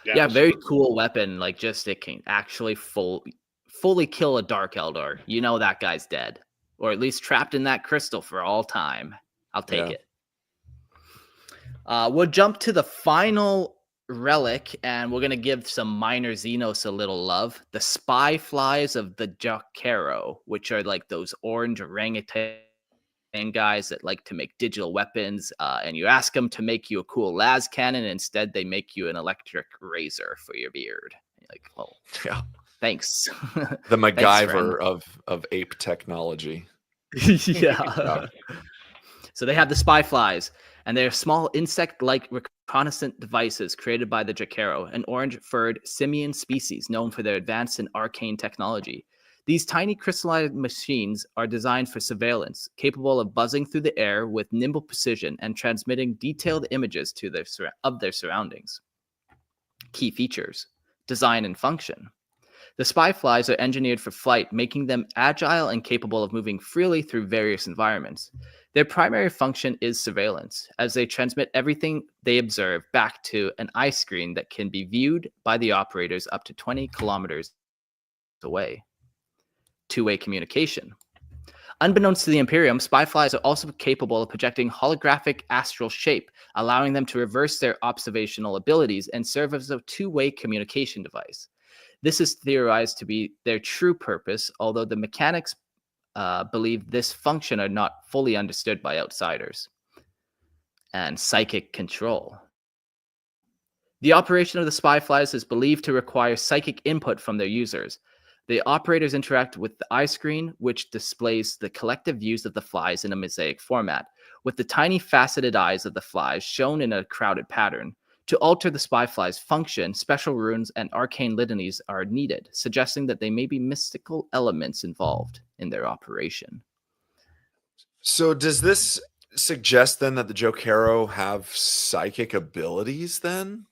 Yeah, Yeah, very super cool. cool weapon. Like just it can actually fully kill a Dark Eldar. You know that guy's dead, or at least trapped in that crystal for all time. I'll take Yeah. it. We'll jump to the final relic, and we're gonna give some minor Xenos a little love. The spy flies of the Jacaro, which are like those orange orangutan guys that like to make digital weapons. And you ask them to make you a cool las cannon, and instead they make you an electric razor for your beard. And you're like, well, Yeah. thanks. The Thanks, friend. MacGyver of ape technology. Yeah. So they have the spy flies, and they're small insect-like reconnaissance devices created by the Jacaro, an orange-furred simian species known for their advanced and arcane technology. These tiny crystallized machines are designed for surveillance, capable of buzzing through the air with nimble precision and transmitting detailed images to of their surroundings. Key features: design and function. The spy flies are engineered for flight, making them agile and capable of moving freely through various environments. Their primary function is surveillance, as they transmit everything they observe back to an eye screen that can be viewed by the operators up to 20 kilometers away. Two-way communication. Unbeknownst to the Imperium, spy flies are also capable of projecting holographic astral shape, allowing them to reverse their observational abilities and serve as a two-way communication device. This is theorized to be their true purpose, although the mechanics believe this function are not fully understood by outsiders. And psychic control. The operation of the spy flies is believed to require psychic input from their users. The operators interact with the eye screen, which displays the collective views of the flies in a mosaic format, with the tiny faceted eyes of the flies shown in a crowded pattern. To alter the spy fly's function, special runes and arcane litanies are needed, suggesting that they may be mystical elements involved in their operation. So does this suggest then that the Jokero have psychic abilities then?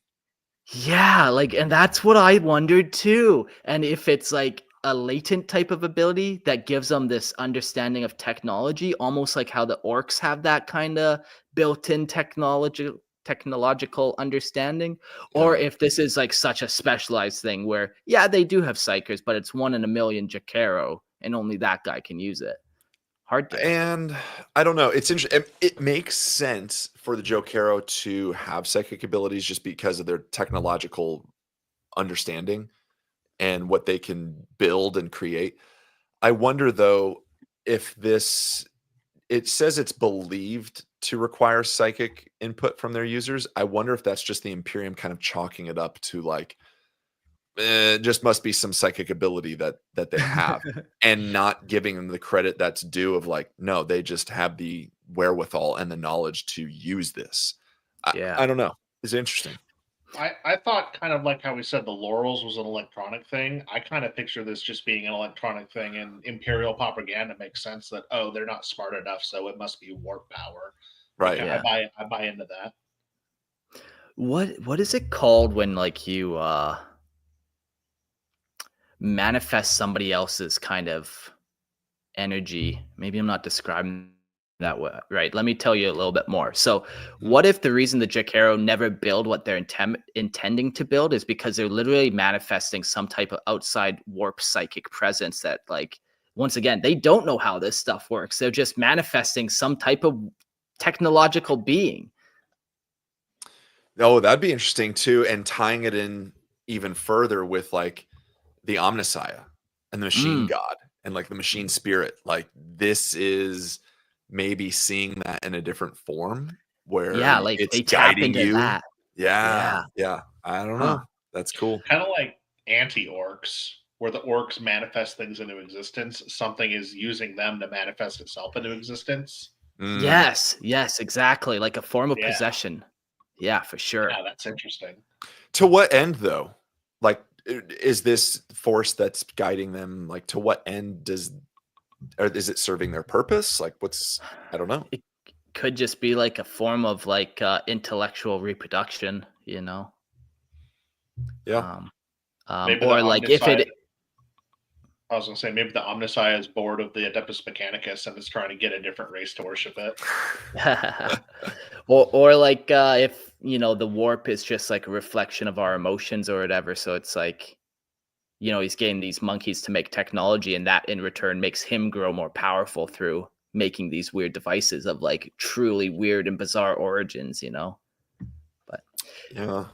Yeah, like, and that's what I wondered too. And if it's like a latent type of ability that gives them this understanding of technology, almost like how the orcs have that kind of built-in technological understanding, or Yeah. if this is like such a specialized thing where, yeah, they do have psychers, but it's 1 in a million Jakaro, and only that guy can use it. Hard to. And I don't know. It's interesting. It makes sense for the Jokero to have psychic abilities just because of their technological understanding and what they can build and create. I wonder though if this it says it's believed to require psychic input from their users. I wonder if that's just the Imperium kind of chalking it up to like it just must be some psychic ability that they have and not giving them the credit that's due of like no, they just have the wherewithal and the knowledge to use this. Yeah. I don't know. It's interesting. I thought kind of like how we said the laurels was an electronic thing. I kind of picture this just being an electronic thing, and Imperial propaganda makes sense that oh they're not smart enough, so it must be warp power. Right. Okay, Yeah. I buy into that. What is it called when like you manifest somebody else's kind of energy? Maybe I'm not describing that way. Right. Let me tell you a little bit more. So, what if the reason the Jakaro never build what they're intending to build is because they're literally manifesting some type of outside warp psychic presence that, like, once again, they don't know how this stuff works. They're just manifesting some type of technological being. Oh, that'd be interesting too. And tying it in even further with like the Omnissiah and the machine Mm, god and like the machine spirit. Like this is maybe seeing that in a different form where yeah, like it's they tap guiding into you. that. Yeah. Yeah. Yeah. I don't Huh. know. That's cool. Kind of like anti-orcs, where the orcs manifest things into existence. Something is using them to manifest itself into existence. Mm. Yes, yes, exactly. Like a form of Yeah, possession. Yeah, for sure. yeah, that's interesting. To what end though? Like is this force that's guiding them like to what end does or is it serving their purpose? Like what's I don't know. It could just be like a form of like intellectual reproduction, you know. Yeah. Um, Maybe the or like if Omnissiah. it I was going to say maybe the Omnissiah is bored of the Adeptus Mechanicus and is trying to get a different race to worship it. or like if you know the warp is just like a reflection of our emotions or whatever, so it's like, you know, he's getting these monkeys to make technology, and that in return makes him grow more powerful through making these weird devices of like truly weird and bizarre origins, you know. But Yeah.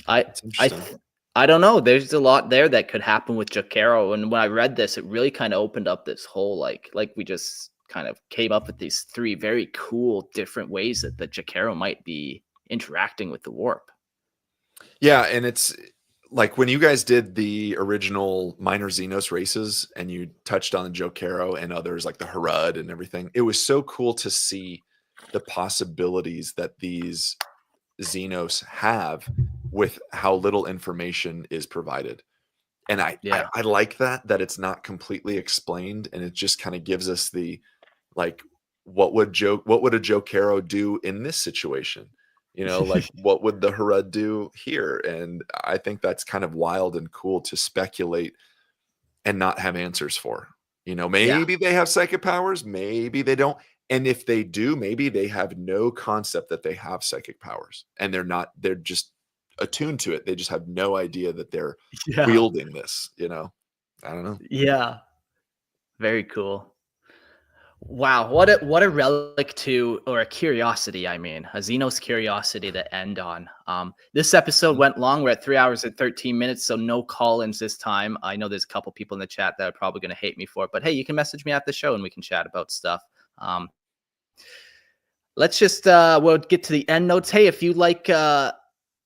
I It's I interesting. th- I don't know. There's a lot there that could happen with Jakaro, and when I read this, it really kind of opened up this whole like we just kind of came up with these three very cool different ways that the Jakaro might be interacting with the warp. Yeah, and it's like when you guys did the original minor Xenos races and you touched on the Jokero and others like the Harud and everything, it was so cool to see the possibilities that these Xenos have with how little information is provided. And Yeah, I like that it's not completely explained and it just kind of gives us the like what would a Jokero do in this situation? You know, like what would the Harud do here? And I think that's kind of wild and cool to speculate and not have answers for. You know, yeah, maybe they have psychic powers, maybe they don't. And if they do, maybe they have no concept that they have psychic powers and they're just attuned to it. They just have no idea that they're yeah, wielding this, you know? I don't know. yeah. Very cool. Wow, what a relic to, or a curiosity, I mean, a Xenos curiosity to end on. This episode Mhm. went long. We're at 3 hours and 13 minutes, so no call-ins this time. I know there's a couple people in the chat that are probably going to hate me for it, but hey, you can message me at the show and we can chat about stuff. Um, let's just we'll get to the end notes. Hey, if you like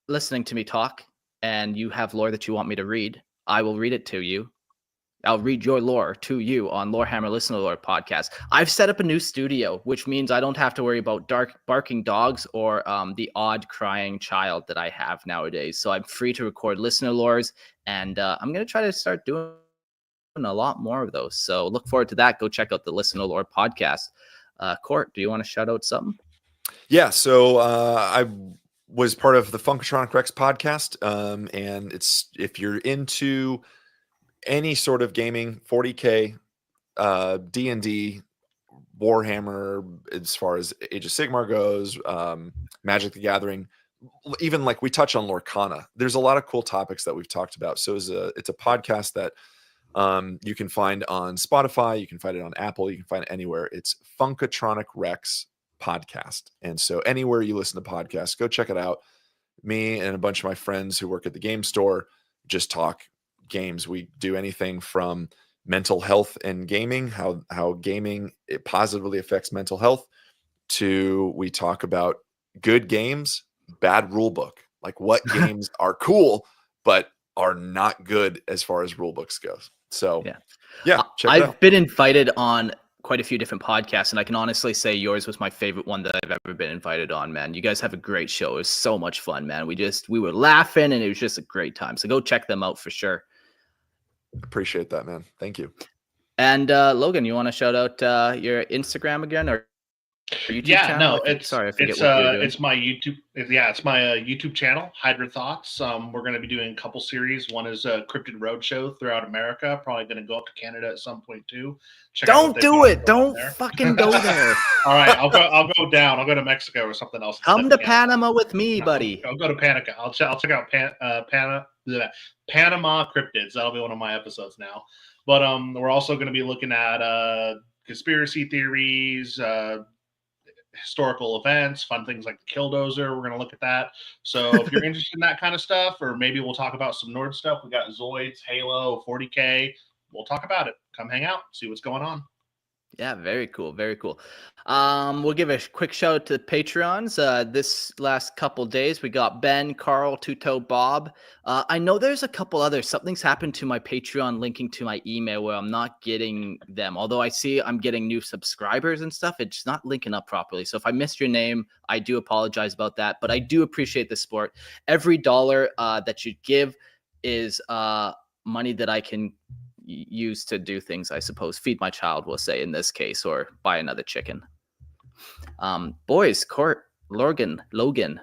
listening to me talk and you have lore that you want me to read, I will read it to you. I'll read your lore to you on Lorehammer Listen to Lore podcast. I've set up a new studio, which means I don't have to worry about barking dogs or the odd crying child that I have nowadays. So I'm free to record listener lores, and I'm going to try to start doing a lot more of those. So look forward to that. Go check out the Listen to Lore podcast. Court, do you want to shout out something? Yeah, so I was part of the Funkatronic Rex podcast. And it's, if you're into any sort of gaming, 40K, D&D, Warhammer, as far as Age of Sigmar goes, Magic the Gathering, even like we touch on Lorcana. There's a lot of cool topics that we've talked about. So it's a podcast that you can find on Spotify, you can find it on Apple, you can find it anywhere. It's Funkatronic Rex podcast. And so anywhere you listen to podcasts, go check it out. Me and a bunch of my friends who work at the game store just talk games. We do anything from mental health and gaming, how gaming, it positively affects mental health, to we talk about good games, bad rule book, like what games are cool but are not good as far as rule books goes. So yeah, check it out. I've been invited on quite a few different podcasts, and I can honestly say yours was my favorite one that I've ever been invited on, man. You guys have a great show. It was so much fun, man. We were laughing, and it was just a great time. So go check them out for sure. Appreciate that, man. Thank you. And Logan, you want to shout out your Instagram again, or YouTube channel? It's my YouTube. It's my YouTube channel, Hydra Thoughts. We're going to be doing a couple series. One is a Cryptid Roadshow throughout America. Probably going to go up to Canada at some point too. Don't do it. Don't fucking go there. All right, I'll go down. I'll go to Mexico or something else. Come to Panama with me, buddy. I'll go to Panama. I'll check out Panama Cryptids. That'll be one of my episodes now. But we're also going to be looking at conspiracy theories, historical events, fun things like the Killdozer. We're going to look at that. So if you're interested in that kind of stuff, or maybe we'll talk about some Nord stuff. We got Zoids, Halo, 40K. We'll talk about it. Come hang out, see what's going on. Yeah, very cool. Very cool. We'll give a quick shout out to the Patreons. This last couple days, we got Ben, Carl, Tuto, Bob. I know there's a couple others. Something's happened to my Patreon linking to my email where I'm not getting them. Although I see I'm getting new subscribers and stuff, it's not linking up properly. So if I missed your name, I do apologize about that. But I do appreciate the support. Every dollar that you give is money that I can use to do things, I suppose. Feed my child, we'll say in this case, or buy another chicken. Boys, Court, Logan,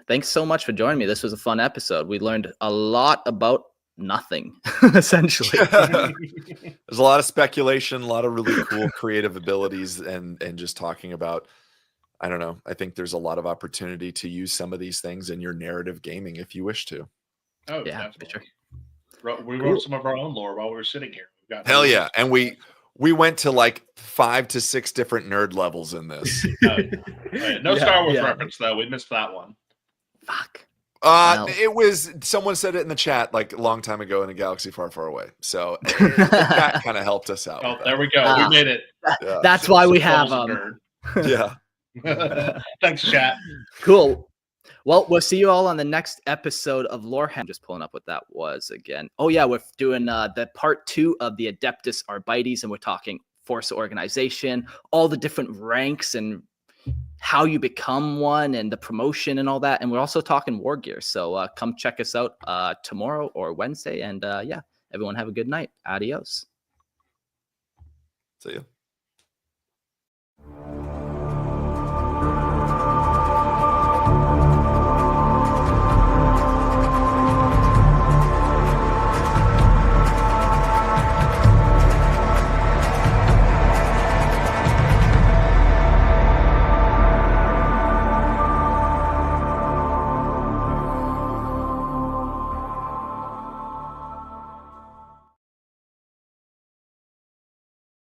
thanks so much for joining me. This was a fun episode. We learned a lot about nothing, essentially. There's a lot of speculation, a lot of really cool creative abilities, and just talking about, I don't know, I think there's a lot of opportunity to use some of these things in your narrative gaming if you wish to. Oh, yeah, definitely. for sure. We wrote some of our own lore while we were sitting here. Hell yeah. And we went to like 5 to 6 different nerd levels in this. No Star Wars reference though. We missed that one. Fuck. It was, someone said it in the chat like a long time ago in a galaxy far, far away. So that kind of helped us out. Oh, there we go. We made it. Yeah. That's why we have them. Yeah. Thanks, chat. Cool. Well, we'll see you all on the next episode of Lorehammer. Just pulling up what that was again. Oh, yeah, we're doing the part 2 of the Adeptus Arbites, and we're talking force organization, all the different ranks and how you become one and the promotion and all that. And we're also talking war gear. So come check us out tomorrow or Wednesday. And yeah, everyone have a good night. Adios. See you.